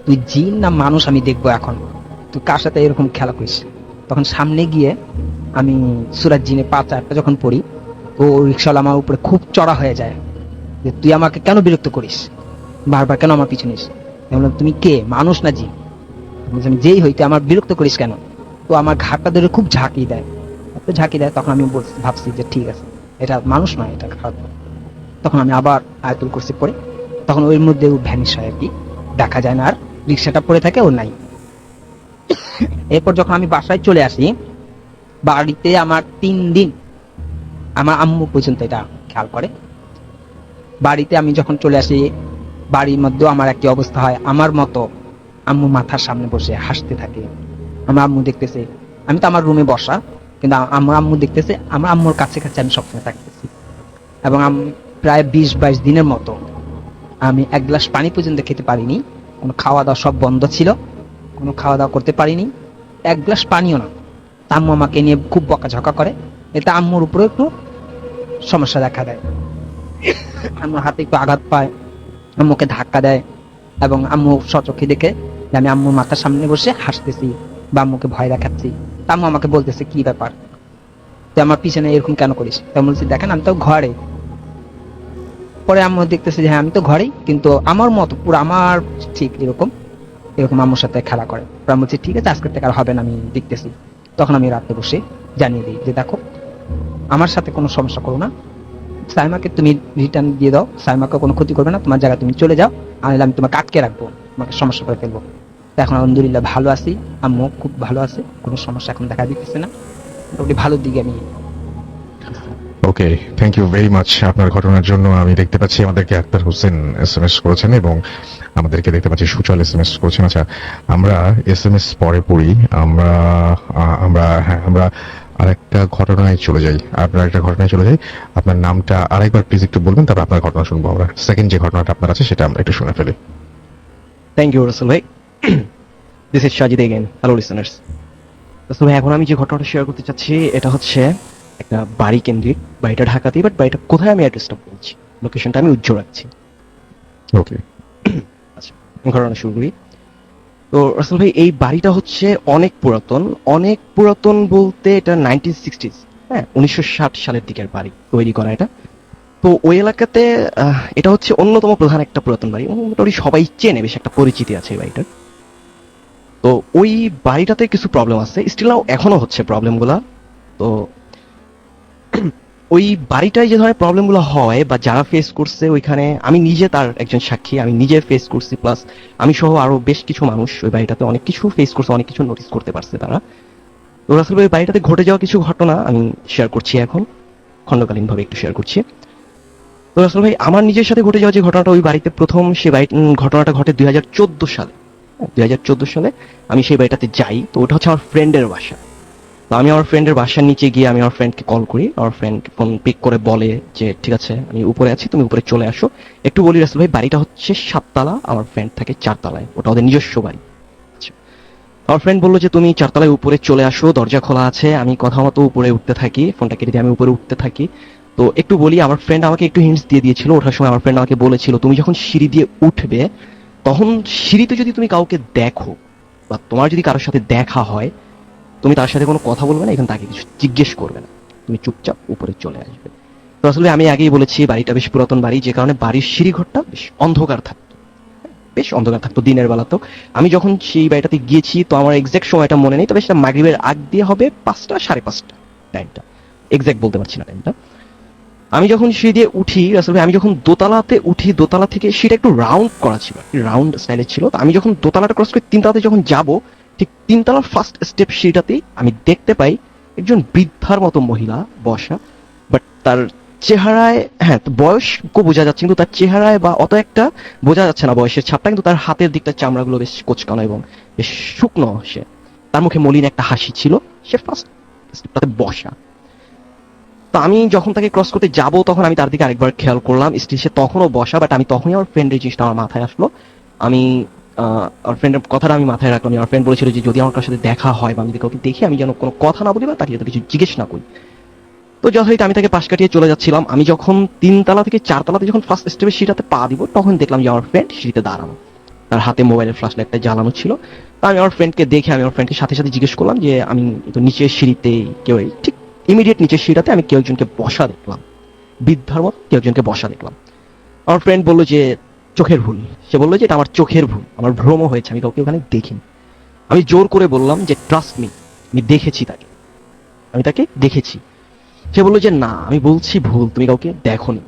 তো তুই জিন না মানুষ আমি দেখবো এখন, তুই কার সাথে এরকম খেলা করিস। তখন সামনে গিয়ে আমি সুরাজ জিনে 5-4টা যখন পড়ি, ও রিক্সাওয়ালা আমার উপরে খুব চড়া হয়ে যায় যে তুই আমাকে কেন বিরক্ত করিস, বারবার কেন আমার পিছু নিস। আমি বললাম তুমি কে, মানুষ না জিন? বলছে, আমি যেই হইতে আমার বিরক্ত করিস কেন। তো আমার ঘাটটা ধরে খুব ঝাঁকি দেয়, এত ঝাঁকি দেয়। তখন আমি ভাবছি যে ঠিক আছে, এটা মানুষ নয়, এটা খারাপ। তখন আমি আবার আয়াতুল কুরসি পড়ে, তখন ওর মধ্যে ও ভ্যানিশ হয় আর কি, দেখা যায় না আর, রিক্সাটা পড়ে থাকে, ও নাই। এরপর যখন আমি বাসায় চলে আসি, বাড়িতে আমার 3 দিন, আমার আম্মু পর্যন্ত এটা খেয়াল করে। বাড়িতে আমি যখন চলে আসি, বাড়ির মধ্যেও আমার একটি অবস্থা হয়, আমার মতো আম্মু মাথার সামনে বসে হাসতে থাকে। আমার আম্মু দেখতেছে, আমি তো আমার রুমে বসা, কিন্তু আমার আম্মু দেখতেছে, আমার আম্মুর কাছে কাছে আমি সবসময় থাকতেছি। এবং আমি প্রায় 20-22 দিনের মতো আমি 1 গ্লাস পানি পর্যন্ত খেতে পারিনি, কোনো খাওয়া দাওয়া সব বন্ধ ছিল, কোনো খাওয়া দাওয়া করতে পারিনি, 1 গ্লাস পানিও না। আম্মু আমাকে নিয়ে খুব বকাঝকা করে, এতে আম্মুর উপরে একটু সমস্যা দেখা দেয়। আম্মুর হাতে একটু আঘাত পায়, আম্মুকে ধাক্কা দেয়, এবং আম্মু সচক্ষে দেখে যে আমি আম্মুর মাথার সামনে বসে হাসতেছি বা আম্মুকে ভয় দেখাচ্ছি। তা আম্মু আমাকে বলতেছে কি ব্যাপার, তুই আমার পিছনে এরকম কেন করিস? তা বলছি দেখেন আমি তো ঘরে। পরে আম্মু দেখতেছে যে হ্যাঁ আমি তো ঘরেই, কিন্তু আমার মতো পুরো আমার ঠিক এরকম এরকম আম্মুর সাথে খেলা করে। তো আমি বলছি ঠিক আছে, আজকের থেকে আর হবে না, আমি দেখতেছি। তখন আমি রাতে বসে জানিয়ে দিই যে দেখো, আমার সাথে কোনো সমস্যা করো না, সাইমাকে তুমি রিটার্ন দিয়ে দাও, সাইমাকে কোনো ক্ষতি করবে না, তোমার জায়গায় তুমি চলে যাও, আমি তোমাকে আটকে রাখবো, তোমাকে সমস্যা করে ফেলবো। তো এখন আলহামদুলিল্লাহ ভালো আছি, আম্মু খুব ভালো আছে, কোনো সমস্যা এখন দেখা দিতেছে না, মোটামুটি ভালোর দিকে আমি। ওকে, থ্যাংক ইউ ভেরি মাচ আপনার ঘটনার জন্য। আমি দেখতে পাচ্ছি আমাদেরকে আক্তার হোসেন এসএমএস করেছেন এবং আমাদেরকে দেখতে পাচ্ছি সুচল এসএমএস করেছেন। আচ্ছা, আমরা এসএমএস পরে পড়ি। আমরা আমরা আরেকটা ঘটনায় চলে যাই। আপনার নামটা আরেকবার প্লিজ একটু বলবেন, তারপর আপনার ঘটনা শুনবো আমরা। সেকেন্ড যে ঘটনাটা আপনার আছে সেটা আমরা একটু শুনে ফেলি। থ্যাংক ইউ রাসেল ভাই। This is Sajid again. Hello listeners. Rasel ভাই, এখন আমি যে ঘটনাটা শেয়ার করতে চাচ্ছি এটা হচ্ছে একটা বাড়ি কেন্দ্রিক। বাড়িটা ঢাকাতেই, বাট বাড়িটা কোথায় আমি অ্যাড্রেসটা বলছি, লোকেশনটা আমি উজ্জ্বল রাখছি। ওকে, আচ্ছা, ঘটনা শুরু করি। তো রাসেল ভাই, এই বাড়িটা হচ্ছে অনেক পুরাতন বলতে এটা 1960s, হ্যাঁ 1960 সালের দিকের বাড়ি তৈরি করা এটা। তো ওই এলাকাতে এটা হচ্ছে অন্যতম প্রধান একটা পুরাতন বাড়ি, মোটামুটি সবাই চেনে, বেশ একটা পরিচিতি আছে এই বাড়িটার। তো ওই বাড়িটাতে কিছু প্রবলেম আছে, স্টিল নাও এখনো হচ্ছে প্রবলেমগুলা। তো ওই বাড়িটায় যে ধরনের প্রবলেমগুলো হয় বা যারা ফেস করছে ওইখানে, আমি নিজে তার একজন সাক্ষী, আমি নিজে ফেস করছি, প্লাস আমি সহ আরো বেশ কিছু মানুষ ওই বাড়িটাতে অনেক কিছু ফেস করছে, অনেক কিছু নোটিস করতে পারছে তারা। তো আসলে ওই বাড়িটাতে ঘটে যাওয়া কিছু ঘটনা আমি শেয়ার করছি, এখন খণ্ডকালীন ভাবে একটু শেয়ার করছি। তো আসলে ভাই, আমার নিজের সাথে ঘটে যাওয়া যে ঘটনাটা, ওই বাড়িতে প্রথম সে ঘটনাটা ঘটে 2014 সালে। 2014 সালে আমি সেই বাড়িটাতে যাই। তো ওটা হচ্ছে আমার ফ্রেন্ডের বাসা। তো আমি আমার ফ্রেন্ডের বাসার নিচে গিয়ে আমি আমার ফ্রেন্ডকে কল করি, আমার ফ্রেন্ড ফোন পিক করে বলে যে ঠিক আছে আমি উপরে আছি, তুমি উপরে চলে আসো। একটু বলি রাসেল ভাই, বাড়িটা হচ্ছে 7 তলা, আমার ফ্রেন্ড থাকে 4 তলায়, ওটা ওদের নিজস্ব বাড়ি। আচ্ছা, আমার ফ্রেন্ড বললো যে তুমি 4 তলায় উপরে চলে আসো, দরজা খোলা আছে। আমি কথা মতো উপরে উঠতে থাকি, ফোনটা কেটে দিয়ে আমি উপরে উঠতে থাকি। তো একটু বলি, আমার ফ্রেন্ড আমাকে একটু হিন্টস দিয়ে দিয়েছিল ওঠার সময়। আমার ফ্রেন্ড আমাকে বলেছিল তুমি যখন সিঁড়ি দিয়ে উঠবে, তখন সিঁড়িতে যদি তুমি কাউকে দেখো বা তোমার যদি কারোর সাথে দেখা হয়, তুমি তার সাথে কোনো কথা বলবে না, এখানে তাকে কিছু জিজ্ঞেস করবে না, তুমি চুপচাপ উপরে চলে আসবে। তো আসলে আমি আগেই বলেছি বাড়িটা বেশ পুরাতন বাড়ি, যে কারণে বাড়ির সিঁড়িঘরটা বেশ অন্ধকার থাকতো, দিনের বেলা। তো আমি যখন সেই বাড়িটাতে গিয়েছি, তো আমার এক্সাক্ট সময়টা মনে নেই, তবে সেটা মাগরিবের আগ দিয়ে হবে, 5টা 5:30 টাইমটা, এক্সাক্ট বলতে পারছি না টাইমটা। আমি যখন সিঁড়ি দিয়ে উঠি আসলে, আমি যখন দোতলাতে উঠি, দোতলা থেকে সেটা একটু রাউন্ড করা ছিল, রাউন্ড স্টাইলের ছিল। তো আমি যখন দোতলাটা ক্রস করে 3তলাতে যখন যাব, ঠিক 3তলার ফার্স্ট স্টেপ সিঁড়িটাতেই আমি দেখতে পাই একজন বৃদ্ধার মতো মহিলা বসা। বাট তার চেহারায়, হ্যাঁ বয়স খুব বোঝা যাচ্ছে, কিন্তু তার চেহারায় বা অত একটা বোঝা যাচ্ছে না বয়সের ছাপটা, কিন্তু তার হাতের দিকটা চামড়াগুলো বেশ কোচকানো এবং বেশ শুকনো। সে, তার মুখে মলিন একটা হাসি ছিল, সে ফার্স্ট স্টেপটাতে বসা। তো আমি যখন তাকে ক্রস করতে যাব, তখন আমি তার দিকে আরেকবার খেয়াল করলাম, স্টিল সে তখনও বসা। বাট আমি তখনই আমার ফ্রেন্ডের জিনিসটা আমার মাথায় আসলো। আমি আমার ফ্রেন্ডের কথাটা আমি মাথায় রাখলাম। আমার ফ্রেন্ড বলেছিল যে যদি আমার কার সাথে দেখা হয় বা আমি যদি কাউকে দেখি, আমি যেন কোনো কথা না বলি বা তাকে যাতে কিছু জিজ্ঞেস না করি। তো যথারীতি আমি তাকে পাশ কাটিয়ে চলে যাচ্ছিলাম। আমি যখন 3তলা থেকে 4তলাতে যখন ফার্স্ট স্টেপে সিঁড়িটাতে পা দিব, তখন দেখলাম যে আমার ফ্রেন্ড সিঁড়িতে দাঁড়ানো। তার হাতে মোবাইলের ফ্ল্যাশ লাইটটা জ্বালানো ছিল। তা আমি আমার ফ্রেন্ডকে সাথে সাথে জিজ্ঞেস করলাম যে আমি তো নিচের সিঁড়িতে কেউ ঠিক ইমিডিয়েট নিচের সিঁড়িটাতে আমি কেউ একজনকে বসা দেখলাম, বৃদ্ধার মতো কেউ একজনকে বসা দেখলাম। আমার ফ্রেন্ড বললো যে চোখের ভুল। সে বললো যে এটা আমার চোখের ভুল, আমার ভ্রম হয়েছে, আমি কাউকে ওখানে দেখিনি। আমি জোর করে বললাম যে ট্রাস্ট মি, আমি দেখেছি তাকে, আমি তাকে দেখেছি। সে বললো যে না, আমি বলছি ভুল, তুমি কাউকে দেখোনি।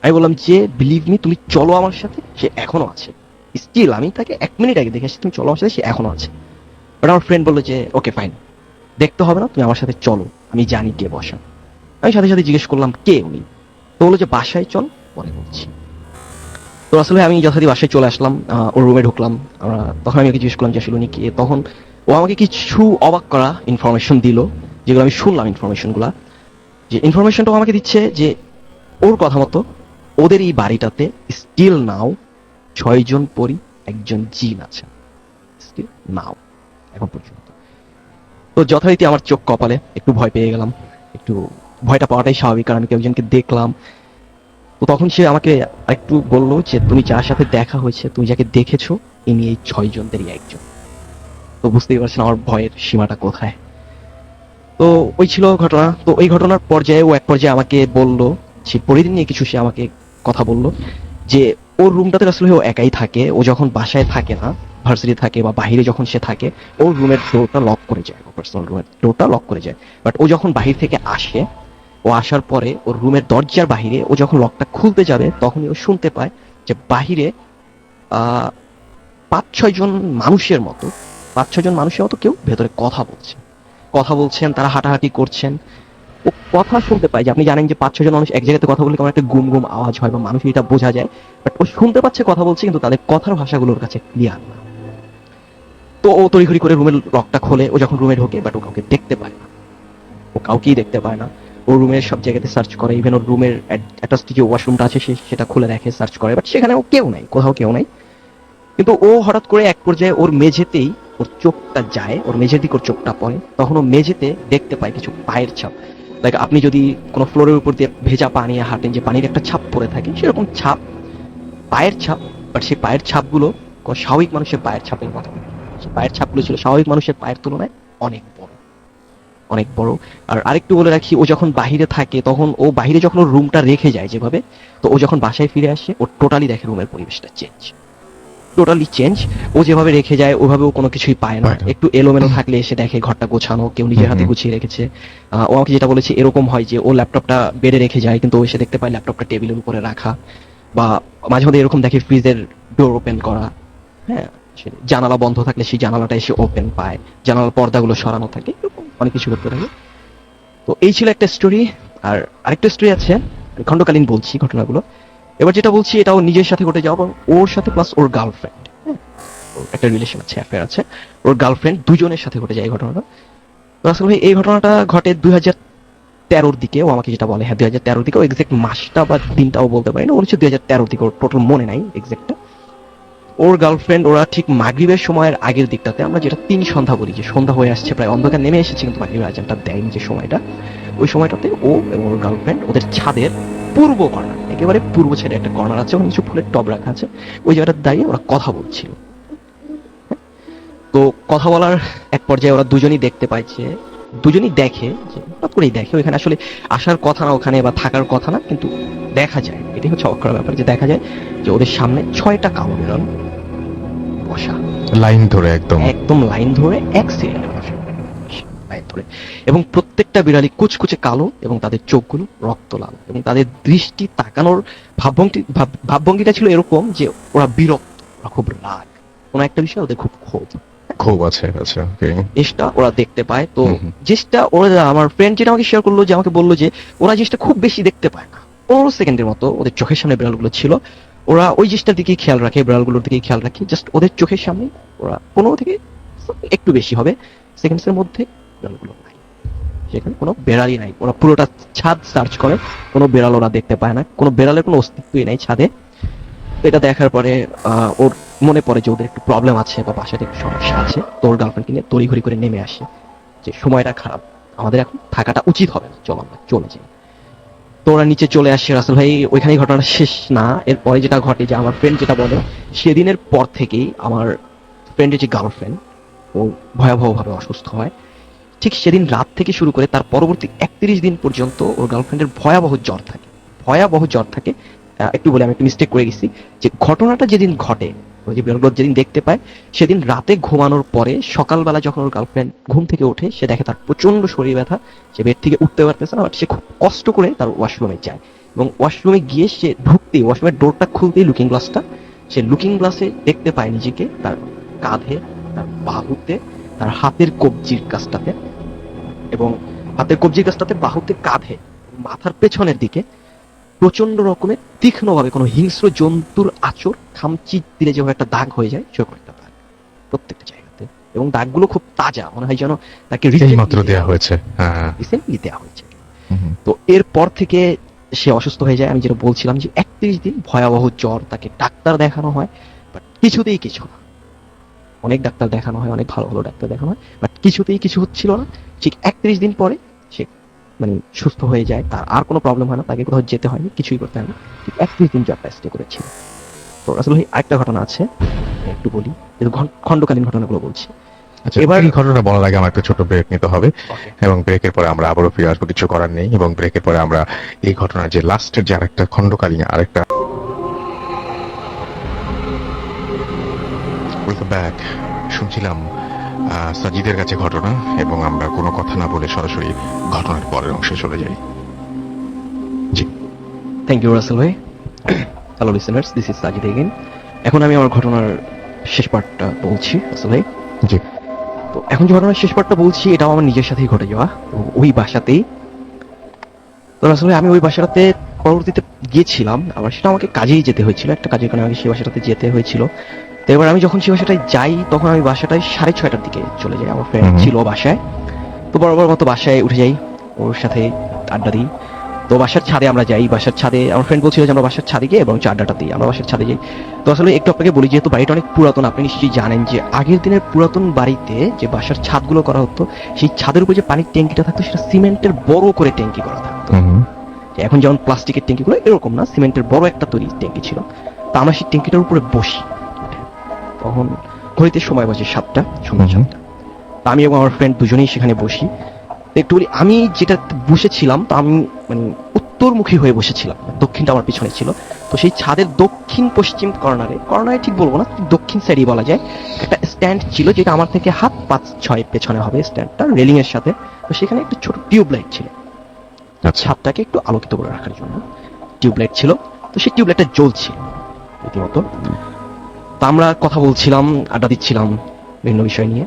আমি বললাম যে বিলিভ মি, তুমি চলো আমার সাথে, সে এখনো আছে। স্টিল আমি তাকে 1 মিনিট আগে দেখে এসেছি, তুমি চলো আমার সাথে, সে এখনো আছে। বাট আমার ফ্রেন্ড বললো যে ওকে ফাইন, দেখতে হবে না, তুমি আমার সাথে চলো, আমি জানি কে বসা। আমি সাথে সাথে জিজ্ঞেস করলাম কে উনি। তো বললো যে বাসায় চল, পরে বলছি। তো আসলে আমি যথারীতি বাসায় চলে আসলাম, ওর রুমে ঢুকলাম। তখন আমি ওকে জিজ্ঞেস করলাম যে আসলে উনি কে। তখন ও আমাকে কিছু অবাক করা ইনফরমেশন দিল, যেগুলো আমি শুনলাম। ইনফরমেশনটা আমাকে দিচ্ছে যে ওর কথা মতো ওদের এই বাড়িটাতে স্টিল নাও 6 জন পরি, 1 জন জিন আছে, স্টিল নাও এখন পর্যন্ত। তো যথারীতি আমার চোখ কপালে, একটু ভয় পেয়ে গেলাম। একটু ভয়টা পাওয়াটাই স্বাভাবিক, কারণ আমি কেউ একজনকে দেখলাম। তো তখন সে আমাকে একটু বললো যে তুমি যার সাথে দেখা হয়েছে, তুমি যাকে দেখেছো, ইনি এই 6 জনেরই একজন। তো বুঝতেই পারছেন আমার ভয়ের সীমাটা কোথায়। তো ওই ছিল ঘটনা। তো এই ঘটনার পর্যায়ে ও এক পর্যায়ে আমাকে বললো যে পরিদিন নিয়ে কিছু, সে আমাকে কথা বললো যে ওর রুমটাতে আসলে ও একাই থাকে। ও যখন বাসায় থাকে না, ভার্সিটি থাকে বা বাইরে যখন সে থাকে, ওর রুমের ডোরটা লক করে যায়, পার্সোনাল রুমের ডোরটা লক করে যায়। বাট ও যখন বাহির থেকে আসে, ও আসার পরে ওর রুমের দরজার বাহিরে ও যখন লকটা খুলতে যাবে, তখনই ও শুনতে পায় যে বাহিরে 5-6 জন মানুষের মতো, 5-6 জন মানুষের মতো কেউ ভেতরে কথা বলছেন, তারা হাঁটাহাঁটি করছেন। ও কথা শুনতে পায়, যে আপনি জানেন যে 5-6 জন মানুষ এক জায়গাতে কথা বললে কেমন একটা গুম গুম আওয়াজ হয় বা মানুষের এটা বোঝা যায়। বাট ও শুনতে পাচ্ছে কথা বলছে, কিন্তু তাদের কথার ভাষাগুলোর কাছে ক্লিয়ার না। তো ও তড়িঘড়ি করে রুমের লকটা খোলে। ও যখন রুমে ঢোকে, বাট ও কাউকে দেখতে পায় না, ও কাউকেই দেখতে পায় না। ও রুমের সব জায়গাতে সার্চ করে, ইভেন ওর রুমের অ্যাটাচড যে ওয়াশরুমটা আছে সেটা খুলে দেখে, সার্চ করে, বাট সেখানেও কেউ নাই, কোথাও কেউ নাই। কিন্তু ও হঠাৎ করে এক পর্যায়ে ওর মেঝেতেই ওর চোখটা যায়, ওর মেঝের দিকে ওর চোখটা পড়ে। তখন ও মেঝেতে দেখতে পায় কিছু পায়ের ছাপ। লাইক আপনি যদি কোনো ফ্লোরের উপর দিয়ে ভেজা পানি হাঁটেন, যে পানির একটা ছাপ পড়ে থাকে, সেরকম ছাপ, পায়ের ছাপ। বাট সেই পায়ের ছাপগুলো কোনো স্বাভাবিক মানুষের পায়ের ছাপের মতো না। সেই পায়ের ছাপগুলো ছিল স্বাভাবিক মানুষের পায়ের তুলনায় অনেক বড়, অনেক বড়। আর আরেকটু বলে রাখি, ও যখন বাহিরে থাকে, তখন ও বাহিরে যখন ওর রুমটা রেখে যায় যেভাবে, তো ও যখন বাসায় ফিরে আসে, ও টোটালি দেখে রুমের পরিবেশটা টোটালি চেঞ্জ। ও যেভাবে রেখে যায় ওভাবে ও কোনো কিছুই পায় না। একটু এলোমেলো থাকলে এসে দেখে ঘরটা গোছানো, কেউ নিজের হাতে গুছিয়ে রেখেছে। ও আমাকে যেটা বলেছে, এরকম হয় যে ও ল্যাপটপটা বেডে রেখে যায়, কিন্তু ও এসে দেখতে পায় ল্যাপটপটা টেবিলের উপরে রাখা। বা মাঝে মধ্যে এরকম দেখে ফ্রিজের ডোর ওপেন করা, হ্যাঁ, জানালা বন্ধ থাকলে সেই জানালাটা এসে ওপেন পায়, জানালার পর্দাগুলো সরানো থাকে, এরকম অনেক কিছু করতে থাকে। তো এই ছিল একটা স্টোরি। আর আরেকটা স্টোরি আছে, খণ্ডকালীন বলছি ঘটনাগুলো। এবার যেটা বলছি এটাও নিজের সাথে ঘটে যাওয়া, ওর সাথে প্লাস ওর গার্লফ্রেন্ড, একটা রিলেশন আছে, অ্যাফেয়ার আছে, ওর গার্লফ্রেন্ড, দুজনের সাথে ঘটে যায় এই ঘটনাটা। তো আসলে ভাই এই ঘটনাটা ঘটে 2013-র দিকে। ও আমাকে যেটা বলে, হ্যাঁ 2013-র দিকে। ও এক্সাক্ট মাসটা বা দিনটাও বলতে পারি না, ওর হচ্ছে 2013-র দিকে, ওর টোটাল মনে নাই এক্সাক্টটা। ওর গার্লফ্রেন্ড, ওরা ঠিক মাগরিবের সময়ের আগের দিকটাতে, আমরা যেটা 3 সন্ধ্যা বলি, যে সন্ধ্যা হয়ে আসছে, প্রায় অন্ধকার নেমে এসেছে, কিন্তু মাগরিবের আজানটা দেয়নি যে সময়টা, ওই সময়টাতে ও এবং ওর গার্লফ্রেন্ড ওদের ছাদের পূর্ব কর্নার, একেবারে পূর্ব সাইডে একটা কর্নার আছে, ওখানে কিছু ফুলের টব রাখা আছে, ওই জায়গাটা দাঁড়িয়ে ওরা কথা বলছিল। তো কথা বলার এক পর্যায়ে ওরা দুজনই দেখতে পাইছে, দুজনই দেখে, যে হঠাৎ করেই দেখে, ওইখানে আসলে আসার কথা না ওখানে, বা থাকার কথা না, কিন্তু দেখা যায়, এটাই হচ্ছে অবাক করার ব্যাপার, যে দেখা যায় যে ওদের সামনে 6টা কালো বিড়াল বসা, লাইন ধরে একদম একদম লাইন ধরে এক সিরিয়ালে বসা, লাইন ধরে। এবং প্রত্যেকটা বিড়ালই কুচকুচে কালো, এবং তাদের চোখগুলো রক্ত লাল, এবং তাদের দৃষ্টি তাকানোর ভাবভঙ্গিটা ছিল এরকম যে ওরা বিরক্ত, ওরা খুব রাগ, কোনো একটা বিষয় ওদের খুব ক্ষোভ, খুব আছে। আচ্ছা, ওকে। জিনিসটা ওরা দেখতে পায়। তো জিনিসটা ওরা, আমার ফ্রেন্ড যেটা আমাকে শেয়ার করলো, যে আমাকে বললো যে ওরা জিনিসটা খুব বেশি দেখতে পায় না, 15 সেকেন্ডের মতো ওদের চোখের সামনে বিড়ালগুলো ছিল, ওরা ওই জিনিসটার দিকেই খেয়াল রাখে, বিড়ালগুলোর দিকেই খেয়াল রাখে, জাস্ট ওদের চোখের সামনে ওরা 15 থেকে একটু বেশি হবে সেকেন্ডসের মধ্যে বিড়ালগুলো নাই, সেখানে কোনো বেড়ালই নাই। ওরা পুরোটা ছাদ সার্চ করে, কোনো বেড়াল ওরা দেখতে পায় না, কোনো বেড়ালের কোনো অস্তিত্বই নাই ছাদে। এটা দেখার পরে ওর মনে পড়ে যে ওদের একটু প্রবলেম আছে বা বাসাতে একটু সমস্যা আছে। তো ওর গার্লফ্রেন্ডকে নিয়ে তড়িঘড়ি করে নেমে আসে, যে সময়টা খারাপ, আমাদের এখন থাকাটা উচিত হবে না, চলো আমরা চলে যাই। তো ওরা নিচে চলে আসে। রাসেল ভাই ওইখানেই ঘটনাটা শেষ না, এরপরে যেটা ঘটে যে আমার ফ্রেন্ড যেটা বলে, সেদিনের পর থেকেই আমার ফ্রেন্ডের যে গার্লফ্রেন্ড ও ভয়াবহভাবে অসুস্থ হয়। ঠিক সেদিন রাত থেকে শুরু করে তার পরবর্তী 31 দিন পর্যন্ত ওর গার্লফ্রেন্ডের ভয়াবহ জ্বর থাকে, ভয়াবহ জ্বর থাকে। একটু বলে আমি একটু মিস্টেক করে গেছি, যে ঘটনাটা যেদিন ঘটে, ওই যে বেরোলোর যেদিন দেখতে পায়, সেদিন রাতে ঘুমানোর পরে সকালবেলা যখন ওর গার্লফ্রেন্ড ঘুম থেকে ওঠে, সে দেখে তার প্রচন্ড শরীর ব্যথা, সে বেড থেকে উঠতে পারতেছে না, বাট সে খুব কষ্ট করে তার ওয়াশরুমে যায়, এবং ওয়াশরুমে গিয়ে সে ঢুকতেই, ওয়াশরুমের ডোরটা খুলতেই লুকিং গ্লাসটা, সে লুকিং গ্লাসে দেখতে পায় নিজেকে তার কাঁধে, তার বাহুতে, তার হাতের কবজির কাছটাতে, এবং হাতের কবজির কাছটাতে, বাহুতে, কাঁধে, মাথার পেছনের দিকে প্রচন্ড রকমের তীক্ষ্ণভাবে কোনো হিংস্র জন্তুর আঁচড়, খামচি দিলে যেভাবে একটা দাগ হয়ে যায়, সেরকম একটা দাগ প্রত্যেকটা জায়গাতে, এবং দাগগুলো খুব তাজা, মনে হয় যেন তাকে এই মাত্র দেয়া হয়েছে। হ্যাঁ। রিসেন্টলি দেওয়া হয়েছে। হুম। তো এরপর থেকে সে অসুস্থ হয়ে যায়। আমি যেটা বলছিলাম যে 31 দিন ভয়াবহ জ্বর, তাকে ডাক্তার দেখানো হয়, বাট কিছুতেই কিছু না। অনেক ডাক্তার দেখানো হয়, অনেক ভালো ভালো ডাক্তার দেখানো হয়, বাট কিছুতেই কিছু হচ্ছিল না। ঠিক 31 দিন পরে সে মানে সুস্থ হয়ে যায়, তার আর কোনো প্রবলেম হয় না, তাকে কোথাও যেতে হয়নি, কিছুই করতে হয়নি। ঠিক 31 দিন জ্বরটা স্টে করেছিল। তো আসলে ভাই আরেকটা ঘটনা আছে, একটু বলি, যেহেতু খণ্ডকালীন ঘটনাগুলো বলছি। আচ্ছা, এবার- এই ঘটনা বলার আগে আমার একটা ছোট ব্রেক নিতে হবে, এবং ব্রেকের পরে আমরা আবারও ফিরে আসবো, কিছু করার নেই। এবং ব্রেকের পরে আমরা এই ঘটনার যে লাস্টের যে আরেকটা খণ্ডকালীন আরেকটা ওয়েলকাম ব্যাক। শুনছিলাম সাজিদের কাছে ঘটনা, এবং আমরা কোনো কথা না বলে সরাসরি ঘটনার পরের অংশে চলে যাই। জি। থ্যাংক ইউ রাসেল ভাই। Hello listeners, this is Sajid again. এখন আমি আমার ঘটনার শেষ পার্টটা বলছি রাসেল ভাই। জি। তো এখন যে ঘটনার শেষ পার্টটা বলছি, এটাও আমার নিজের সাথেই ঘটে যাওয়া, তো ওই বাসাতেই। তো আসলে আমি ওই বাসাটাতে পরবর্তীতে গিয়েছিলাম, আবার সেটা আমাকে কাজেই যেতে হয়েছিল, একটা কাজের কারণে আমাকে সেই বাসাটাতে যেতে হয়েছিল। তো এবার আমি যখন সেই বাসাটায় যাই, তখন আমি বাসাটায় 6:30টার দিকে চলে যাই। আমার ফ্রেন্ড ছিল বাসায়, তো বরাবর মতো বাসায় উঠে যাই, ওর সাথে আড্ডা দিই। তো বাসার ছাদে আমরা যাই, বাসার ছাদে আমার ফ্রেন্ড বলছিল যে আমরা বাসার ছাদে গিয়ে এবং আড্ডাটা দিই, আমরা বাসার ছাদে যাই। তো আসলে একটু আপনাকে বলি, যেহেতু বাড়িটা অনেক পুরাতন, আপনি নিশ্চয়ই জানেন যে আগের দিনের পুরাতন বাড়িতে যে বাসার ছাদগুলো করা হতো, সেই ছাদের উপর যে পানির ট্যাঙ্কিটা থাকতো, সেটা সিমেন্টের বড় করে ট্যাঙ্কি করা থাকতো। এখন যেমন প্লাস্টিকের ট্যাঙ্কিগুলো এরকম না, সিমেন্টের বড় একটা তৈরি ট্যাঙ্কি ছিল। তো আমরা সেই ট্যাঙ্কিটার উপরে বসি, তখন ঘড়িতে সময় বাজে 7টা, সন্ধ্যা 7টা। তো আমি এবং আমার ফ্রেন্ড দুজনেই সেখানে বসি। তো একটু বলি, আমি যেটা বসেছিলাম, তো আমি মানে উত্তরমুখী হয়ে বসেছিলাম, দক্ষিণটা আমার পিছনে ছিল। তো সেই ছাদের দক্ষিণ পশ্চিম কর্নারে ঠিক বলবো না, দক্ষিণ সাইডই বলা যায়, একটা স্ট্যান্ড ছিল, যেটা আমার থেকে হাত 5-6 পেছনে হবে স্ট্যান্ডটা, রেলিং এর সাথে। তো সেখানে একটা ছোট টিউবলাইট ছিল, ছাদটাকে একটু আলোকিত করে রাখার জন্য টিউবলাইট ছিল। তো সেই টিউবলাইটটা জ্বলছিল রীতিমতো। তো আমরা কথা বলছিলাম, আড্ডা দিচ্ছিলাম বিভিন্ন বিষয় নিয়ে।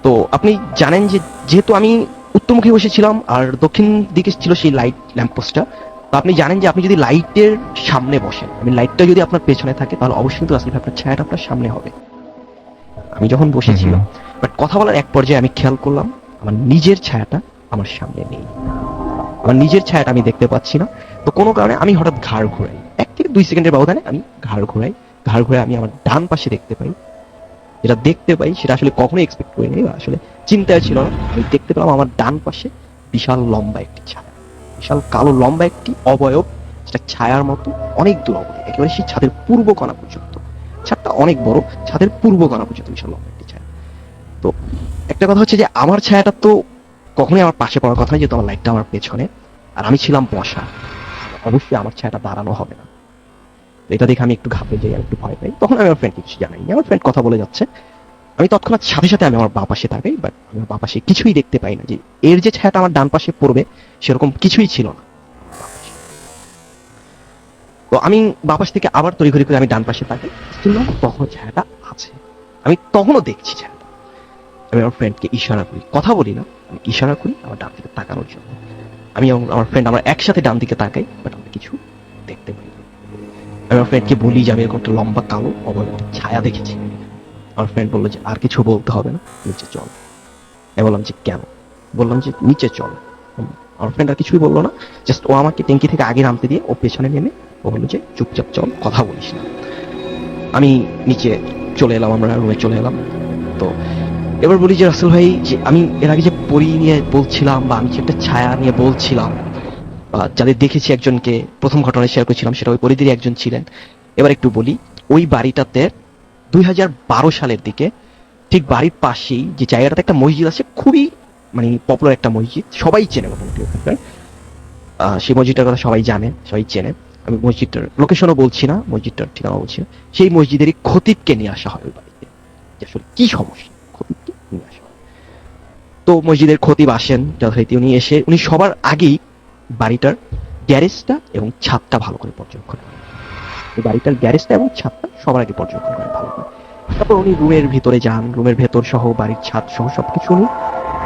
তো আপনি জানেন যে যেহেতু আমি উত্তরমুখী বসেছিলাম আর দক্ষিণ দিকে ছিল সেই লাইট ল্যাম্পপোস্টটা, তো আপনি জানেন যে আপনি যদি লাইটের সামনে বসেন, লাইটটা যদি আপনার পেছনে থাকে, তাহলে অবশ্যই কিন্তু আসলে আপনার ছায়াটা আপনার সামনে হবে। আমি যখন বসেছিলাম, বাট কথা বলার এক পর্যায়ে আমি খেয়াল করলাম আমার নিজের ছায়াটা আমার সামনে নেই, আমার নিজের ছায়াটা আমি দেখতে পাচ্ছি না। তো কোনো কারণে আমি হঠাৎ ঘাড় ঘোরাই, 1 থেকে 2 সেকেন্ডের ব্যবধানে আমি ঘাড় ঘোরাই আমি আমার ডান পাশে দেখতে পাই, যেটা দেখতে পাই সেটা আসলে কখনোই এক্সপেক্ট করিনি, আসলে চিন্তায় ছিল না। আমি দেখতে পেলাম আমার ডান পাশে বিশাল লম্বা একটি ছায়া, বিশাল কালো লম্বা একটি অবয়ব, সেটা ছায়ার মতো অনেক দূর অবধি, একেবারে সেই ছাদের পূর্ব কোণা পর্যন্ত। ছাদটা অনেক বড়, ছাদের পূর্ব কোণা পর্যন্ত বিশাল লম্বা একটি ছায়া। তো একটা কথা হচ্ছে যে আমার ছায়াটা তো কখনোই আমার পাশে পড়ার কথা নয়, যেহেতু আমার লাইটটা আমার পেছনে, আর আমি ছিলাম বসা, অবশ্যই আমার ছায়াটা দাঁড়ানো হবে না। এটা দেখে আমি একটু ঘাবড়ে যাই, আমি একটু ভয় পাই। তখন আমি আমার ফ্রেন্ডকে কিছু জানাই, আমার ফ্রেন্ড কথা বলে যাচ্ছে, আমি তৎক্ষণাৎ সাথে সাথে আমি আমার বাঁ পাশে তাকাই, বাট আমি আমার বাঁ পাশে কিছুই দেখতে পাই না, যে এর যে ছায়াটা আমার ডান পাশে পড়বে সেরকম কিছুই ছিল না। তো আমি বাঁ পাশ থেকে আবার তড়িঘড়ি করে আমি ডান পাশে তাকাই, তখন ছায়াটা আছে, আমি তখনও দেখছি ছায়াটা। আমি আমার ফ্রেন্ডকে ইশারা করি, কথা বলি না, আমি ইশারা করি আমার ডান দিকে তাকানোর জন্য। আমি এবং আমার ফ্রেন্ড আমরা একসাথে ডান দিকে তাকাই, বাট আমরা কিছু দেখতে পাই না। আমি আমার ফ্রেন্ডকে বলি যে আমি এরকম একটা লম্বা কালো অবয়ব ছায়া দেখেছি। আমার ফ্রেন্ড বললো যে আর কিছু বলতে হবে না, নিচে চল। আমি বললাম যে কেন? বললাম যে নিচে চল। আমার ফ্রেন্ড আর কিছুই বললো না, জাস্ট ও আমাকে ট্যাঙ্কি থেকে আগে নামতে দিয়ে ও পেছনে নেমে ও বললো যে চুপচাপ চল, কথা বলিস না। আমি নিচে চলে এলাম, আমরা রুমে চলে এলাম। তো এবার বলি যে রাসেল ভাই, যে আমি এর আগে যে পরি নিয়ে বলছিলাম, বা আমি যে একটা ছায়া নিয়ে বলছিলাম, যাদের দেখেছি একজনকে প্রথম ঘটনায় শেয়ার করেছিলাম, সেটা ওই পরিধিরই একজন ছিলেন। এবার একটু বলি, ওই বাড়িটাতে 2012 সালের দিকে ঠিক বাড়ির পাশেই যে জায়গাটাতে একটা মসজিদ আছে, খুবই মানে পপুলার একটা মসজিদ, সবাই চেনে মোটামুটি ওখানকার। সেই মসজিদটার কথা সবাই জানে, সবাই চেনে। আমি মসজিদটার লোকেশনও বলছি না, মসজিদটার ঠিকানা বলছি না। সেই মসজিদেরই খতিবকে নিয়ে আসা হয় ওই বাড়িতে, যে আসলে কি সমস্যা, খতিবকে নিয়ে আসা হয়। তো মসজিদের খতিব আসেন যথারীতি, উনি এসে উনি সবার আগেই বাড়িটার গ্যারেজটা এবং ছাদটা ভালো করে পর্যবেক্ষণ করেন। এই বাড়িটার গ্যারেজটা এবং ছাদটা সবার আগে পর্যবেক্ষণ করেন ভালো করে। তারপর উনি রুমের ভিতরে যান, রুমের ভেতর সহ বাড়ির ছাদ সহ সবকিছু উনি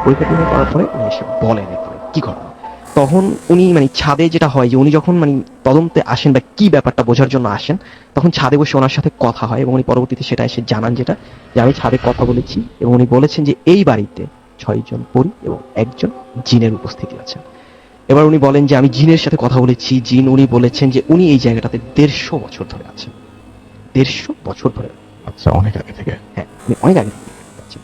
পরিকল্পনা করার পরে উনি এসে বলেন এরপরে কি ঘটনা। তখন উনি মানে ছাদে যেটা হয় যে উনি যখন মানে তদন্তে আসেন বা কি ব্যাপারটা বোঝার জন্য আসেন, তখন ছাদে বসে ওনার সাথে কথা হয় এবং উনি পরবর্তীতে সেটা এসে জানান যেটা, যে আমি ছাদে কথা বলেছি এবং উনি বলেছেন যে এই বাড়িতে 6 জন পরী এবং 1 জন জিনের উপস্থিতি আছে। এবার উনি বলেন যে আমি জিনের সাথে কথা বলেছি, জিন উনি বলেছেন যে উনি এই জায়গাটাতে 150 বছর ধরে আছেন। 150 বছর ধরে, আচ্ছা, অনেক আগে থেকে। হ্যাঁ উনি অনেক আগে থেকে আছেন।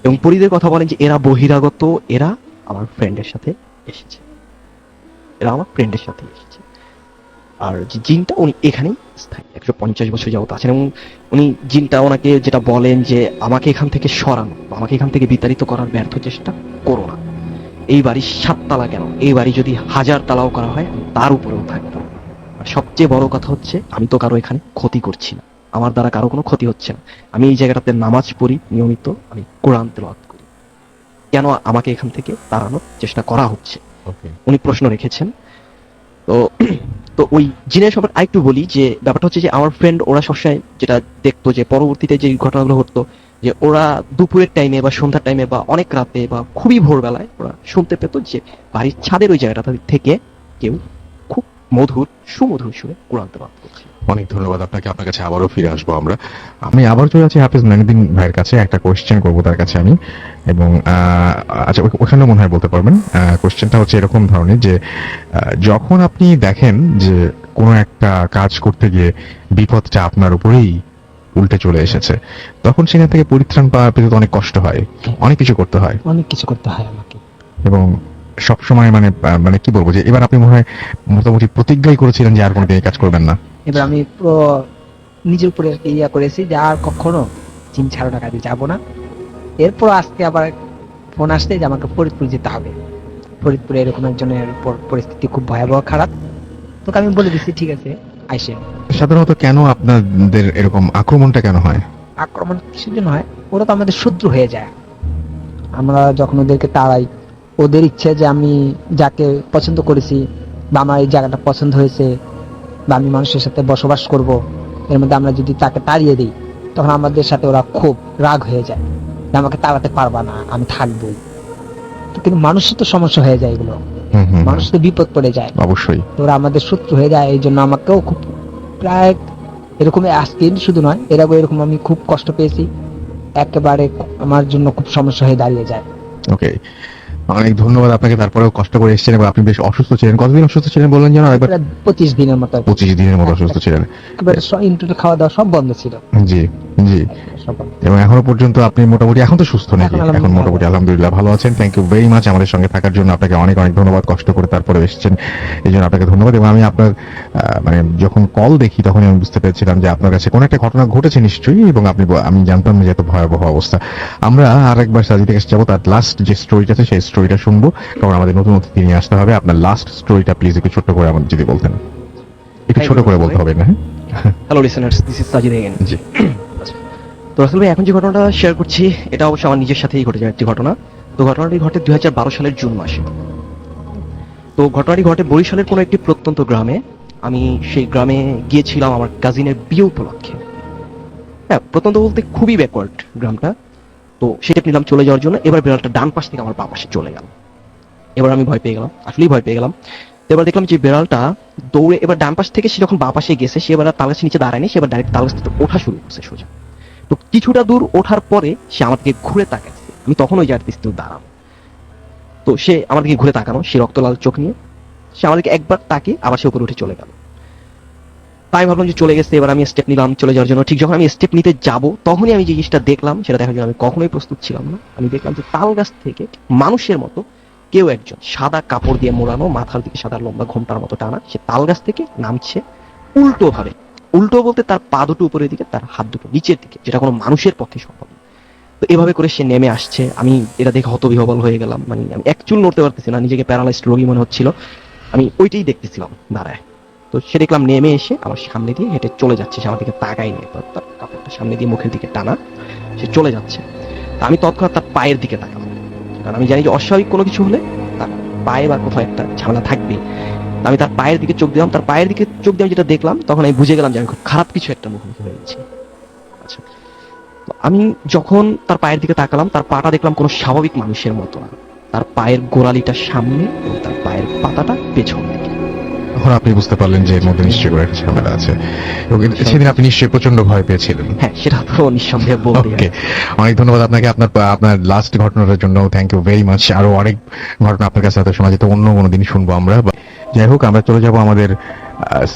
এবং পরীদের কথা বলেন যে এরা বহিরাগত, এরা আমার ফ্রেন্ডের সাথে এসেছে, এরা আমার ফ্রেন্ডের সাথে এসেছে। আর যে জিনটা উনি এখানেই স্থায়ী 150 বছর যাবত আছেন। এবং উনি জিনটা ওনাকে যেটা বলেন যে আমাকে এখান থেকে সরানো বা আমাকে এখান থেকে বিতাড়িত করার ব্যর্থ চেষ্টা করো না। এই বাড়ি 7 তালা কেন, এই বাড়ি যদি 1000 তালাও করা হয় আমি তার উপরেও থাকবো। আর সবচেয়ে বড় কথা হচ্ছে আমি তো কারো এখানে ক্ষতি করছি না, আমার দ্বারা কারো কোনো ক্ষতি হচ্ছে না। আমি এই জায়গাটাতে নামাজ পড়ি নিয়মিত, আমি কোরআন তেলাওয়াত করি, কেন আমাকে এখান থেকে তাড়ানোর চেষ্টা করা হচ্ছে, উনি প্রশ্ন রেখেছেন। তো তো ওই জিনের সম্পর্কে আরেকটু বলি যে ব্যাপারটা হচ্ছে যে আমার ফ্রেন্ড ওরা সবসময় যেটা দেখতো যে পরবর্তীতে যে ঘটনাগুলো ঘটতো, যে ওরা দুপুরের টাইমে বা সন্ধ্যার টাইমে বা অনেক রাতে বা খুবই ভোরবেলায় ওরা শুনতে পেত যে বাড়ির ছাদের ওই জায়গাটা থেকে কেউ খুব সুমধুর সুরে কোরআন তেলাওয়াত করছে। অনেক ধন্যবাদ আপনাকে। আপনার কাছে আবারও ফিরে আসবো আমরা। আমি আবার চলে যাচ্ছি হাফিজ নাইনুদ্দিন ভাইয়ের কাছে, একটা কোয়েশ্চেন করবো তার কাছে আমি। এবং আচ্ছা, ওখানে মনে হয় বলতে পারবেন। কোয়েশ্চেনটা হচ্ছে এরকম ধরনের যে যখন আপনি দেখেন যে কোনো একটা কাজ করতে গিয়ে বিপদটা আপনার উপরেই উল্টে চলে এসেছে, তখন সেখান থেকে পরিত্রাণ পাওয়া পেতে তো অনেক কষ্ট হয়, অনেক কিছু করতে হয়, অনেক কিছু করতে হয় আমাকে। এবং সবসময় মানে কি বলবো, যে এবার আপনি মনে হয় মোটামুটি প্রতিজ্ঞাই করেছিলেন যে আর কোনোদিন এই কাজ করবেন না। এবার আমি পুরো নিজের উপরে ইয়া করেছি যে আর কখনো জিম ছাড়ানোর কাজে যাবো না। এরপর আজকে আবার ফোন আসছে যে আমাকে ফরিদপুর যেতে হবে, ফরিদপুরে এরকম একজনের উপর পরিস্থিতি খুব ভয়াবহ খারাপ। তোকে আমি বলে দিচ্ছি ঠিক আছে আইসেন। সাধারণত কেন আপনাদের এরকম আক্রমণটা কেন হয়? আক্রমণ কিসের জন্য হয়? ওরা তো আমাদের শত্রু হয়ে যায়। আমরা যখন ওদেরকে তাড়াই, ওদের ইচ্ছে যে আমি যাকে পছন্দ করেছি বা আমার এই জায়গাটা পছন্দ হয়েছে বা আমি মানুষের সাথে বসবাস করব, এর মধ্যে আমরা যদি তাকে তাড়িয়ে দিই, তখন আমাদের সাথে ওরা খুব রাগ হয়ে যায় যে আমাকে তাড়াতে পারবা না, আমি থাকবোই। তো কিন্তু মানুষের তো সমস্যা হয়ে যায়, এগুলো মানুষ তো বিপদ পড়ে যায় অবশ্যই। তো ওরা আমাদের শত্রু হয়ে যায়। এই জন্য আমাকেও খুব প্রায় এরকম আজকে শুধু নয়, এরকম আমি খুব কষ্ট পেয়েছি, একেবারে আমার জন্য খুব সমস্যা হয়ে দাঁড়িয়ে যায়। ওকে, অনেক ধন্যবাদ আপনাকে। তারপরেও কষ্ট করে এসেছেন এবং আপনি বেশ অসুস্থ ছিলেন। কতদিন অসুস্থ ছিলেন বললেন যেন আরেকবার? প্রায় 25 দিনের মতো। 25 দিনের মতো অসুস্থ ছিলেন। একেবারে ইন্টারনেট খাওয়া দাওয়া সব বন্ধ ছিল। জি জি। সব বন্ধ। এবং এখনো পর্যন্ত আপনি মোটামুটি এখন তো সুস্থ নাকি? এখন এখন মোটামুটি আলহামদুলিল্লাহ ভালো আছেন। থ্যাংক ইউ ভেরি মাচ আমাদের সঙ্গে থাকার জন্য। আপনাকে অনেক অনেক ধন্যবাদ, কষ্ট করে তারপরে এসেছেন, এই জন্য আপনাকে ধন্যবাদ। এবং আমি আপনার মানে যখন কল দেখি তখন আমি বুঝতে পেরেছিলাম যে আপনার কাছে কোনো একটা ঘটনা ঘটেছে নিশ্চয়ই, এবং আমি জানতাম না যে এত ভয়াবহ অবস্থা। আমরা আরেকবার সাজিদের কাছে যাবো, তার লাস্ট যে স্টোরিটা আছে সেই স্টোরিটা শুনবো, কারণ আমাদের নতুন অতিথি নিয়ে আসতে হবে। আপনার লাস্ট স্টোরিটা প্লিজ একটু ছোট্ট করে আমাদের যদি বলতেন। একটু ছোট করে বলতে হবে না? Hello listeners, this is Sajid again. জি। তো রাসেল ভাই, এখন যে ঘটনাটা শেয়ার করছি এটা অবশ্য আমার নিজের সাথেই ঘটে যায় একটি ঘটনা। তো ঘটনাটি ঘটে 2012 সালের জুন মাসে। তো ঘটনাটি ঘটে বরিশালের কোনো একটি প্রত্যন্ত গ্রামে। আমি সেই গ্রামে গিয়েছিলাম আমার কাজিনের বিয়ে উপলক্ষে। হ্যাঁ, প্রত্যন্ত বলতে খুবই ব্যাকওয়ার্ড গ্রামটা। তো সেটা নিলাম চলে যাওয়ার জন্য। এবার বিড়ালটা ডান পাশ থেকে আমার বাঁ পাশে চলে গেল। এবার আমি ভয় পেয়ে গেলাম, আসলেই ভয় পেয়ে গেলাম। তো এবার দেখলাম যে বিড়ালটা দৌড়ে এবার ডান পাশ থেকে সে যখন বাঁ পাশে গেছে, সে এবার তাল গাছের নিচে দাঁড়ায়নি, সে এবার ডাইরেক্ট তাল গাছ থেকে ওঠা শুরু করছে সোজা। তো কিছুটা দূর ওঠার পরে সে আমার দিকে ঘুরে তাকাচ্ছে। আমি তখন ওই জায়গাতে স্থির দাঁড়ানো। তো সে আমার দিকে ঘুরে তাকানো, সে রক্তলাল চোখ নিয়ে সে আমাদেরকে একবার তাকিয়ে আবার সে উপরে উঠে চলে গেল। তাই ভাবলাম যে চলে গেছে, এবার আমি স্টেপ নিলাম চলে যাওয়ার জন্য। ঠিক যখন আমি স্টেপ নিতে যাব, তখনই আমি যে জিনিসটা দেখলাম সেটা দেখার জন্য আমি কখনোই প্রস্তুত ছিলাম না। আমি দেখলাম যে তাল গাছ থেকে মানুষের মতো কেউ একজন সাদা কাপড় দিয়ে মোড়ানো, মাথার দিকে সাদা লম্বা ঘোমটার মতো টানা, সে তাল গাছ থেকে নামছে উল্টো ভাবে। উল্টো বলতে তার পা দুটো উপরের দিকে, তার হাত দুটো নিচের দিকে, যেটা কোনো মানুষের পক্ষে সম্ভব না। তো এভাবে করে সে নেমে আসছে। আমি এটা দেখে হতবিহ্বল হয়ে গেলাম, মানে আমি এক চুল নড়তে পারতেছি না, নিজেকে প্যারালাইজড রোগী মনে হচ্ছিল। আমি ওইটাই দেখতেছিলাম দাঁড়ায়। তো সে দেখলাম নেমে এসে আমার সামনে দিয়ে হেঁটে চলে যাচ্ছে, সে আমার দিকে তাকাই নিয়ে, তার কাপড়টা সামনে দিয়ে মুখের দিকে টানা, সে চলে যাচ্ছে। তা আমি তৎক্ষণাৎ তার পায়ের দিকে তাকালাম, কারণ আমি জানি যে অস্বাভাবিক কোনো কিছু হলে তার পায়ে বা কোথাও একটা ঝামেলা থাকবে। আমি তার পায়ের দিকে চোখ দিলাম, তার পায়ের দিকে চোখ দিয়ে আমি যেটা দেখলাম, তখন আমি বুঝে গেলাম যে আমি খুব খারাপ কিছু একটা মুখোমুখি হয়ে গেছি। আচ্ছা, তো আমি যখন তার পায়ের দিকে তাকালাম, তার পাটা দেখলাম কোনো স্বাভাবিক মানুষের মতো না। তার পায়ের গোড়ালিটা সামনে এবং তার পায়ের পাতাটা পেছন দিকে। তখন আপনি বুঝতে পারলেন যে এর মধ্যে নিশ্চয়ই কোনো একটা ঝামেলা আছে, এবং সেদিন আপনি নিশ্চয়ই প্রচন্ড ভয় পেয়েছিলেন। হ্যাঁ, সেটা তো নিঃসন্দেহে বলতে ওকে, অনেক ধন্যবাদ আপনাকে আপনার লাস্ট ঘটনাটার জন্য। Thank you very much. আরো অনেক ঘটনা আপনার কাছে হয়তো শোনা যেত, অন্য কোনো দিন শুনবো আমরা। যাই হোক, আমরা চলে যাব আমাদের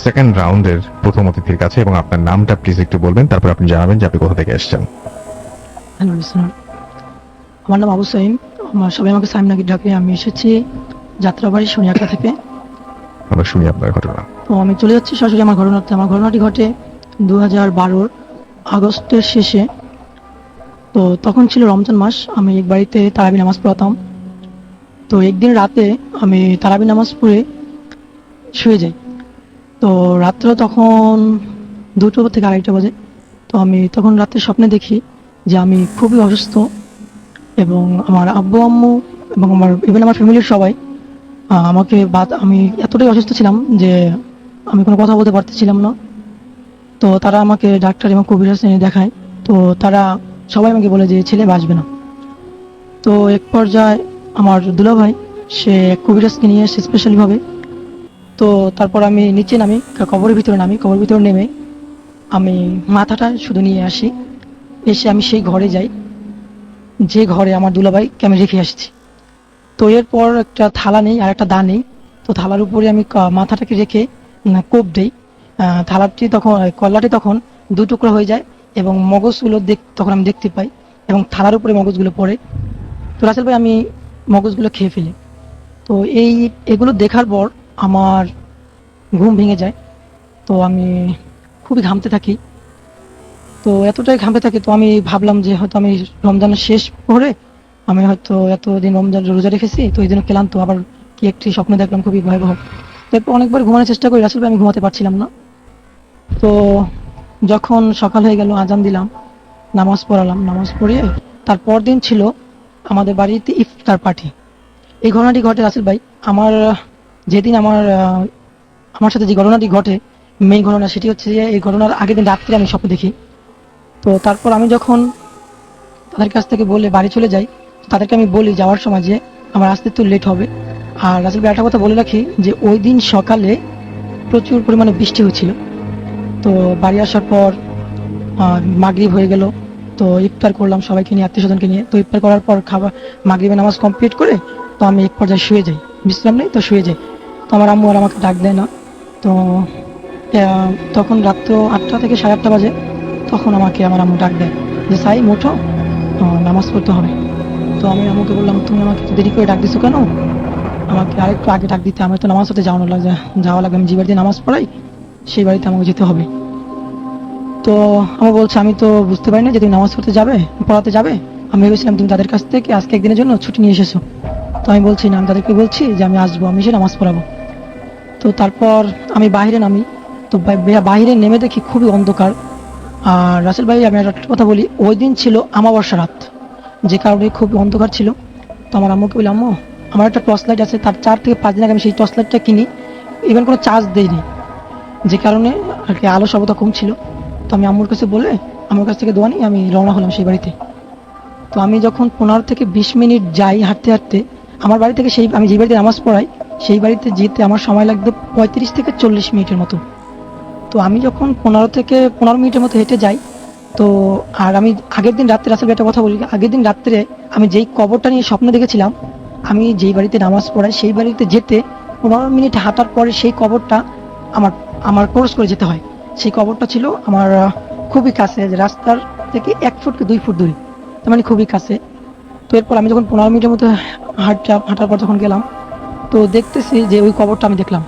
সেকেন্ড রাউন্ডের প্রথম অতিথির কাছে, এবং আপনার নামটা প্লিজ একটু বলবেন, তারপর আপনি জানাবেন যে আপনি কোথা থেকে এসেছেন। হ্যালো লিসনার, আমার নাম আবু সাইম, আমার সবাই আমাকে সাইম নাকি ডাকে। আমি এসেছি যাত্রাবাড়ি সোনিয়াকা থেকে। আমরা শুনি আপনার ঘটনা। তো আমি চলে যাচ্ছি সরাসরি আমার ঘটনাতে। আমার ঘটনাটি ঘটে 2012 আগস্টের শেষে। তো তখন ছিল রমজান মাস, আমি এক বাড়িতে তারাবি নামাজ পড়াতাম। তো একদিন রাতে আমি তারাবি নামাজ পড়ে শুয়ে যাই। তো রাত্র তখন 2টো থেকে 2:30 বাজে। তো আমি তখন রাতে স্বপ্নে দেখি যে আমি খুবই অসুস্থ, এবং আমার আব্বু আম্মু এবং আমার ফ্যামিলির সবাই আমাকে আমি এতটাই অসুস্থ ছিলাম যে আমি কোনো কথা বলতে পারতেছিলাম না। তো তারা আমাকে ডাক্তার এবং কবিরাজ এনে দেখায়। তো তারা সবাই আমাকে বলে যে ছেলে বাঁচবে না। তো এক পর্যায়ে আমার দুলাভাই সে কবিরাজকে নিয়ে এসে স্পেশালিভাবে। তো তারপর আমি নিচে নামি, কবরের ভিতরে নামি। কবরের ভিতরে নেমে আমি মাথাটা শুধু নিয়ে আসি। এসে আমি সেই ঘরে যাই যে ঘরে আমার দুলাভাইকে আমি রেখে আসছি। তো এরপর একটা থালা নেই আর একটা দা নেই। তো থালার উপরে আমি মাথাটাকে রেখে কোপ দেই। থালাটি তখন, কল্লাটি তখন 2 টুকরো হয়ে যায়, এবং মগজগুলো তখন আমি দেখতে পাই, এবং থালার উপরে মগজগুলো পড়ে। তো রাসেল ভাই, আমি মগজগুলো খেয়ে ফেলি। তো এগুলো দেখার পর আমার ঘুম ভেঙে যায়। তো আমি খুবই ঘামতে থাকি। তো এতটাই ঘামতে থাকি, তো আমি ভাবলাম যে হয়তো আমি রমজানের শেষ পরে আমি হয়তো এতদিন রমজান রোজা রেখেছি, তো এই জন্য ক্লান্ত, আবার কি একটি স্বপ্ন দেখলাম খুবই ভয়াবহ। তারপর অনেকবার ঘুমানোর চেষ্টা করি, আসলে আমি ঘুমাতে পারছিলাম না। তো যখন সকাল হয়ে গেল, আজান দিলাম, নামাজ পড়ালাম। নামাজ পড়িয়ে তারপর দিন ছিল আমাদের বাড়িতে ইফতার পার্টি। এই ঘটনাটি ঘটে রাসেল ভাই, যেদিন আমার সাথে যে ঘটনাটি ঘটে, মেইন ঘটনা সেটি হচ্ছে যে এই ঘটনার আগের দিন রাত্রে আমি স্বপ্ন দেখি। তো তারপর আমি যখন তাদের কাছ থেকে বলে বাড়ি চলে যাই, তাদেরকে আমি বলি যাওয়ার সময় যে আমার আসতে একটু লেট হবে। আর রাসেল ভাই, একটা কথা বলে রাখি যে ওই দিন সকালে প্রচুর পরিমাণে বৃষ্টি হচ্ছিল। তো বাড়ি আসার পর মাগরিব হয়ে গেল। তো ইফতার করলাম সবাইকে নিয়ে, আত্মীয় স্বজনকে নিয়ে। তো ইফতার করার পর মাগরিবের নামাজ কমপ্লিট করে তো আমি এক পর্যায়ে শুয়ে যাই, বিশ্রাম নেই, তো শুয়ে যাই। তো আমার আম্মু আর আমাকে ডাক দেয় না। তো তখন রাত্র 8টা থেকে 8:30 বাজে। তখন আমাকে আমার আম্মু ডাক দেয় যে সাইম ওঠো, নামাজ পড়তে হবে। তো আমি আম্মুকে বললাম, তুমি আমাকে দেরি করে ডাক দিছো কেন? আমাকে আরেকটু আগে ডাক দিতে, আমার তো নামাজ পড়তে যাওয়া লাগবে। আমি যে বাড়িতে নামাজ পড়াই সেই বাড়িতে আমাকে যেতে হবে। তো আমার বলছে, আমি তো বুঝতে পারি না যে তুমি নামাজ পড়াতে যাবে। আমি ভেবেছিলাম তুমি তাদের কাছ থেকে আজকে একদিনের জন্য ছুটি নিয়ে এসেছো। তো আমি বলছি না, আমি তাদেরকে বলছি যে আমি আসবো, আমি এসে নামাজ পড়াবো। তো তারপর আমি বাইরে নামি। তো বাইরে নেমে দেখি খুবই অন্ধকার। আর রাসেল ভাই, আমি একটা কথা বলি, ওই দিন ছিল আমাবস্যা রাত, যে কারণে খুব অন্ধকার ছিল। তো আমার আম্মুকে বলি, আম্মু আমার একটা টর্চ লাইট আছে, তার 4 থেকে 5 দিন আগে আমি সেই টর্চ লাইটটা কিনি, ইভেন কোনো চার্জ দেইনি, যে কারণে আর কি আলো সর্বদা কম ছিল। তো আমি আম্মুর কাছে বলে আমার কাছ থেকে দোয়া নিয়ে আমি রওনা হলাম সেই বাড়িতে। তো আমি যখন 15 থেকে 20 মিনিট যাই হাঁটতে হাঁটতে আমার বাড়ি থেকে, আমি যে বাড়িতে নামাজ পড়াই সেই বাড়িতে যেতে আমার সময় লাগতো 35 থেকে 40 মিনিটের মতো। তো আমি যখন 15 থেকে 15 মিনিটের মতো হেঁটে যাই, তো আর আমি আগের দিন রাত্রে, রাসেল ভাই একটা কথা বলি, আগের দিন রাত্রে আমি যেই কবরটা নিয়ে স্বপ্ন দেখেছিলাম, আমি যেই বাড়িতে নামাজ পড়াই সেই বাড়িতে যেতে 15 মিনিট হাঁটার পরে সেই কবরটা আমার ক্রস করে যেতে হয়। সেই কবরটা ছিল আমার খুবই কাছে, রাস্তার থেকে 1 ফুট কি 2 ফুট দূরে, তার মানে খুবই কাছে। তো এরপর আমি যখন 15 মিনিটের মতো হাঁটার পর যখন গেলাম, তো দেখতেছি যে ওই কবরটা আমি দেখলাম।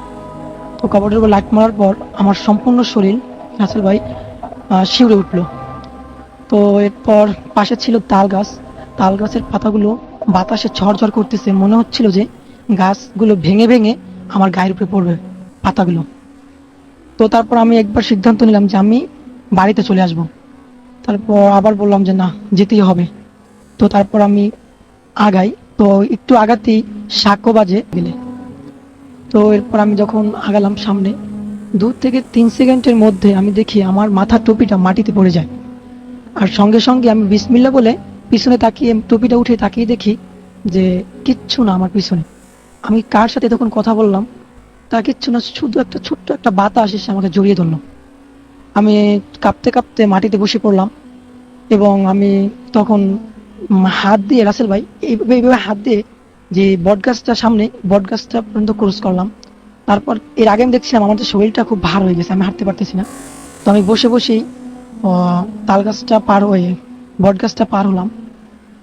তো কবরের উপর লাইট মারার পর আমার সম্পূর্ণ শরীর, রাসেল ভাই, শিউরে উঠলো। তো এরপর পাশে ছিল তাল গাছ। তাল গাছের পাতাগুলো বাতাসে ঝরঝর করতেছে, মনে হচ্ছিল যে গাছগুলো ভেঙে ভেঙে আমার গায়ের উপরে পড়বে পাতাগুলো। তো তারপর আমি একবার সিদ্ধান্ত নিলাম যে আমি বাড়িতে চলে আসব। তারপর আবার বললাম যে না, যেতেই হবে। তো তারপর আমি আগাই। তো একটু আগাতেই শাকও বাজে গেলে। তো এরপর আমি যখন আগালাম সামনে, 2 থেকে 3 সেকেন্ডের মধ্যে আমি দেখি আমার মাথার টুপিটা মাটিতে পড়ে যায়। আর সঙ্গে সঙ্গে আমি বিসমিল্লাহ বলে পিছনে তাকিয়ে টুপিটা উঠে তাকিয়ে দেখি যে কিচ্ছু না আমার পিছনে। আমি কার সাথে তখন কথা বললাম তা কিচ্ছু না, শুধু একটা ছোট্ট একটা বাতাস এসে আমাকে জড়িয়ে ধরলো। আমি কাঁপতে কাঁপতে মাটিতে বসে পড়লাম এবং আমি তখন হাত দিয়ে, রাসেল ভাই, এইভাবে হাত দিয়ে যে বটগাছটা সামনে, বটগাছটা পর্যন্ত ক্রস করলাম। তারপর এর আগে আমি দেখছিলাম আমার শরীরটা খুব ভার হয়ে গেছে, আমি হাঁটতে পারতেছি না। তো আমি বসে বসেই তাল গাছটা পার হয়ে বটগাছটা পার হলাম।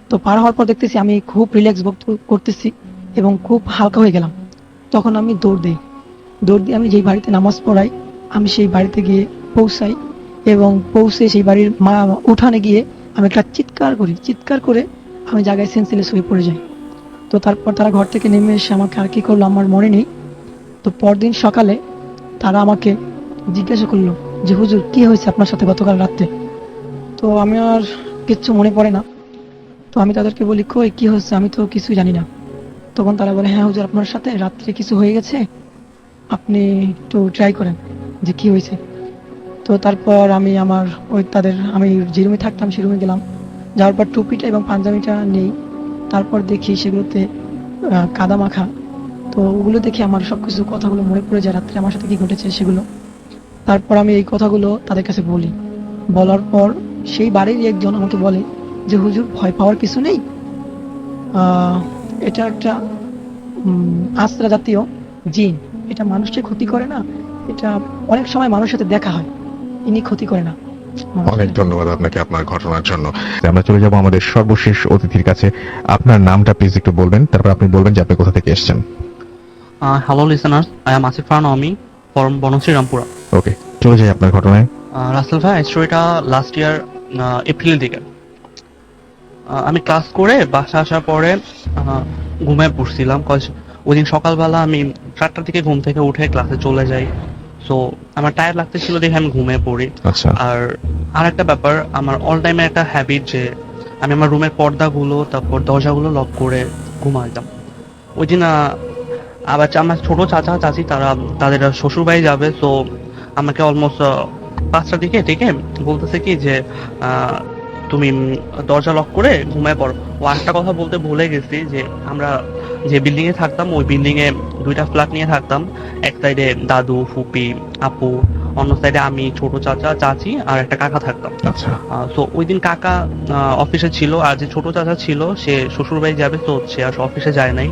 তো পার হওয়ার পর দেখতেছি আমি খুব রিল্যাক্স বোধ করতেছি এবং খুব হালকা হয়ে গেলাম। তখন আমি দৌড় দিয়ে আমি যেই বাড়িতে নামাজ পড়াই, আমি সেই বাড়িতে গিয়ে পৌঁছাই এবং পৌঁছে সেই বাড়ির উঠানে গিয়ে আমি একটা চিৎকার করে আমি জায়গায় সেন্সলেস হয়ে পড়ে যাই। তো তারপর তারা ঘর থেকে নেমে এসে আমাকে আর কি করলো আমার মনে নেই। তো পরদিন সকালে তারা আমাকে জিজ্ঞাসা করলো যে হুজুর কি হয়েছে আপনার সাথে গতকাল রাত্রে। তো আমি আর কিচ্ছু মনে পড়ে না। তো আমি তাদেরকে বলি কই কি হচ্ছে, আমি তো কিছুই জানি না। তখন তারা বলে হ্যাঁ হুজুর, আপনার সাথে রাত্রে কিছু হয়ে গেছে, আপনি একটু ট্রাই করেন যে কি হয়েছে। তো তারপর আমি আমি যে রুমে থাকতাম সেই রুমে গেলাম। যাওয়ার পর টুপিটা এবং পাঞ্জাবিটা নেই। তারপর দেখি সেগুলোতে কাদা মাখা। তো ওগুলো দেখে আমার সবকিছু কথাগুলো মনে পড়ে যায়, রাত্রে আমার সাথে কি ঘটেছে সেগুলো। তারপর আমি এই কথাগুলো তাদের কাছে বলি। বলার পর সেই বাড়ির একজন আমাকে বলে যে হুজুর, ভয় পাওয়ার কিছু নেই, এটা একটা আশ্রা জাতীয় জিন, এটা মানুষকে ক্ষতি করে না, এটা অনেক সময় মানুষের সাথে দেখা হয়, ইনি ক্ষতি করে না। অনেক ধন্যবাদ আপনাকে আপনার ঘটনার জন্য। আমরা চলে যাব আমাদের সর্বশেষ অতিথির কাছে। আপনার নামটা প্লিজ একটু বলবেন, তারপর আপনি বলবেন যে আপনি কোথা থেকে এসেছেন। Hello listeners, I am Asif Farnami from Bonasri Rampura. ওকে, চলে যাই আপনার ঘটনায়। রাসেল ভাই, স্টোরিটা লাস্ট ইয়ার এপ্রিলের দিকে। আমি ক্লাস করে বাসা আসার পরে ঘুমিয়ে পড়ছিলাম। ওই দিন সকালবেলা আমি 4টার দিকে ঘুম থেকে উঠে ক্লাসে চলে যাই। সো আমার টায়ার লাগতেছিল দেখে আমি ঘুমিয়ে পড়ি। আচ্ছা, আর একটা ব্যাপার, আমার অল টাইমে একটা হ্যাবিট যে আমি আমার রুমের পর্দাগুলো তারপর দরজাগুলো লক করে ঘুমাইতাম। ওই দিন আবার আমার ছোট চাচা চাচি তাদের শ্বশুর বাড়ি যাবে। তো আমাকে অলমোস্ট 5টার দিকে ডেকে বলতেছে কি যে তুমি দরজা লক করে ঘুমায় পড়ো। ও একটা কথা বলতে ভুলে গেছি যে আমরা যে বিল্ডিং এ থাকতাম ওই বিল্ডিং এ 2টা ফ্ল্যাট নিয়ে থাকতাম। এক সাইডে দাদু ফুপি আপু, অন্য সাইডে আমি, ছোট চাচা চাচি আর একটা কাকা থাকতাম। আচ্ছা, তো ওই দিন কাকা অফিসে ছিল আর যে ছোট চাচা ছিল সে শ্বশুর বাড়ি যাবে, তো সে আর অফিসে যায় নাই।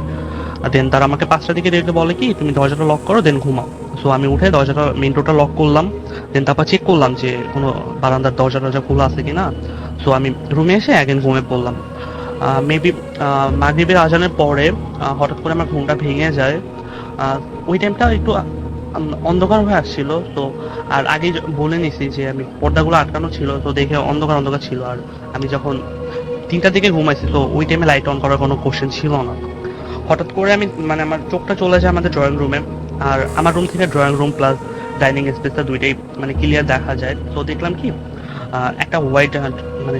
দেন তারা আমাকে 5টার দিকে ডেকে বলে কি তুমি দরজাটা লক করো দেন ঘুমাও। সো আমি উঠে দরজাটা মেইন ডোরটা লক করলাম। দেন তারপর চেক করলাম যে কোনো বারান্দার দরজা খোলা আছে কিনা। সো আমি রুমে এসে অ্যাগেন ঘুমে পড়লাম। মেবি মাগরিবের আজানের পরে হঠাৎ করে আমার ঘুমটা ভেঙে যায়। ওই টাইমটা একটু অন্ধকার হয়ে আসছিল। তো আর আগে বলে নিছি যে আমি পর্দাগুলো আটকানো ছিল, তো দেখে অন্ধকার ছিল। আর আমি যখন 3টার দিকে ঘুমাইছি তো ওই টাইমে লাইট অন করার কোনো কোশ্চেন ছিল না। হঠাৎ করে আমি আমার চোখটা চলে যায় আমাদের ড্রয়িং রুমে। আর আমার রুম থেকে ড্রয়িং রুম প্লাস ডাইনিং স্পেসটা দুইটাই ক্লিয়ার দেখা যায়। তো দেখলাম কি একটা হোয়াইট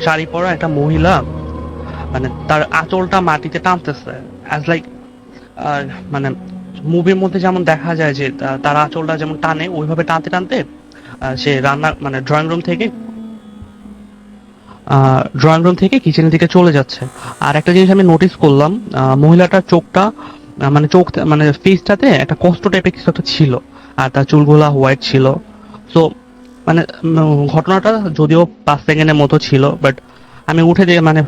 শাড়ি পরা একটা মহিলা তার আঁচলটা মাটিতে টানতেছে, অ্যাজ লাইক মুভির মধ্যে যেমন দেখা যায় যে তার আঁচলটা যেমন টানে, ওইভাবে টানতে টানতে সে ড্রয়িং রুম থেকে কিচেনের দিকে চলে যাচ্ছে। আর একটা জিনিস আমি নোটিস করলাম, মহিলাটার চোখটা ফেসটাতে একটা কষ্ট টাইপের কিছু একটা ছিল আর তার চুলগুলা হোয়াইট ছিল। সো ঘটনাটা যদিও 5 সেকেন্ডের মতো ছিল, বাট আমি উঠে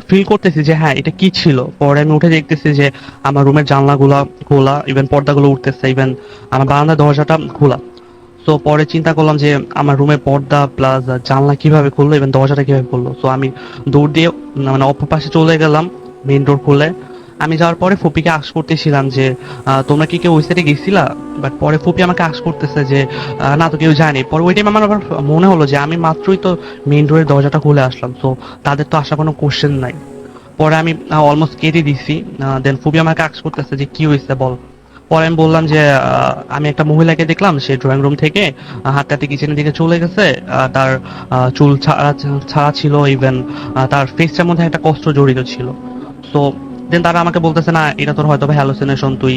ফিল করতেছি যে হ্যাঁ এটা কি ছিল। পরে আমি উঠে দেখতেছি যে আমার রুমের জানলাগুলা খোলা, ইভেন পর্দাগুলো উঠতেছে, ইভেন আমার বারান্দার দরজাটা খোলা। তো পরে চিন্তা করলাম যে আমার রুমের পর্দা প্লাস জানলা কিভাবে খুললো, ইভেন দরজাটা কিভাবে খুললো। তো আমি দৌড় দিয়ে অপর পাশে চলে গেলাম, মেইন ডোর খুলে আমি যাওয়ার পরে ফুপিকে আশ করতেছিলাম যে তোমরা কি কেউ ওই সাইডে গেছিলা, বাট পরে ফুপি আমাকে আশ করতেছে যে না তো কেউ যায়নি। পরে ওই টাইম আমার আবার মনে হলো যে আমি মাত্রই তো মেইন ডোরের দরজাটা খুলে আসলাম, তো তাদের তো আসার কোনো কোশ্চেন নাই। পরে আমি অলমোস্ট কেটে দিছি। দেন ফুপি আমাকে আশ করতেছে যে কি হয়েছে বল। পরে আমি বললাম যে আমি একটা মহিলাকে দেখলাম, সে ড্রয়িং রুম থেকে হাঁটতে হাঁটতে কিচেনের দিকে চলে গেছে। তার চুল ছাড়া ছিল, ইভেন তার ফেসটার মধ্যে একটা কষ্ট জড়িত ছিল। সো দেন তারা আমাকে বলতেছে না এটা তোর হয়তো হ্যালোসিনেশন, তুই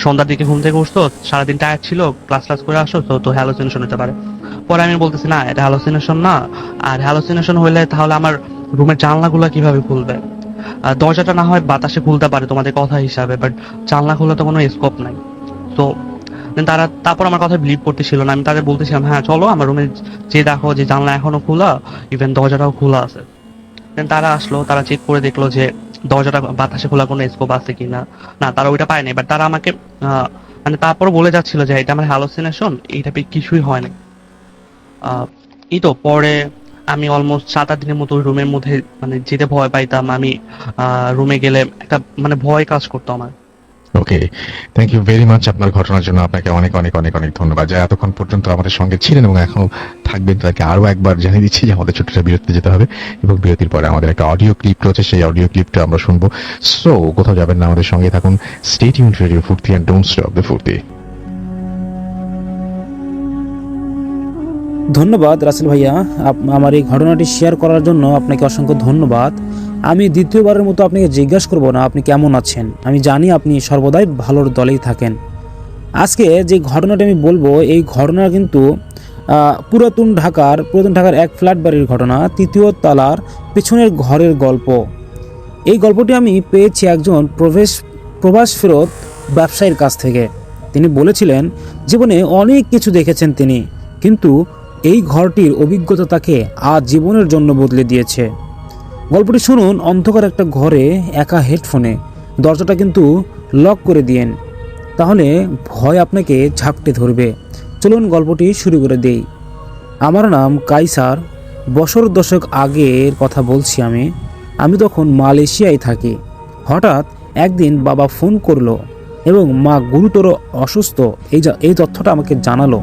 সন্ধ্যার দিকে ঘুম থেকে উঠছো, সারাদিন টায়ার্ড ছিল, ক্লাস করে আসো, তো হ্যালোসিনেশন হতে পারে। পরে আমি বলতেছি না এটা হ্যালোসিনেশন না, আর হ্যালোসিনেশন হলে তাহলে আমার রুমের জানলাগুলো কিভাবে খুলবে? দরজাটা না হয় বাতাসে খুলতে পারে তোমাদের কথা হিসাবে, বাট জানলা খোলা তো কোনো স্কোপ নাই। তো তারা তারপর আমার কথা বিলিভ করতেছিল না। আমি তাদের বলতেছিলাম হ্যাঁ চলো আমার রুমে যে দেখো যে জানলা এখনো খোলা, ইভেন দরজাটাও খোলা আছে। দেন তারা আসলো, তারা চেক করে দেখলো যে দরজাটা বাতাসে খোলা কোনো স্কোপ আছে কিনা। না, তারা ওইটা পায়নি, বাট তারা আমাকে মানে তারপর বলে যাচ্ছিল যে এটা আমার হ্যালোসিনেশন, এই টাইপের কিছুই হয় না। এই তো পরে আমি অলমোস্ট 7-8 দিনের মতো ওই রুমের মধ্যে মানে যেতে ভয় পাইতাম। আমি রুমে গেলে একটা মানে ভয় কাজ করতো আমার। ওকে, থ্যাংক ইউ ভেরি মাচ আপনার ঘটনার জন্য। আপনাকে অনেক অনেক অনেক অনেক ধন্যবাদ যা এতক্ষণ পর্যন্ত আমাদের সঙ্গে ছিলেন এবং এখনো থাকবেন। তাকে আরো একবার জানিয়ে দিচ্ছি যে আমাদের ছোট্ট বিরতিতে যেতে হবে এবং বিরতির পরে আমাদের একটা অডিও ক্লিপ রয়েছে, সেই অডিও ক্লিপটা আমরা শুনবো। সো কোথাও যাবেন না, আমাদের সঙ্গে থাকুন। স্টে টিউনড রেডিও ফুর্তি এন্ড ডোন্ট স্টপ দ্য ফুর্তি। ধন্যবাদ রাসেল ভাইয়া, আমার এই ঘটনাটি শেয়ার করার জন্য আপনাকে অসংখ্য ধন্যবাদ। আমি দ্বিতীয়বারের মতো আপনাকে জিজ্ঞাসা করব না আপনি কেমন আছেন, আমি জানি আপনি সর্বদাই ভালোর দলেই থাকেন। আজকে যে ঘটনাটি আমি বলবো, এই ঘটনা কিন্তু পুরাতন ঢাকার এক ফ্ল্যাট বাড়ির ঘটনা, 3য় তলার পেছনের ঘরের গল্প। এই গল্পটি আমি পেয়েছি একজন প্রবাস ফেরত ব্যবসায়ীর কাছ থেকে। তিনি বলেছিলেন জীবনে অনেক কিছু দেখেছেন তিনি, কিন্তু এই ঘরটির অভিজ্ঞতা তাকে আজ জীবনের জন্য বদলে দিয়েছে। গল্পটি শুনুন। অন্ধকার একটা ঘরে একা হেডফোনে, দরজাটা কিন্তু লক করে দিয়েন, তাহলে ভয় আপনাকে ঝাপটে ধরবে। চলুন গল্পটি শুরু করে দেই। আমার নাম কাইসার। বছর দশেক আগের কথা বলছি আমি তখন মালয়েশিয়ায় থাকি। হঠাৎ একদিন বাবা ফোন করলো এবং মা গুরুতর অসুস্থ এই তথ্যটা আমাকে জানালো।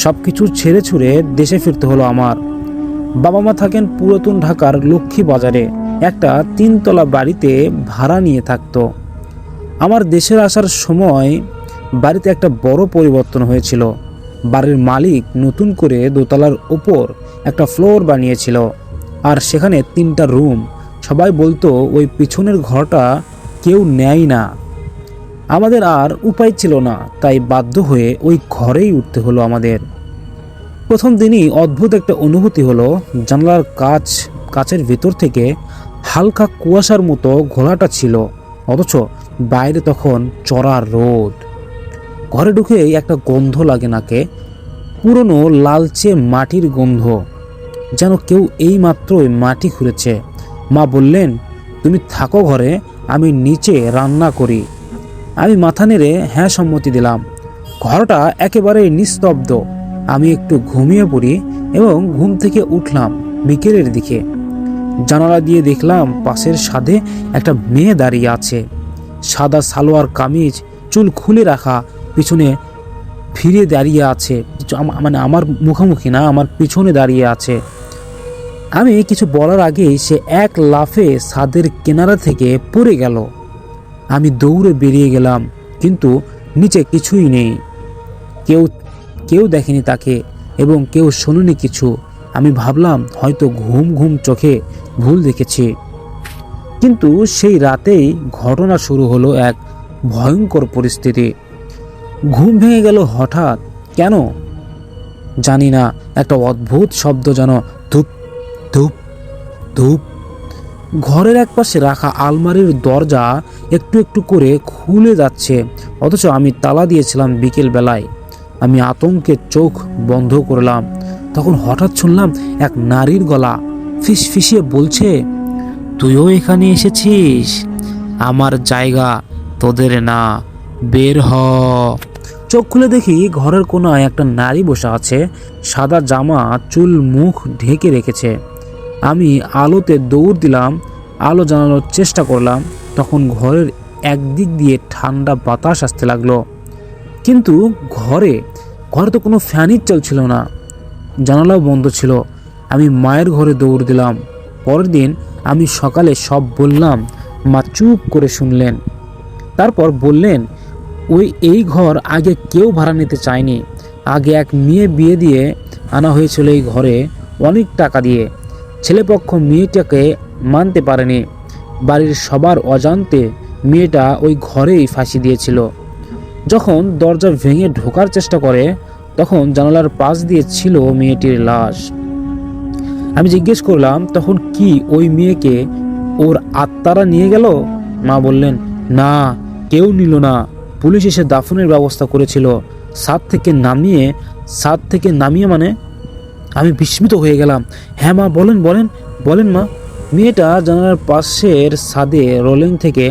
সব কিছু ছেড়ে ছুড়ে দেশে ফিরতে হলো আমার। বাবা মা থাকেন পুরাতন ঢাকার লক্ষ্মী বাজারে একটা 3 তলা বাড়িতে ভাড়া নিয়ে থাকতো। আমার দেশের আসার সময় বাড়িতে একটা বড় পরিবর্তন হয়েছিল। বাড়ির মালিক নতুন করে দোতলার উপর একটা ফ্লোর বানিয়েছিল, আর সেখানে 3টা রুম। সবাই বলতো ওই পিছনের ঘরটা কেউ নেয় না। আমাদের আর উপায় ছিল না, তাই বাধ্য হয়ে ওই ঘরেই উঠতে হলো আমাদের। প্রথম দিনই অদ্ভুত একটা অনুভূতি হলো। জানলার কাচের ভেতর থেকে হালকা কুয়াশার মতো ঘোলাটা ছিল, অথচ বাইরে তখন চড়া রোদ। ঘরে ঢুকেই একটা গন্ধ লাগে নাকে, পুরনো লালচে মাটির গন্ধ, যেন কেউ এই মাত্রই মাটি খুঁড়েছে। মা বললেন তুমি থাকো ঘরে, আমি নিচে রান্না করি। আমি মাথা নেড়ে হ্যাঁ সম্মতি দিলাম। ঘরটা একেবারে নিস্তব্ধ। আমি একটু ঘুমিয়ে পড়ি এবং ঘুম থেকে উঠলাম বিকেলের দিকে। জানালা দিয়ে দেখলাম পাশের ছাদে একটা মেয়ে দাঁড়িয়ে আছে। সাদা সালোয়ার কামিজ, চুল খুলে রাখা, পিছনে ফিরে দাঁড়িয়ে আছে। মানে আমার মুখোমুখি না, আমার পিছনে দাঁড়িয়ে আছে। আমি কিছু বলার আগেই সে এক লাফে ছাদের কিনারা থেকে পড়ে গেল। আমি দৌড়ে বেরিয়ে গেলাম, কিন্তু নিচে কিছুই নেই। কেউ দেখেনি তাকে এবং কেউ শোনেনি কিছু। আমি ভাবলাম হয়তো ঘুম চোখে ভুল দেখেছি। কিন্তু সেই রাতেই ঘটনা শুরু হলো এক ভয়ঙ্কর পরিস্থিতি। ঘুম ভেঙে গেল হঠাৎ, কেন জানি না। একটা অদ্ভুত শব্দ, যেন ধূপ ধূপ ধূপ। ঘরের একপাশে রাখা আলমারির দরজা একটু একটু করে খুলে যাচ্ছে, অথচ আমি তালা দিয়েছিলাম বিকেল বেলায়। আমি আতঙ্কে চোখ বন্ধ করলাম। তখন হঠাৎ শুনলাম এক নারীর গলা ফিসফিসিয়ে বলছে, তুইও এখানে এসেছিস? আমার জায়গা তোদের না, বের হ। চোখ খুলে দেখি ঘরের কোনায় একটা নারী বসে আছে, সাদা জামা, চুল মুখ ঢেকে রেখেছে। আমি আলোতে দৌড় দিলাম, আলো জ্বালানোর চেষ্টা করলাম। তখন ঘরের একদিক দিয়ে ঠান্ডা বাতাস আসতে লাগলো, কিন্তু ঘরে তো কোনো ফ্যানই চলছিল না, জানালাও বন্ধ ছিল। আমি মায়ের ঘরে দৌড় দিলাম। পরের দিন আমি সকালে সব বললাম, মা চুপ করে শুনলেন। তারপর বললেন, এই ঘর আগে কেউ ভাড়া নিতে চায়নি। আগে এক মেয়ে বিয়ে দিয়ে আনা হয়েছিল এই ঘরে অনেক টাকা দিয়ে। ছেলেপক্ষ মেয়েটাকে মানতে পারেনি। বাড়ির সবার অজান্তে মেয়েটা ওই ঘরেই ফাঁসি দিয়েছিল। যখন দরজা ভেঙে ঢোকার চেষ্টা করে, তখন জানালার পাশ দিয়ে ছিল মেয়েটির লাশ। আমি জিজ্ঞেস করলাম, তখন কি ওই মেয়েকে ওর আত্মারা নিয়ে গেল? মা বললেন, না, কেউ নিল না। পুলিশ এসে দাফনের ব্যবস্থা করেছিল। ছাদ থেকে নামিয়ে মানে? আমি বিস্মিত হয়ে গেলাম। হ্যাঁ মা, বলেন মা। মেয়েটা জানালার পাশের ছাদে রোলিং থেকে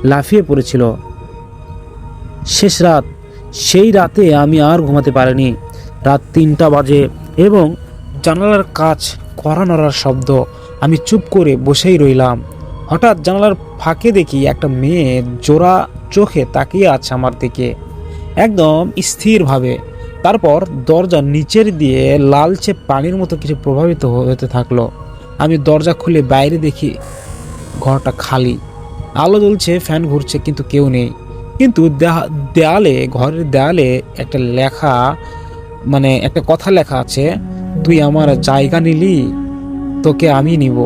লাফিয়ে পড়েছিল। শেষ রাত, সেই রাতে আমি আর ঘুমাতে পারিনি। রাত 3টা বাজে এবং জানালার কাচ কড়া নড়ার শব্দ। আমি চুপ করে বসেই রইলাম। হঠাৎ জানালার ফাঁকে দেখি একটা মেয়ে জোড়া চোখে তাকিয়ে আছে আমার দিকে, একদম স্থিরভাবে। তারপর দরজার নিচের দিয়ে লালচে পানির মতো কিছু প্রভাবিত হতে থাকলো। আমি দরজা খুলে বাইরে দেখি ঘরটা খালি। আলো জ্বলছে, ফ্যান ঘুরছে, কিন্তু কেউ নেই। কিন্তু ঘরের দেয়ালে একটা একটা কথা লেখা আছে, তুই আমার জায়গা নিলি, তোকে আমি নিব।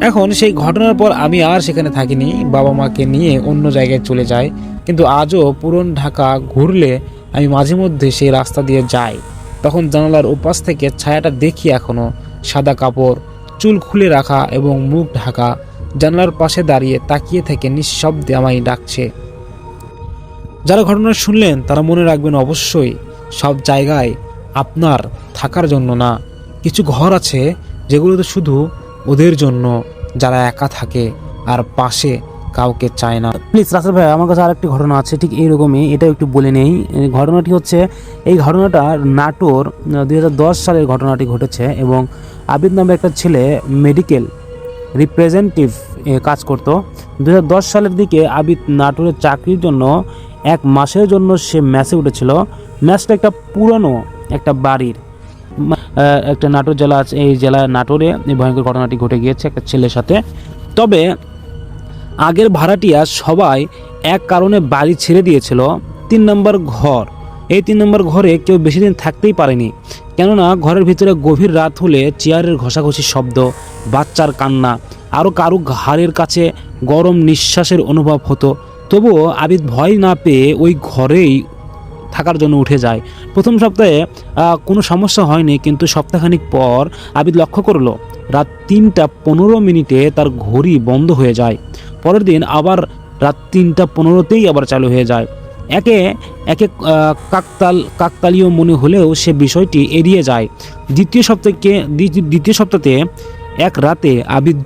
এখন সেই ঘটনার পর আমি আর সেখানে থাকিনি, বাবা মাকে নিয়ে অন্য জায়গায় চলে যাই। কিন্তু আজও পুরন ঢাকা ঘুরলে আমি মাঝে মধ্যে সেই রাস্তা দিয়ে যাই। তখন জানালার ওপাশ থেকে ছায়াটা দেখি, এখনো সাদা কাপড়, চুল খুলে রাখা এবং মুখ ঢাকা, জানালার পাশে দাঁড়িয়ে তাকিয়ে থেকে নিঃশব্দে আমায় ডাকছে। যারা ঘটনা শুনলেন তারা মনে রাখবেন, অবশ্যই সব জায়গায় আপনার থাকার জন্য না। কিছু ঘর আছে যেগুলোতে শুধু ওদের জন্য, যারা একা থাকে আর পাশে কাউকে চায় না। প্লিজ রাসেল ভাই, আমার কাছে আরেকটি ঘটনা আছে ঠিক এইরকমই, এটাও একটু বলে নেই। ঘটনাটি হচ্ছে, এই ঘটনাটা নাটোর 2010 সালের ঘটনাটি ঘটেছে এবং আবিদ নামে একটা ছেলে মেডিকেল রিপ্রেজেন্টেটিভ কাজ করত। 2010 সালের দিকে আবিদ নাটোরের চাকরির জন্য 1 মাসের জন্য সে ম্যাচে উঠেছিল। ম্যাচটা একটা পুরানো একটা বাড়ির, একটা নাটোর জেলা আছে, এই জেলা নাটোরে এই ভয়ঙ্কর ঘটনাটি ঘটে গিয়েছে একটা ছেলের সাথে। তবে আগের ভাড়াটিয়া সবাই এক কারণে বাড়ি ছেড়ে দিয়েছিল। 3 নম্বর ঘর, এই 3 নম্বর ঘরে কেউ বেশি দিন থাকতেই পারেনি, কেননা ঘরের ভিতরে গভীর রাত হলে চেয়ারের ঘষাঘষির শব্দ, বাচ্চার কান্না, আরও কারো ঘাড়ের কাছে গরম নিঃশ্বাসের অনুভব হতো। তবুও আবিদ ভয় না পেয়ে ওই ঘরেই থাকার জন্য উঠে যায়। প্রথম সপ্তাহে কোনো সমস্যা হয়নি, কিন্তু সপ্তাহখানিক পর আবিদ লক্ষ্য করলো রাত 3:15 তার ঘড়ি বন্ধ হয়ে যায়। পরের দিন আবার রাত 3:15তেই আবার চালু হয়ে যায়। একে কাকতালীয় মনে হলেও সে বিষয়টি এড়িয়ে যায়। দ্বিতীয় সপ্তাহে এক রাতে আবিদ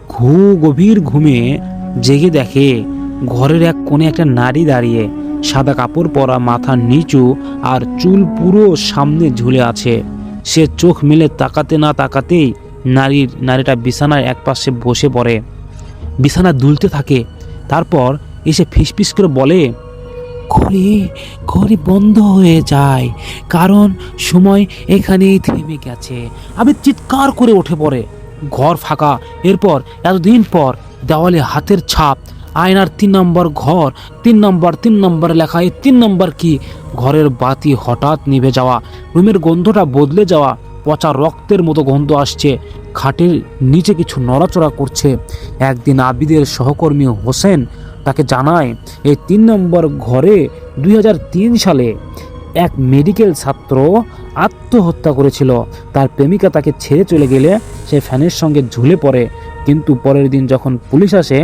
গভীর ঘুমে জেগে দেখে ঘরের এক কোণে একটা নারী দাঁড়িয়ে, সাদা কাপড় পরা, মাথা নিচু আর চুল পুরো সামনে ঝুলে আছে। সে চোখ মেলে তাকাতে না তাকাতেই নারীটা বিছানার একপাশে বসে পড়ে, বিছানা দুলতে থাকে। তারপর এসে ফিসফিস করে বলে, ঘড়ি বন্ধ হয়ে যায়, কারণ সময় এখানেই থেমে গেছে। আবিদ চিৎকার করে উঠে পড়ে। ঘর ফাঁকা। এরপর এতদিন পর দেওয়ালে হাতের ছাপ, আয়নার 3 নম্বর ঘর, 3 নম্বর লেখা। এই 3 নম্বর কি? ঘরের বাতি হঠাৎ নিভে যাওয়া, রুমের গন্ধটা বদলে যাওয়া, পচা রক্তের মতো গন্ধ আসছে। খাটের নিচে কিছু নড়াচড়া করছে। একদিন আবিদের সহকর্মী হোসেন তাকে জানায়, এই 3 নম্বর ঘরে 2003 সালে এক মেডিকেল ছাত্র আত্মহত্যা করেছিল। তার প্রেমিকা তাকে ছেড়ে চলে গেলে সে ফ্যানের সঙ্গে ঝুলে পড়ে। কিন্তু পরের দিন যখন পুলিশ আসে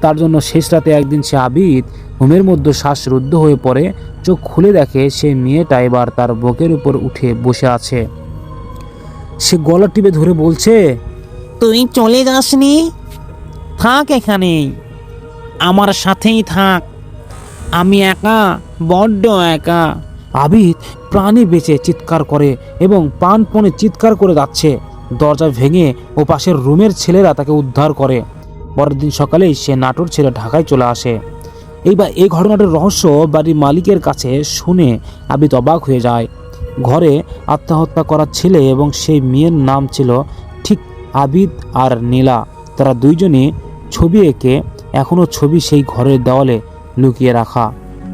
তার জন্য শেষ রাতে একদিন সে আবিদ ঘুমের মধ্যে শ্বাসরুদ্ধ হয়ে পড়ে। চোখ খুলে দেখে সে মেয়েটা এবার তার বুকের উপর উঠে বসে আছে। সে গলা টিপে ধরে বলছে, তুই চলে যাসনি, থাক এখানেই, আমার সাথেই থাক, আমি একা, বড্ড একা। আবিদ প্রাণে বেঁচে চিৎকার করে এবং প্রাণপণে চিৎকার করে যাচ্ছে। দরজা ভেঙে ও পাশের রুমের ছেলেরা তাকে উদ্ধার করে। পরের দিন সকালেই সে নাটোর ছেড়ে ঢাকায় চলে আসে। এইবার এই ঘটনাটার রহস্য বাড়ির মালিকের কাছে শুনে আবিদ অবাক হয়ে যায়। ঘরে আত্মহত্যা করা ছেলে এবং সেই মেয়ের নাম ছিল ঠিক আবিদ আর নীলা। তারা দুইজনই ছবি এঁকে এখনও ছবি সেই ঘরের দেওয়ালে লুকিয়ে রাখা।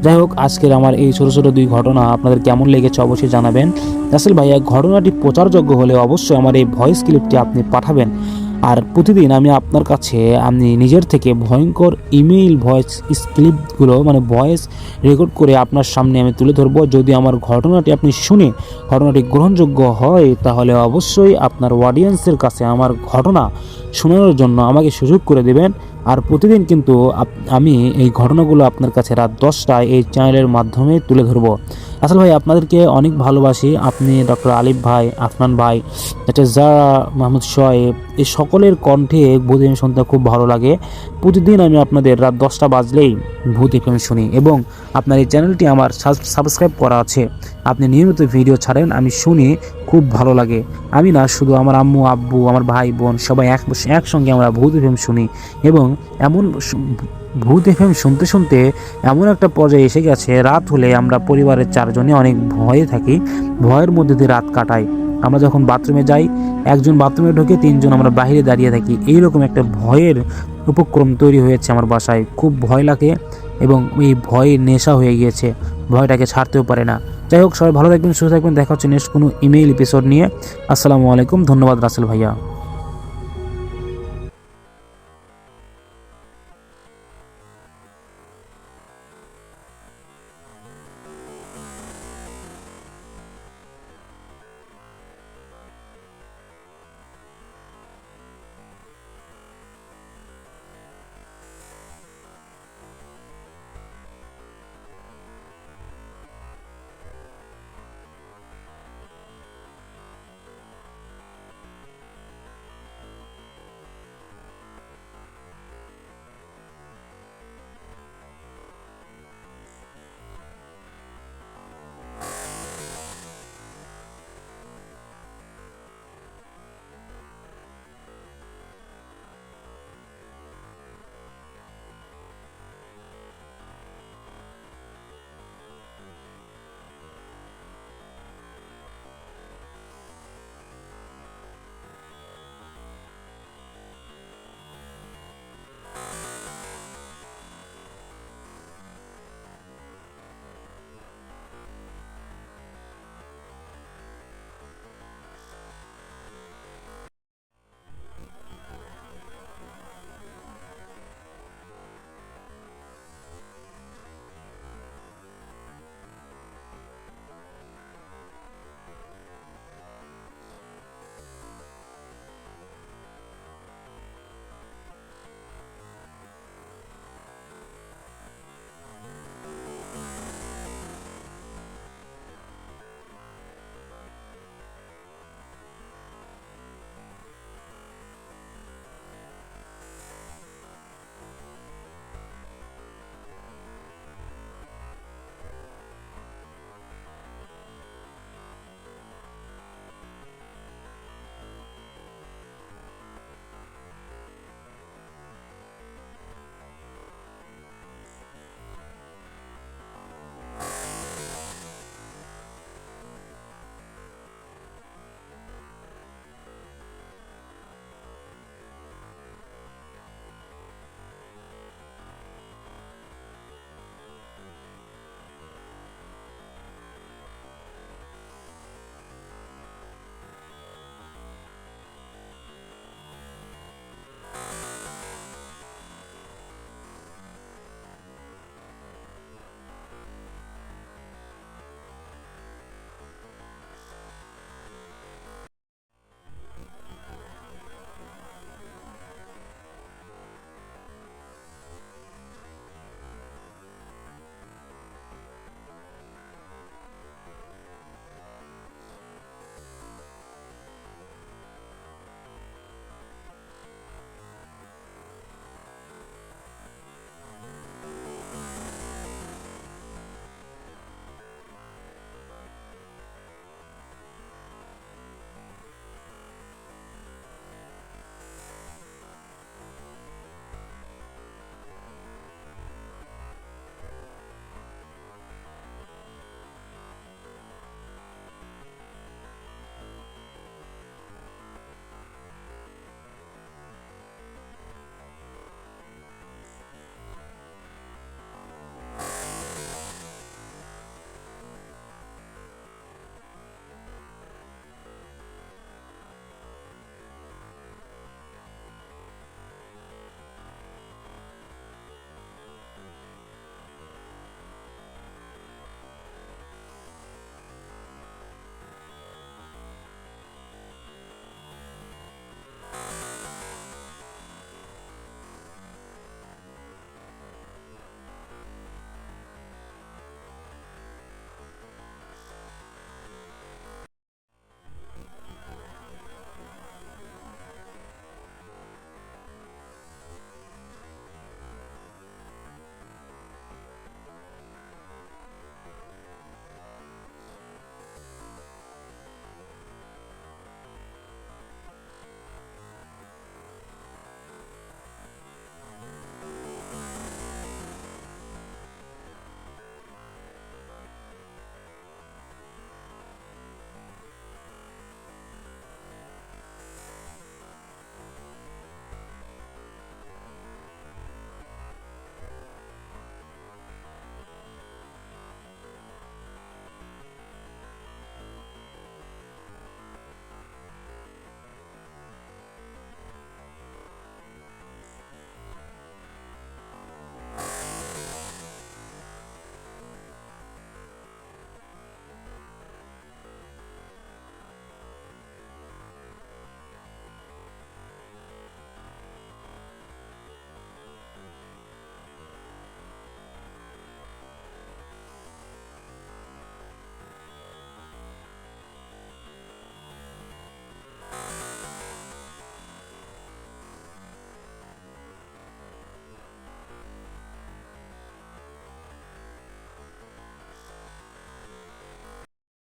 যাই হোক, আজকের আমার এই ছোট ছোট দুই ঘটনা আপনাদের কেমন লেগেছে অবশ্যই জানাবেন। রাসেল ভাইয়া, ঘটনাটি প্রচারযোগ্য হলে অবশ্যই আমার এই ভয়েস ক্লিপটি আপনি পাঠাবেন। আর প্রতিদিন আমি আপনার কাছে আমি নিজের থেকে ভয়ঙ্কর ইমেইল ভয়েস ক্লিপগুলো মানে ভয়েস রেকর্ড করে আপনার সামনে আমি তুলে ধরবো। যদি আমার ঘটনাটি আপনি শুনে ঘটনাটি গ্রহণযোগ্য হয় তাহলে অবশ্যই আপনার অডিয়েন্সের কাছে আমার ঘটনা শোনানোর জন্য আমাকে সুযোগ করে দেবেন। আর প্রতিদিন কিন্তু আমি এই ঘটনাগুলো আপনার কাছে রাত 10টায় এই চ্যানেলের মাধ্যমে তুলে ধরবো। আসলে ভাই, আপনাদেরকে অনেক ভালোবাসি। আপনি ডক্টর আলিফ ভাই, আফনান ভাই, যারা মাহমুদ শোয়েব, এই সকলের কণ্ঠে ভূত এফএম শুনতে খুব ভালো লাগে। প্রতিদিন আমি আপনাদের রাত 10টা বাজলেই ভূত এফএম শুনি এবং আপনার এই চ্যানেলটি আমার সাবস্ক্রাইব করা আছে। আপনি নিয়মিত ভিডিও ছাড়েন, আমি শুনি, খুব ভালো লাগে। আমি না, শুধু আমার আম্মু আব্বু, আমার ভাই বোন সবাই একসঙ্গে আমরা ভূত এফএম শুনি এবং এমন ভূত এফএম শুনতে শুনতে এমন একটা পর্যায়ে এসে গেছে, রাত হলে আমরা পরিবারের 4 জনে অনেক ভয়ে থাকি, ভয়ের মধ্যে দিয়ে রাত কাটাই। আমরা যখন বাথরুমে যাই, একজন বাথরুমে ঢোকে, 3 জন আমরা বাইরে দাঁড়িয়ে থাকি। এইরকম একটা ভয়ের উপক্রম তৈরি হয়েছে আমার বাসায়। খুব ভয় লাগে এবং এই ভয়ে নেশা হয়ে গিয়েছে, ভয়টাকে ছাড়তেও পারে না। যাই হোক, সবাই ভালো থাকবেন, সুস্থ থাকবেন। দেখা হচ্ছে নেক্সট কোনো ইমেইল এপিসোড নিয়ে। আসসালামু আলাইকুম। ধন্যবাদ রাসেল ভাইয়া।